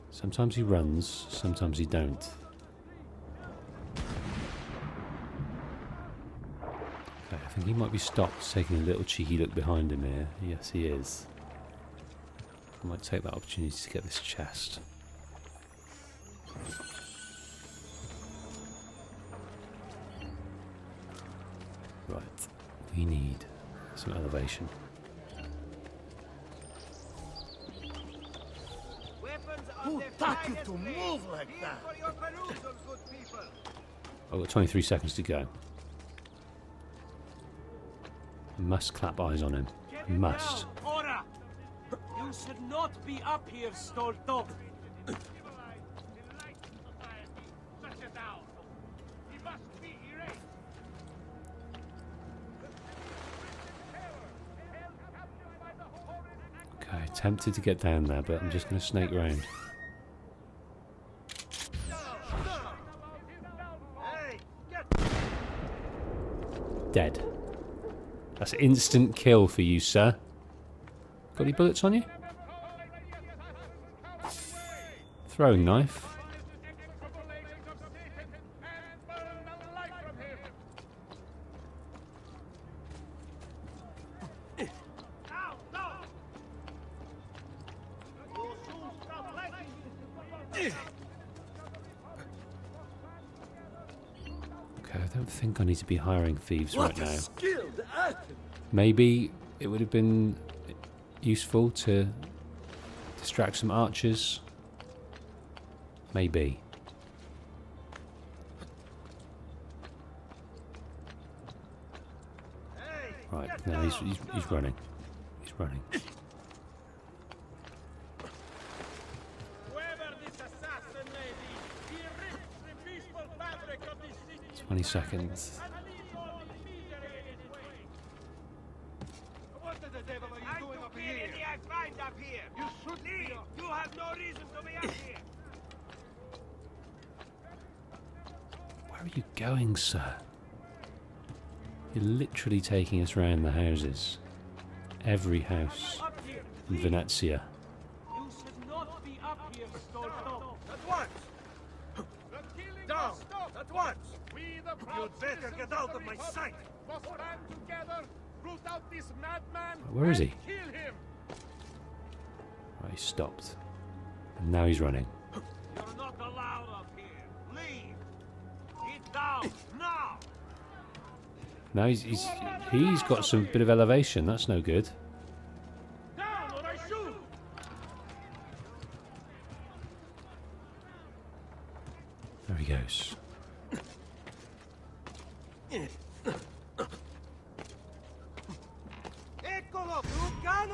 Sometimes he runs, sometimes he don't. Okay, I think he might be stopped, taking a little cheeky look behind him here. Yes, he is. I might take that opportunity to get this chest. Right, we need some elevation. Who taught you to move like that? I've got 23 seconds to go. I must clap eyes on him. I must. Ora! You should not be up here, Stolto. Okay, tempted to get down there, but I'm just going to snake round. Dead. That's an instant kill for you, sir. Got any bullets on you? Throwing knife. I don't think I need to be hiring thieves right now. Maybe it would have been useful to distract some archers. Maybe. Right, no, he's running. He's running. 20 seconds. What the devil are you doing up here? I find up here. You should leave. You have no reason to be up here. Where are you going, sir? You're literally taking us around the houses. Every house in Venezia. You should not be up here, Stolto. At once! Down! At once! You'd better get out of my sight. Must stand together, root out this madman. Where is he? Kill him. Right, he stopped. And now he's running. You're not allowed up here. Leave. Get down now. Now he's got some bit of elevation. That's no good. Down or I shoot. There he goes.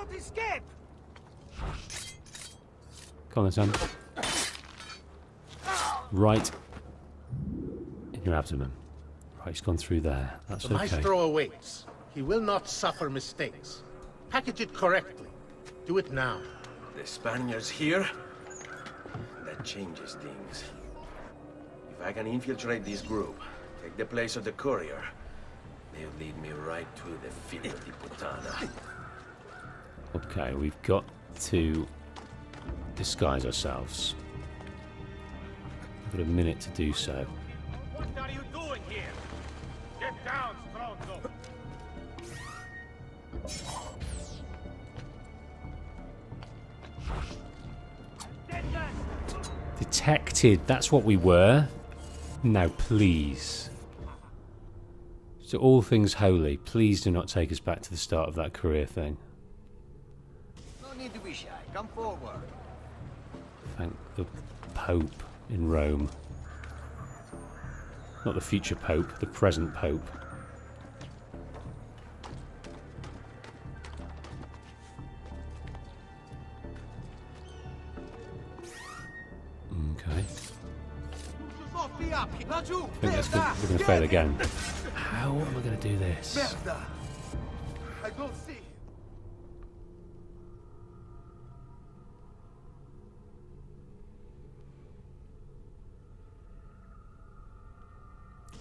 cannot escape! Come on, son. Right in your abdomen. Right, he's gone through there. That's The okay. maestro awaits. He will not suffer mistakes. Package it correctly. Do it now. The Spaniards here? That changes things. If I can infiltrate this group, take the place of the courier, they'll lead me right to the Figlio di Puttana. Okay, we've got to disguise ourselves. We've got a minute to do so. What are you doing here? Get down, Stronzo! Detected, that's what we were. Now, please. So, all things holy, please do not take us back to the start of that career thing. No need to be shy. Come forward. Thank the Pope in Rome. Not the future Pope, the present Pope. Okay. I think we're going to fail again. How am I going to do this? I don't see.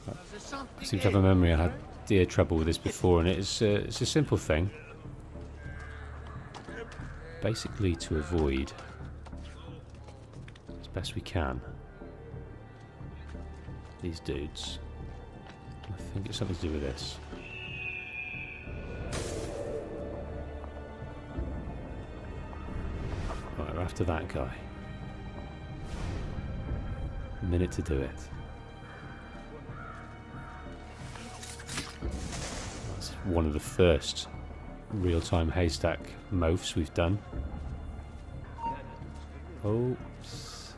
I seem to have a memory I had dear trouble with this before, and it's a simple thing. Basically to avoid, as best we can, these dudes. I think it's something to do with this. Right, we're after that guy. A minute to do it. That's one of the first real-time haystack moves we've done. Oops.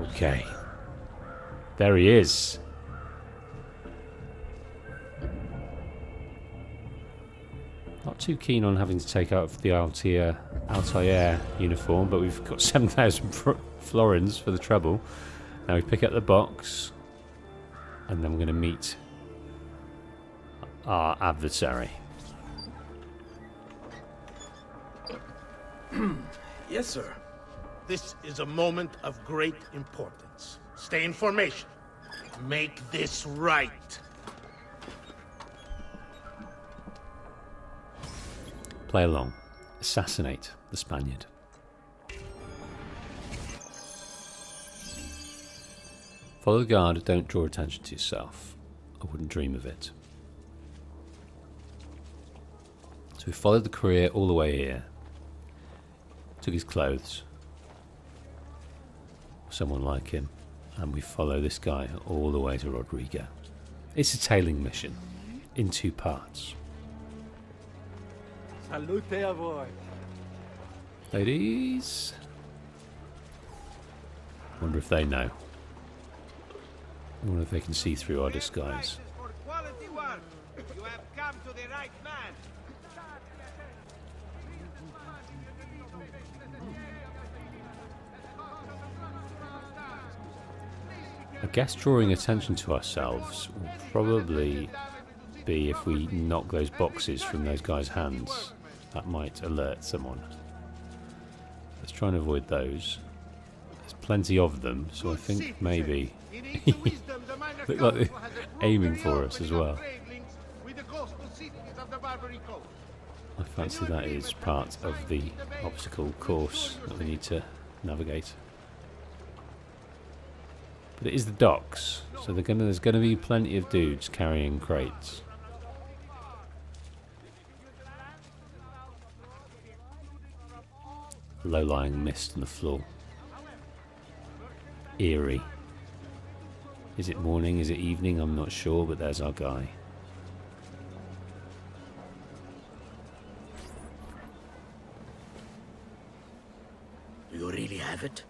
Okay. There he is. Not too keen on having to take out the Altair uniform, but we've got 7,000 florins for the trouble. Now we pick up the box, and then we're going to meet our adversary. Yes, sir. This is a moment of great importance. Stay in formation. Make this right. Play along. Assassinate the Spaniard. Follow the guard, don't draw attention to yourself. I wouldn't dream of it. So we followed the courier all the way here. Took his clothes. Someone like him. And we follow this guy all the way to Rodrigo. It's a tailing mission in 2 parts. Salute a voi. Ladies. Wonder if they know. I wonder if they can see through our disguise. For quality work, you have come to the right man. I guess drawing attention to ourselves will probably be if we knock those boxes from those guys' hands. That might alert someone. Let's try and avoid those. There's plenty of them, so I think maybe look like they're aiming for us as well. I fancy that is part of the obstacle course that we need to navigate. But it is the docks, so there's going to be plenty of dudes carrying crates. Low-lying mist on the floor. Eerie. Is it morning? Is it evening? I'm not sure, but there's our guy. Do you really have it?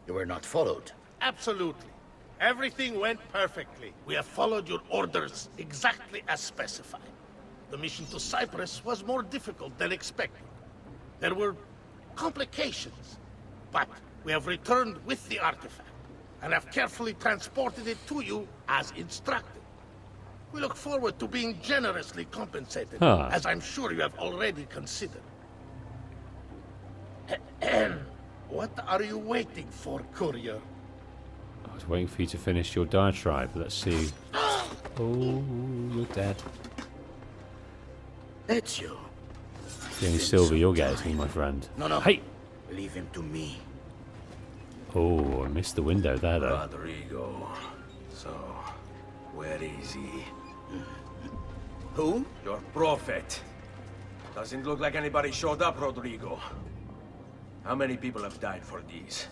You were not followed. Absolutely. Everything went perfectly. We have followed your orders exactly as specified. The mission to Cyprus was more difficult than expected. There were complications, but we have returned with the artifact and have carefully transported it to you as instructed. We look forward to being generously compensated, as I'm sure you have already considered. What are you waiting for, courier? I was waiting for you to finish your diatribe. Let's see. Oh, you're dead. Ezio. The only silver you're getting, my friend. No. Hey! Leave him to me. Oh, I missed the window there, though. Rodrigo. So, where is he? Who? Your prophet. Doesn't look like anybody showed up, Rodrigo. How many people have died for these?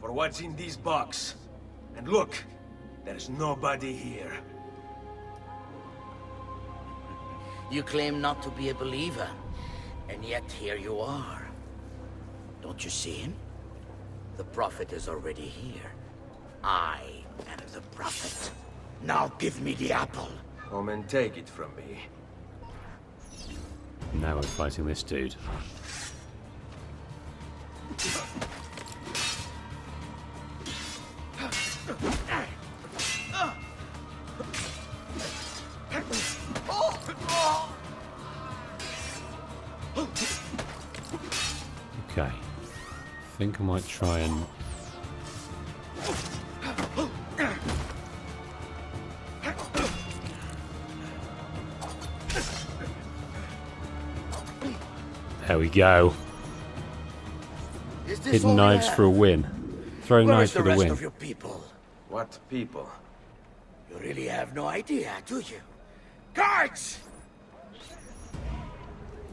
For what's in this box? And look, there's nobody here. You claim not to be a believer, and yet here you are. Don't you see him? The prophet is already here. I am the prophet. Now give me the apple. Come and take it from me. Now we're fighting this dude. Okay. I think I might try and... There we go. Hidden knives for a win. Throwing knives for the win. Of your people? What people? You really have no idea, do you? Guards!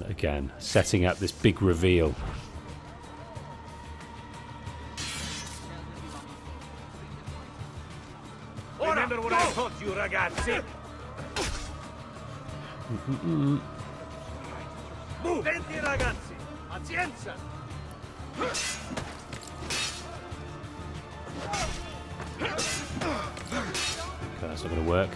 Again, setting up this big reveal. Remember what I taught you, ragazzi. Lenti, ragazzi. Pazienza. Okay, that's not going to work.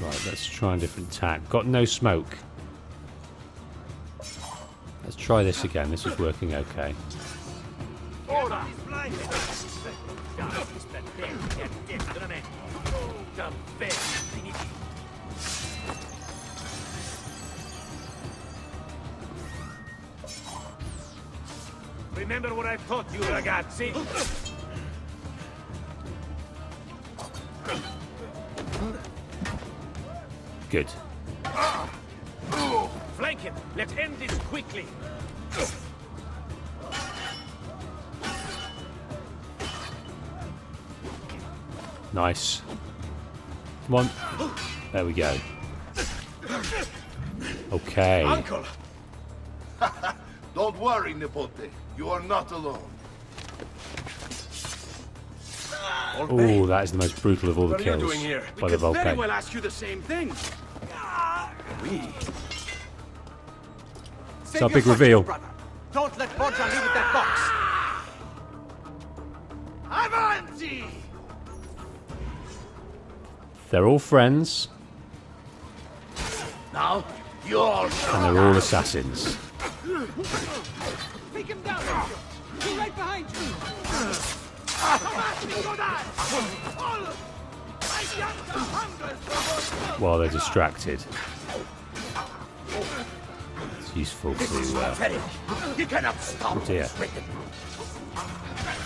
Right, let's try a different tack. Got no smoke. Let's try this again. This is working okay. Remember what I taught you, ragazzi. Good. Flank him. Let's end this quickly. Nice. Come on. There we go. Okay. Uncle! Don't worry, Nipote. You are not alone. Oh, that is the most brutal of all the kills by the Volpe. Very well ask you the same thing. It's our big reveal. Don't let Borgia leave with that box. Avanti! They're all friends. Now, you all... And they're all assassins. Take him down! He's right behind you! While they're distracted. It's useful to... You cannot stop oh dear. what's written.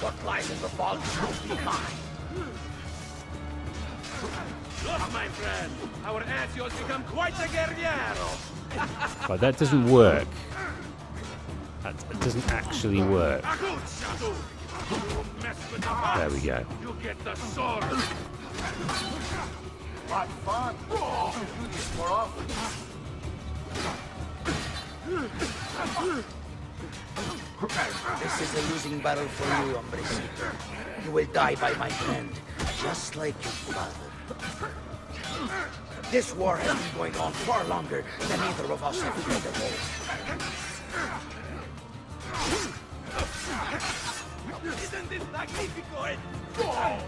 What lies in the vault should be mine. Look, my friend, our Ezio's become quite a guerriero. Right, that doesn't work. That doesn't actually work. There we go. You get the sword. What fun! You should do this more often. This is a losing battle for you, Hombrecito. You will die by my hand, just like your father. This war has been going on far longer than either of us have played the role. Isn't this magnifico?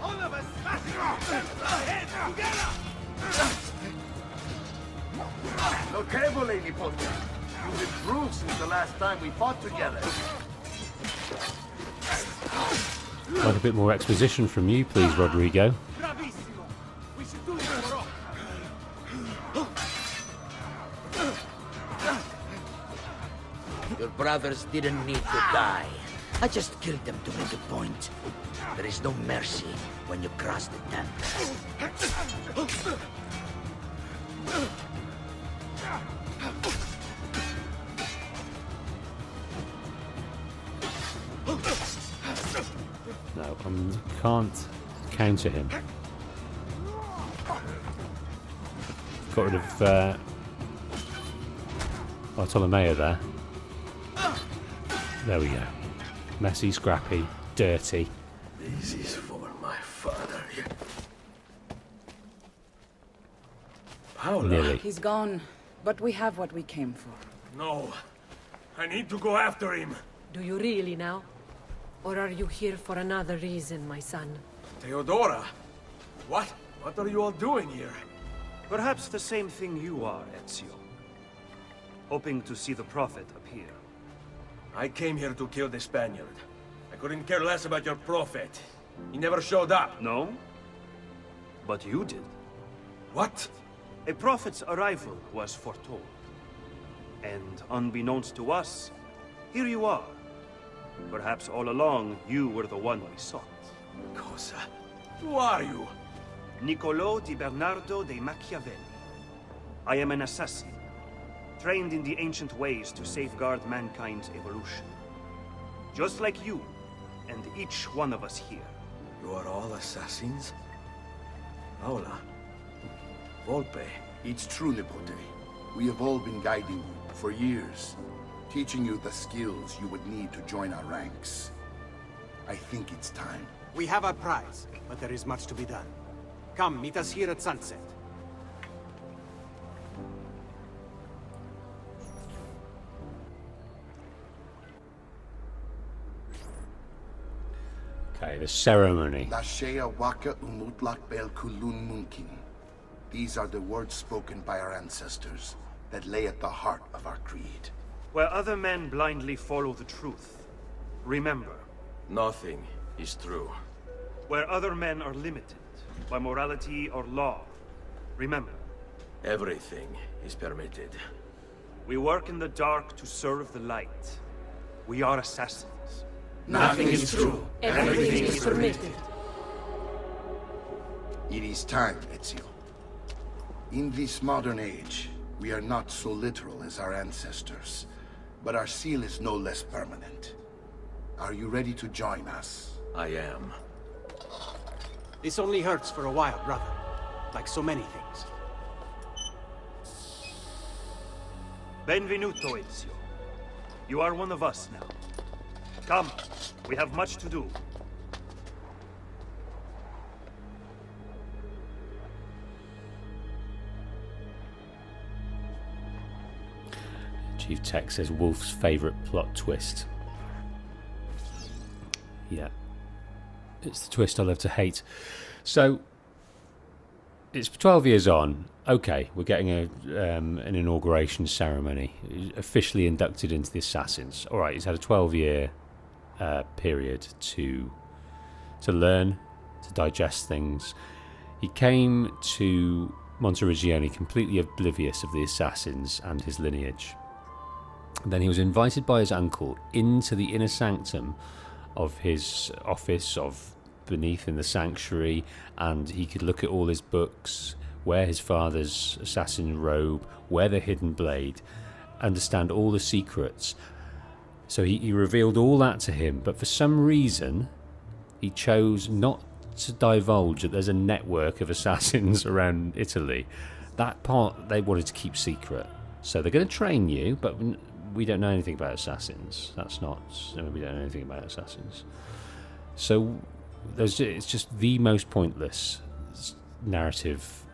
All of us smashing ahead together! Notevole, Nipote. You've improved since the last time we fought together. Like a bit more exposition from you, please, Rodrigo. Bravissimo! We should do this for all. Your brothers didn't need to die. I just killed them to make a point. There is no mercy when you cross the temple. No, I can't counter him. Got rid of Bartolomeo there. There we go. Messy, scrappy, dirty. This is for my father. Paula. Nearly. He's gone, but we have what we came for. No. I need to go after him. Do you really now? Or are you here for another reason, my son? Theodora! What? What are you all doing here? Perhaps the same thing you are, Ezio. Hoping to see the Prophet appear. I came here to kill the Spaniard. I couldn't care less about your Prophet. He never showed up. No? But you did. What? A Prophet's arrival was foretold. And unbeknownst to us, here you are. Perhaps all along, you were the one we sought. Cosa? Who are you? Niccolò di Bernardo de Machiavelli. I am an assassin, trained in the ancient ways to safeguard mankind's evolution. Just like you, and each one of us here. You are all assassins? Paola. Volpe. It's true, Nipote. We have all been guiding you for years, teaching you the skills you would need to join our ranks. I think it's time. We have our prize, but there is much to be done. Come, meet us here at sunset. Okay, the ceremony. Lashea waka umutlak bel kulun munkin. These are the words spoken by our ancestors that lay at the heart of our creed. Where other men blindly follow the truth, remember. Nothing is true. Where other men are limited by morality or law, remember. Everything is permitted. We work in the dark to serve the light. We are assassins. Nothing is true. Everything is permitted. It is time, Ezio. In this modern age, we are not so literal as our ancestors, but our seal is no less permanent. Are you ready to join us? I am. This only hurts for a while, brother. Like so many things. Benvenuto, Ezio. You are one of us now. Come, we have much to do. Chief Tech says Wolf's favourite plot twist. Yeah. It's the twist I love to hate. So, it's 12 years on. Okay, we're getting an inauguration ceremony. Officially inducted into the Assassins. Alright, he's had a 12-year period to learn, to digest things. He came to Monteriggioni completely oblivious of the Assassins and his lineage. Then he was invited by his uncle into the inner sanctum of his office of beneath in the sanctuary, and he could look at all his books, wear his father's assassin robe, wear the hidden blade, understand all the secrets. So he revealed all that to him, but for some reason he chose not to divulge that there's a network of assassins around Italy. That part they wanted to keep secret. So they're going to train you, but we don't know anything about assassins. We don't know anything about assassins. So it's just the most pointless narrative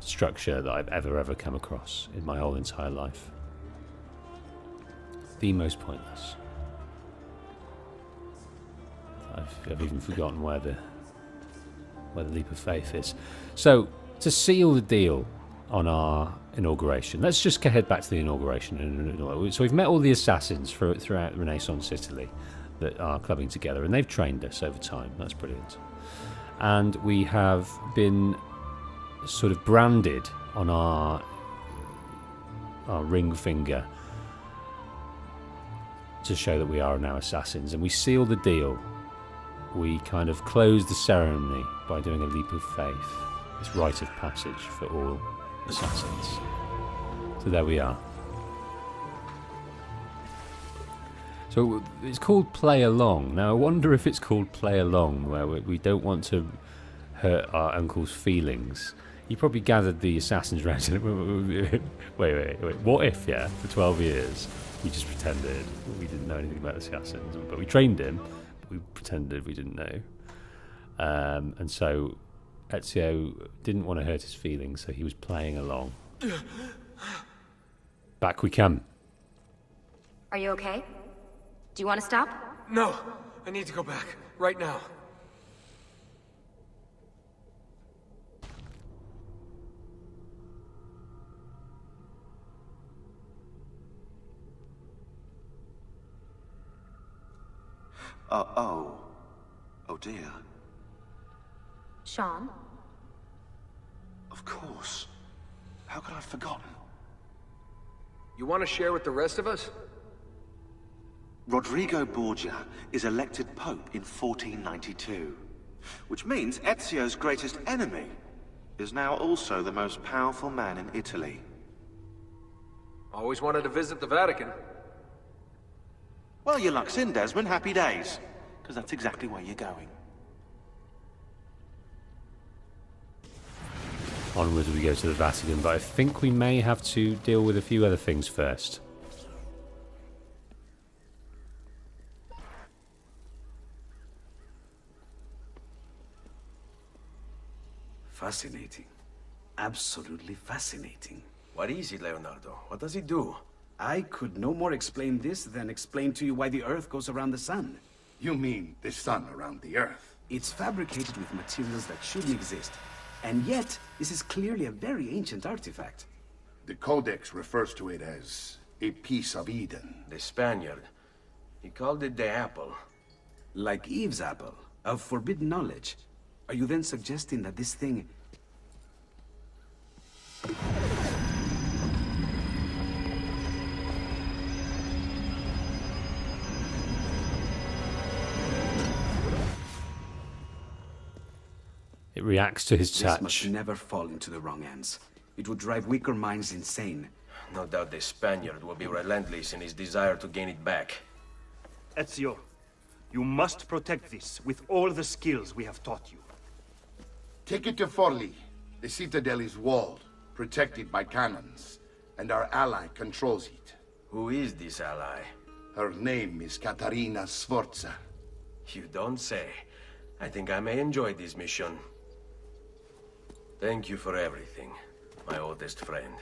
structure that I've ever come across in my whole entire life. The most pointless. I've even forgotten where the leap of faith is. So, to seal the deal on our inauguration, let's just head back to the inauguration. So we've met all the assassins throughout Renaissance Italy that are clubbing together, and they've trained us over time. That's brilliant. And we have been sort of branded on our ring finger to show that we are now assassins, and we seal the deal. We kind of close the ceremony by doing a leap of faith, this rite of passage for all assassins. So there we are. So it's called Play Along. Now I wonder if it's called Play Along where we don't want to hurt our uncle's feelings. He probably gathered the assassins round and wait, what if, for 12 years we just pretended we didn't know anything about assassins, but we trained him. We pretended we didn't know, and so Ezio didn't want to hurt his feelings, so he was playing along. Back we come. Are you okay? Do you want to stop? No, I need to go back right now. Oh dear. Sean? Of course. How could I have forgotten? You want to share with the rest of us? Rodrigo Borgia is elected Pope in 1492, which means Ezio's greatest enemy is now also the most powerful man in Italy. Always wanted to visit the Vatican. Well, your luck's in, Desmond. Happy days. Because that's exactly where you're going. Onwards we go to the Vatican, but I think we may have to deal with a few other things first. Fascinating. Absolutely fascinating. What is it, Leonardo? What does it do? I could no more explain this than explain to you why the Earth goes around the Sun. You mean the sun around the Earth? It's fabricated with materials that shouldn't exist. And yet, this is clearly a very ancient artifact. The codex refers to it as a piece of Eden. The Spaniard. He called it the apple. Like Eve's apple, of forbidden knowledge. Are you then suggesting that this thing... It reacts to his touch. This must never fall into the wrong hands. It would drive weaker minds insane. No doubt the Spaniard will be relentless in his desire to gain it back. Ezio, you must protect this with all the skills we have taught you. Take it to Forli. The Citadel is walled, protected by cannons, and our ally controls it. Who is this ally? Her name is Caterina Sforza. You don't say. I think I may enjoy this mission. Thank you for everything, my oldest friend.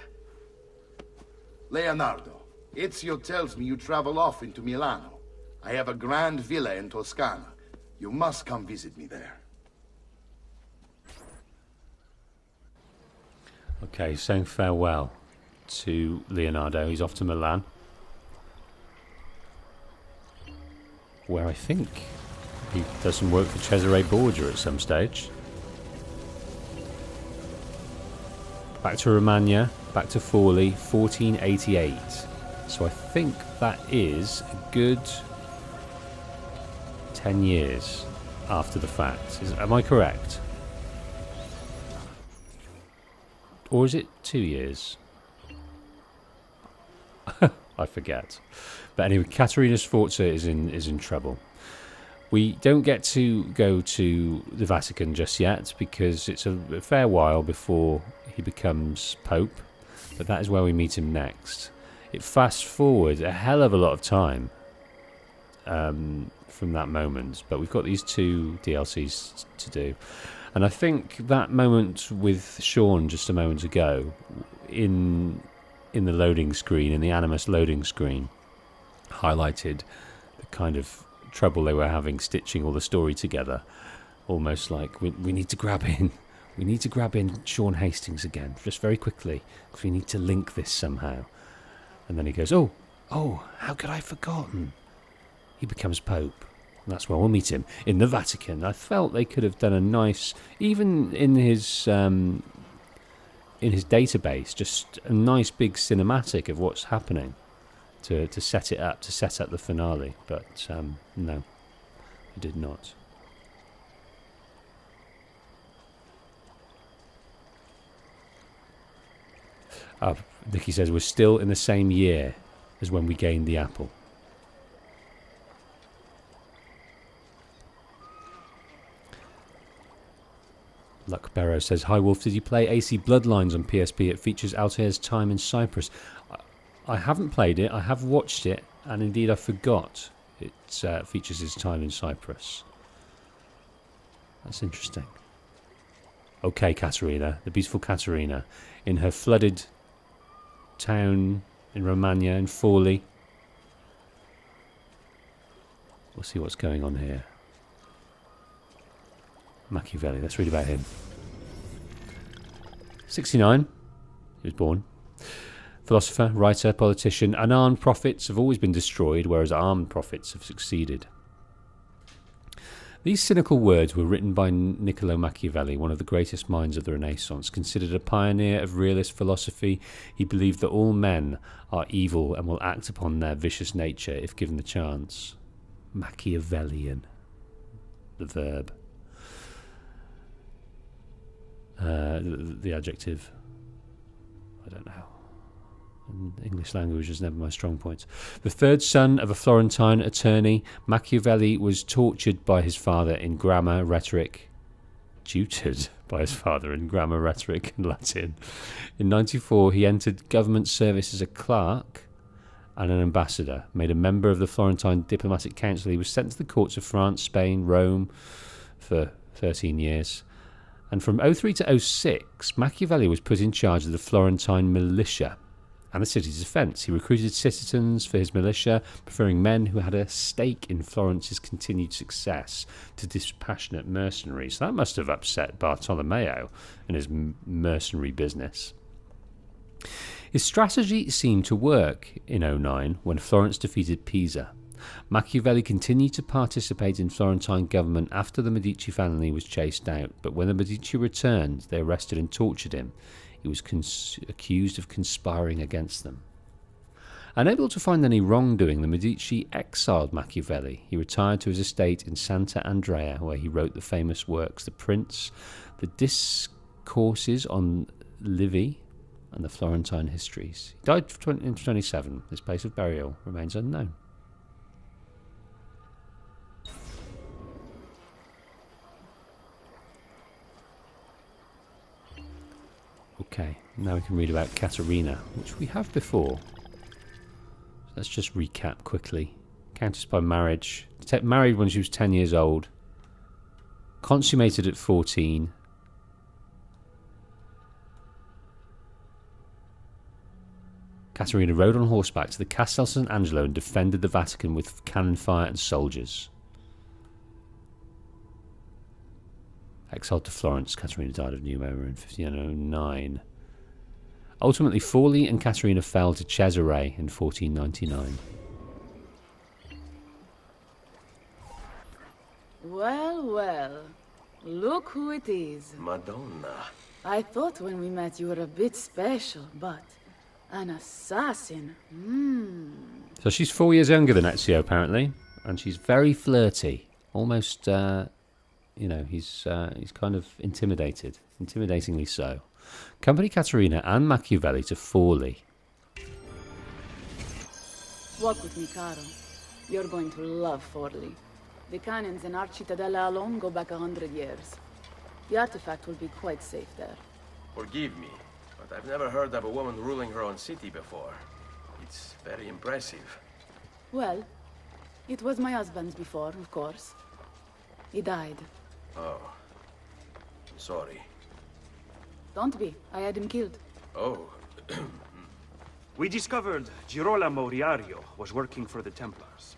Leonardo, Ezio tells me you travel off into Milano. I have a grand villa in Toscana. You must come visit me there. Okay, saying farewell to Leonardo. He's off to Milan, where I think he does some work for Cesare Borgia at some stage. Back to Romagna, back to Forli, 1488. So I think that is a good 10 years after the fact. Am I correct? Or is it 2 years? I forget. But anyway, Caterina Sforza is in trouble. We don't get to go to the Vatican just yet because it's a fair while before he becomes Pope, but that is where we meet him next. It fast forwards a hell of a lot of time from that moment, but we've got these two DLCs to do. And I think that moment with Sean just a moment ago, in the loading screen, in the Animus loading screen, highlighted the kind of trouble they were having stitching all the story together. Almost like, we need to grab in. We need to grab in Sean Hastings again, just very quickly, because we need to link this somehow. And then he goes, oh, how could I have forgotten? He becomes Pope. And that's where we'll meet him, in the Vatican. I felt they could have done a nice, even in his database, just a nice big cinematic of what's happening to set it up, to set up the finale. But no, he did not. Nicky says, we're still in the same year as when we gained the apple. Luck Barrow says, hi Wolf, did you play AC Bloodlines on PSP? It features Altair's time in Cyprus. I haven't played it, I have watched it, and indeed I forgot it features his time in Cyprus. That's interesting. Okay, Katerina, the beautiful Katerina, in her flooded town in Romagna, in Forli. We'll see what's going on here. Machiavelli, let's read about him. 69, he was born. Philosopher, writer, politician. Unarmed prophets have always been destroyed, whereas armed prophets have succeeded. These cynical words were written by Niccolo Machiavelli, one of the greatest minds of the Renaissance. Considered a pioneer of realist philosophy, he believed that all men are evil and will act upon their vicious nature if given the chance. Machiavellian, the verb. The adjective, I don't know. English language is never my strong point. The third son of a Florentine attorney, Machiavelli was tutored by his father in grammar, rhetoric, and Latin. In 94, he entered government service as a clerk and an ambassador. Made a member of the Florentine Diplomatic Council, he was sent to the courts of France, Spain, Rome for 13 years. And from 03 to 06, Machiavelli was put in charge of the Florentine militia and the city's defence. He recruited citizens for his militia, preferring men who had a stake in Florence's continued success to dispassionate mercenaries. That must have upset Bartolomeo and his mercenary business. His strategy seemed to work in 09 when Florence defeated Pisa. Machiavelli continued to participate in Florentine government after the Medici family was chased out, but when the Medici returned, they arrested and tortured him. He was accused of conspiring against them. Unable to find any wrongdoing, the Medici exiled Machiavelli. He retired to his estate in Santa Andrea, where he wrote the famous works The Prince, the Discourses on Livy, and the Florentine Histories. He died in 27. His place of burial remains unknown. Okay, now we can read about Caterina, which we have before. So let's just recap quickly. Countess by marriage. Married when she was 10 years old. Consummated at 14. Caterina rode on horseback to the Castel St. Angelo and defended the Vatican with cannon fire and soldiers. Exiled to Florence, Caterina died of pneumonia in 1509. Ultimately, Forli and Caterina fell to Cesare in 1499. Well, well. Look who it is. Madonna. I thought when we met you were a bit special, but an assassin. So she's 4 years younger than Ezio, apparently, and she's very flirty. Almost, he's kind of intimidatingly so. Company Caterina and Machiavelli to Forli. Walk with me, Caro. You're going to love Forli. The cannons in our Citadel alone go back 100 years. The artifact will be quite safe there. Forgive me, but I've never heard of a woman ruling her own city before. It's very impressive. Well, it was my husband's before, of course. He died. Oh. sorry. Don't be. I had him killed. Oh. We discovered Girolamo Riario was working for the Templars,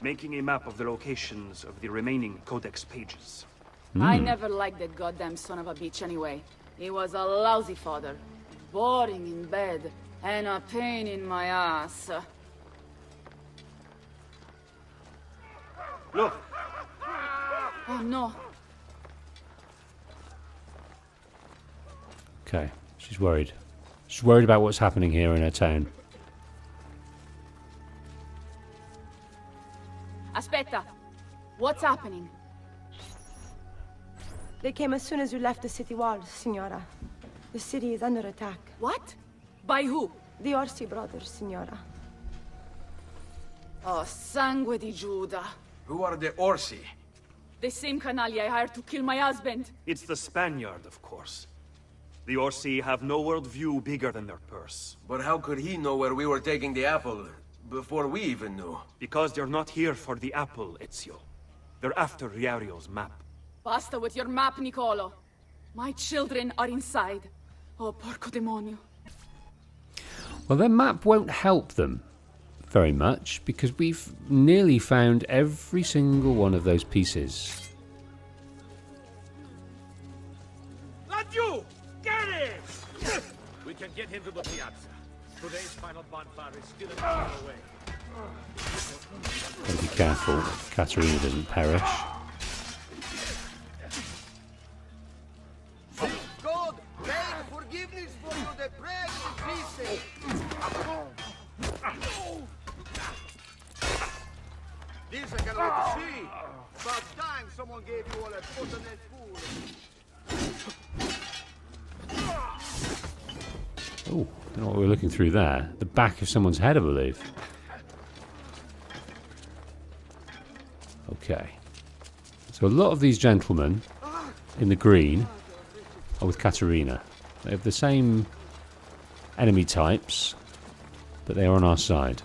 making a map of the locations of the remaining codex pages. I never liked that goddamn son of a bitch anyway. He was a lousy father. Boring in bed, and a pain in my ass. Look! Oh no. Okay, she's worried. She's worried about what's happening here in her town. Aspetta. What's happening? They came as soon as you left the city walls, Signora. The city is under attack. What? By who? The Orsi brothers, Signora. Oh, sangue di Giuda. Who are the Orsi? The same canaglia I hired to kill my husband. It's the Spaniard, of course. The Orsi have no worldview bigger than their purse. But how could he know where we were taking the apple before we even knew? Because they're not here for the apple, Ezio. They're after Riario's map. Basta with your map, Nicolo. My children are inside. Oh, porco demonio. Well, their map won't help them very much because we've nearly found every single one of those pieces. You! Get him! We can get him to the piazza. Today's final bonfire is still an hour away. Gotta be careful, Katerina doesn't perish. God, beg forgiveness for you, the bread in pieces. This I can let you see. About time someone gave you all a foot on that fool. Oh, don't know what we're looking through there. The back of someone's head, I believe. Okay. So a lot of these gentlemen in the green are with Katerina. They have the same enemy types, but they are on our side.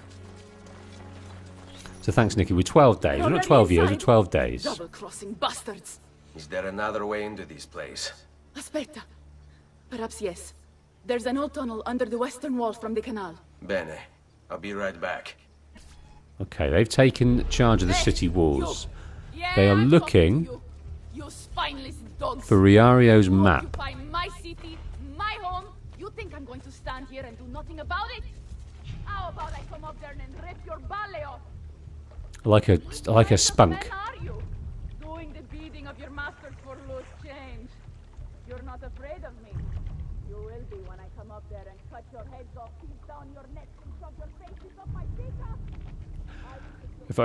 So thanks, Nikki. We're 12 days. We're not 12 years, we're 12 days. Double-crossing bastards. Is there another way into this place? Aspetta. Perhaps yes. There's an old tunnel under the western wall from the canal. Bene. I'll be right back. Okay, they've taken charge of the city walls. They are looking You spineless dogs. for Riario's map. Occupy my city, my home. You think I'm going to stand here and do nothing about it? How about I come up there and rip your ballet off? I like a spunk. Men are you? Doing the beating of your masters for loose change. You're not afraid of me. You will be when I come up there and cut your heads off, teeth down your necks, and shove your faces up my fika.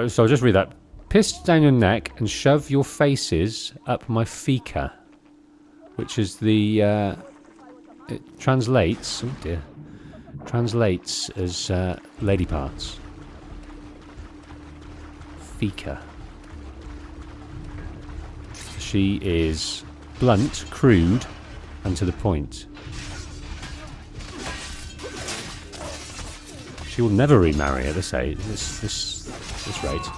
So I'll just read that. Piss down your neck and shove your faces up my fika. Which is the... it translates... Oh dear. Translates as lady parts. Fika. She is blunt, crude, and to the point. She will never remarry at this age, this rate.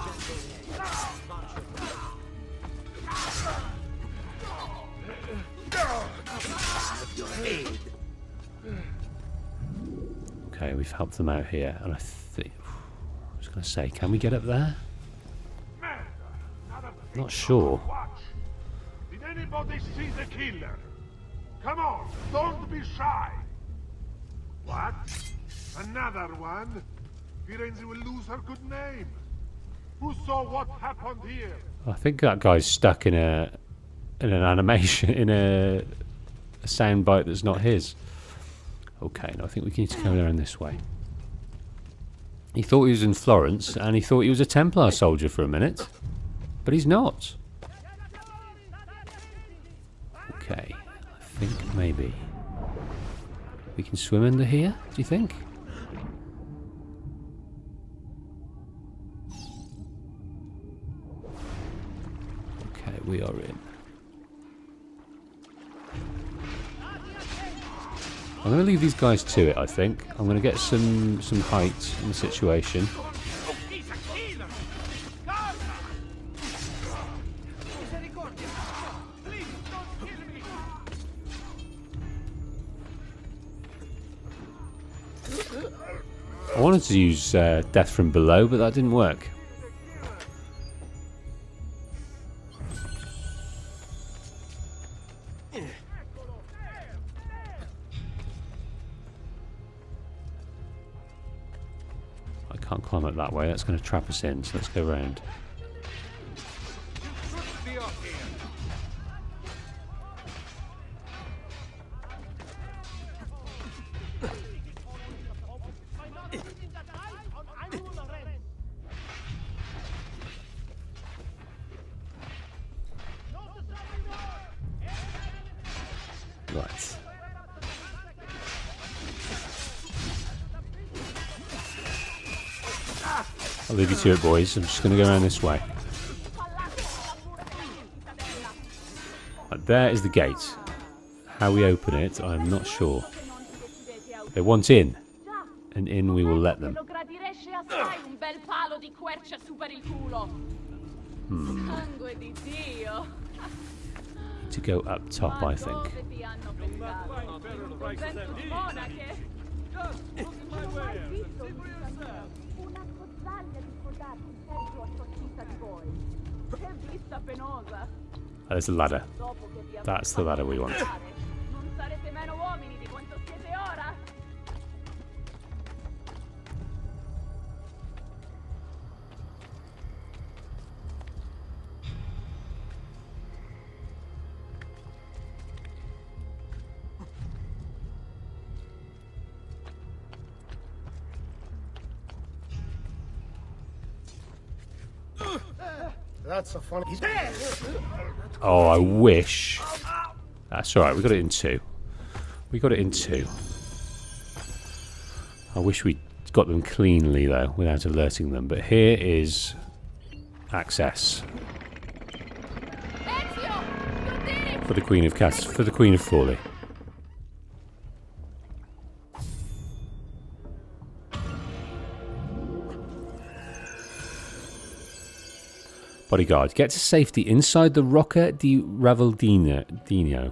Okay, we've helped them out here, and I was going to say, can we get up there? Not sure. Did anybody see the killer? Come on, don't be shy. What? Another one? Firenze will lose her good name. Who saw what happened here? I think that guy's stuck in an animation, in a soundbite that's not his. Okay, no, I think we need to go down this way. He thought he was in Florence, and he thought he was a Templar soldier for a minute. But he's not. Okay, I think maybe we can swim under here, do you think? Okay, we are in. I'm going to leave these guys to it, I think. I'm going to get some height in the situation. I wanted to use death from below, but that didn't work. I can't climb up that way. That's going to trap us in, so let's go round. Right. I'll leave you to it, boys. I'm just going to go around this way. Right, there is the gate. How we open it, I'm not sure. They want in, and in we will let them. To go up top, I think. There's the ladder. That's the ladder we want. That's a funny. Oh, I wish. That's alright, we got it in 2. We got it in 2. I wish we got them cleanly, though, without alerting them. But here is access. For the Queen of Forli. Bodyguard, get to safety inside the Rocca di Ravaldino,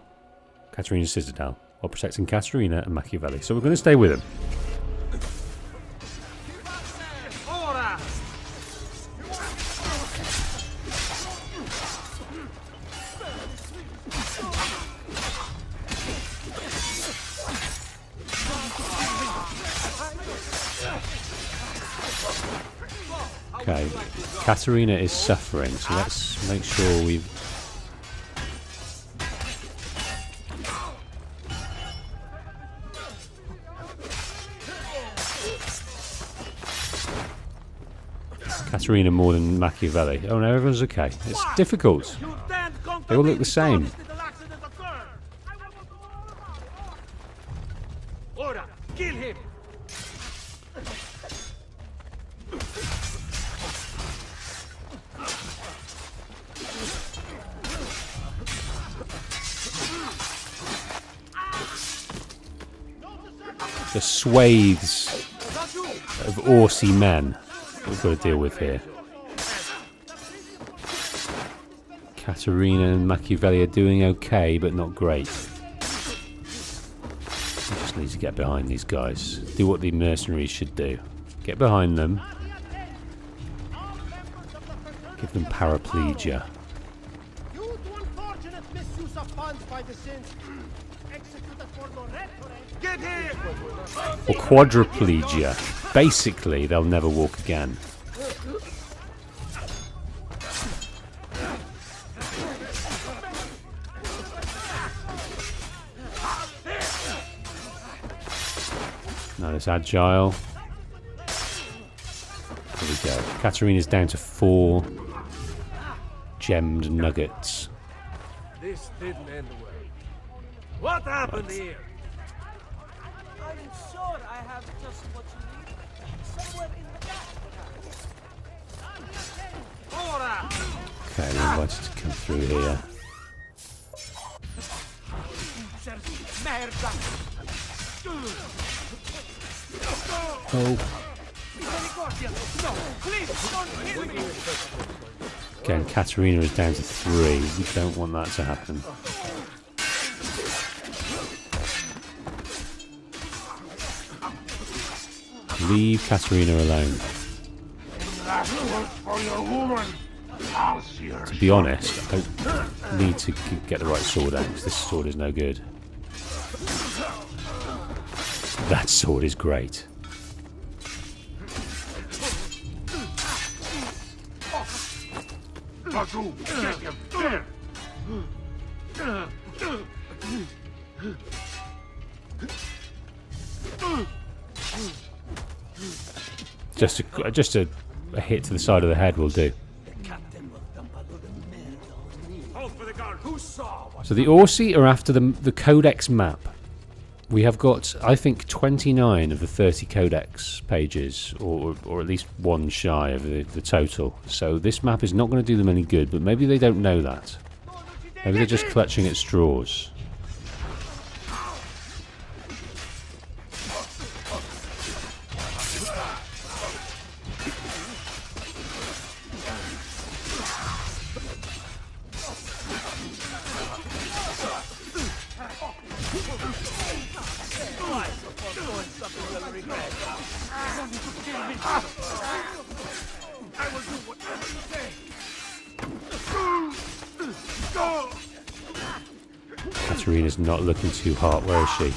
Caterina's Citadel, while protecting Caterina and Machiavelli. So we're going to stay with him. Okay, Caterina is suffering, so let's make sure we... Caterina more than Machiavelli. Oh no, everyone's okay. It's difficult. They all look the same. Ora, kill him! The swathes of horsey men we've got to deal with here. Caterina and Machiavelli are doing okay, but not great. We just need to get behind these guys. Do what the mercenaries should do. Get behind them. Give them paraplegia. Or quadriplegia. Basically, they'll never walk again. Not as agile. There we go. Caterina's down to 4 gemmed nuggets. This didn't end well. What happened here? I'm sure I have just what you need. Somewhere in the back. Okay, we're invited to come through here. Oh. Again, Caterina is down to 3. We don't want that to happen. Leave Katerina alone. To be honest, I need to get the right sword out, because this sword is no good. That sword is great. Just a hit to the side of the head will do. So the Orsi are after the codex map. We have got, I think, 29 of the 30 codex pages, or at least one shy of the total. So this map is not going to do them any good, but maybe they don't know that. Maybe they're just clutching at straws. Katerina's not looking too hot. Where is she?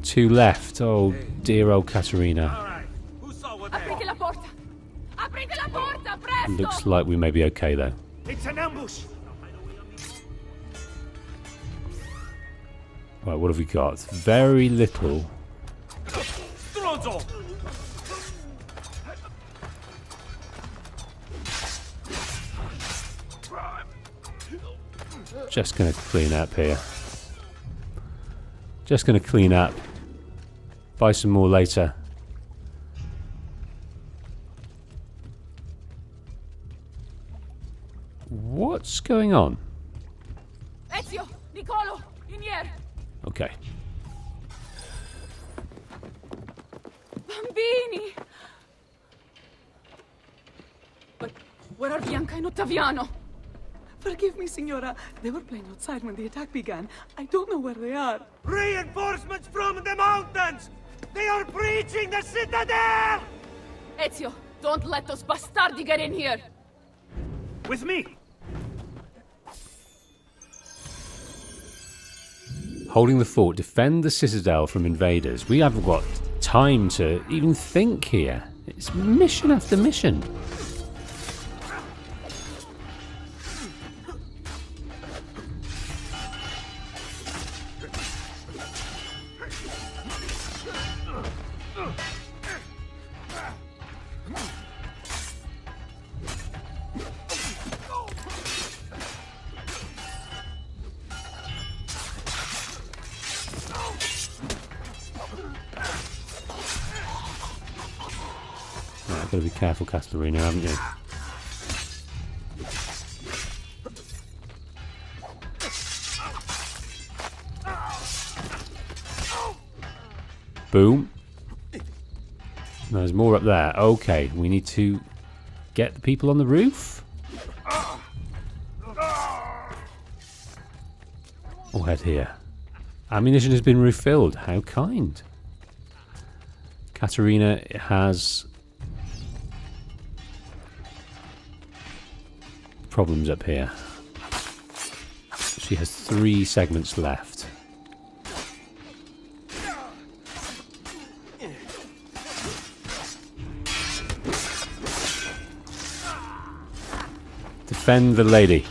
Two left. Oh, dear old Katerina. Looks like we may be okay though. It's an ambush. Right, what have we got? Very little. Just gonna clean up here. Just gonna clean up. Buy some more later. What's going on? Ezio, Niccolo, in here. Okay. Bambini. But where are Bianca and Ottaviano? Forgive me, Signora. They were playing outside when the attack began. I don't know where they are. Reinforcements from the mountains! They are breaching the Citadel! Ezio, don't let those bastardi get in here. With me. Holding the fort, defend the Citadel from invaders. We haven't got time to even think here. It's mission after mission. Got to be careful, Castellina, haven't you? Boom. No, there's more up there. Okay, we need to get the people on the roof. We'll head here. Ammunition has been refilled. How kind. Katerina has problems up here. She has 3 segments left. Defend the lady.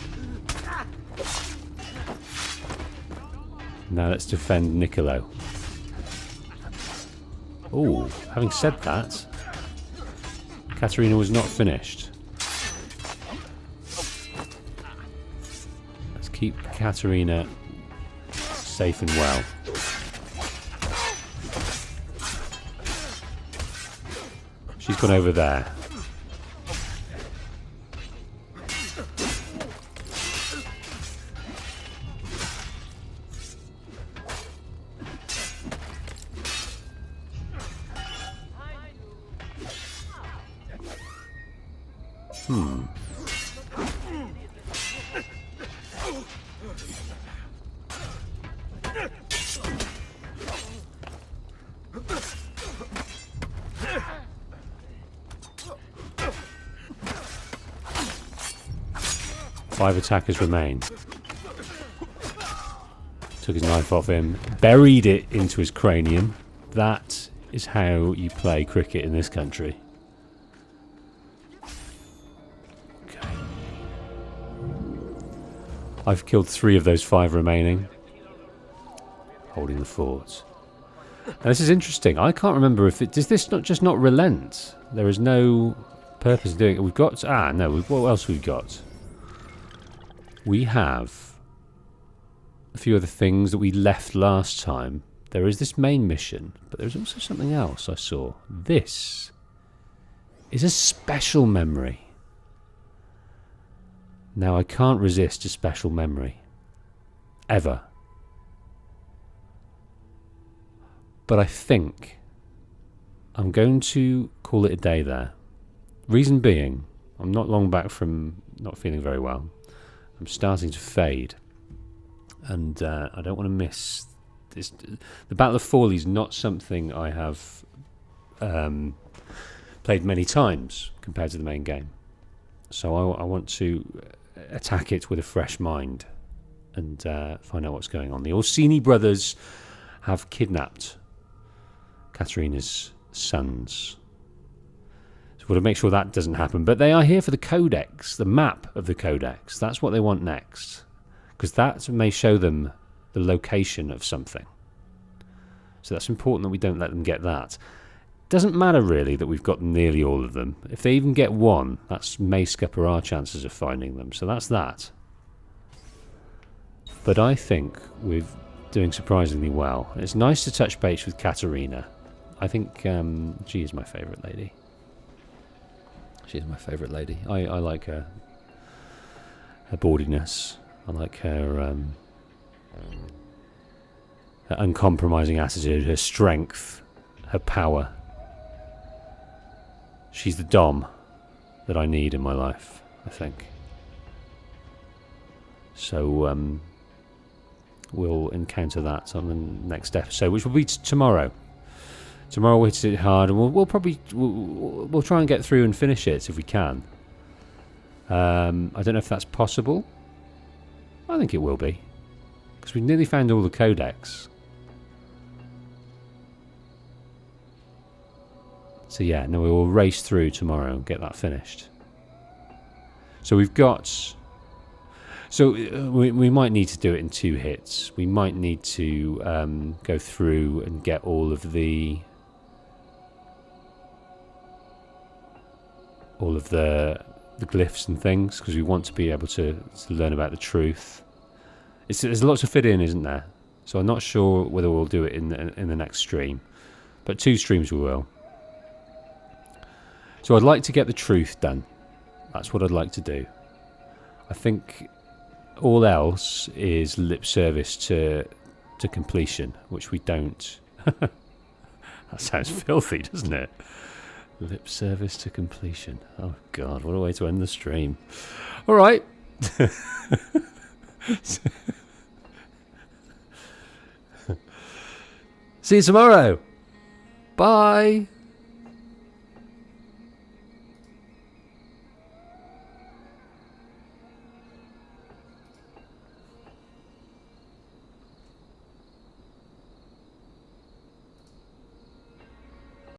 Now let's defend Niccolo. Oh, having said that, Katerina was not finished. Let's keep Katerina safe and well. She's gone over there. Five attackers remain. Took his knife off him, buried it into his cranium. That is how you play cricket in this country. Okay. I've killed 3 of those 5 remaining. Holding the fort. Now this is interesting. I can't remember if it... Does this not relent? There is no purpose in doing it. We've got... no. What else we've got? We have a few other things that we left last time. There is this main mission, but there's also something else I saw. This is a special memory. Now, I can't resist a special memory. Ever. But I think I'm going to call it a day there. Reason being, I'm not long back from not feeling very well. I'm starting to fade, and I don't want to miss this. The Battle of Forli is not something I have played many times compared to the main game, so I want to attack it with a fresh mind and find out what's going on. The Orsini brothers have kidnapped Caterina's sons. We'll to make sure that doesn't happen. But they are here for the codex, the map of the codex. That's what they want next. Because that may show them the location of something. So that's important that we don't let them get that. Doesn't matter really that we've got nearly all of them. If they even get one, that's may scupper our chances of finding them. So that's that. But I think we're doing surprisingly well. It's nice to touch base with Caterina. I think she is my favourite lady. She's my favourite lady. I like her bawdiness. I like her uncompromising attitude, her strength, her power. She's the Dom that I need in my life, I think. So we'll encounter that on the next episode, which will be tomorrow. Tomorrow we'll hit it hard, and we'll probably we'll try and get through and finish it if we can. I don't know if that's possible. I think it will be, because we've nearly found all the codex. So yeah, no, we will race through tomorrow and get that finished. So we've got. So we might need to do it in 2 hits. We might need to go through and get all of the glyphs and things, because we want to be able to learn about the truth. There's lots to fit in, isn't there? So I'm not sure whether we'll do it in the next stream, but 2 streams we will. So I'd like to get the truth done. That's what I'd like to do. I think all else is lip service to completion, which we don't. That sounds filthy, doesn't it? Lip service to completion. Oh God, what a way to end the stream. All right. See you tomorrow. Bye.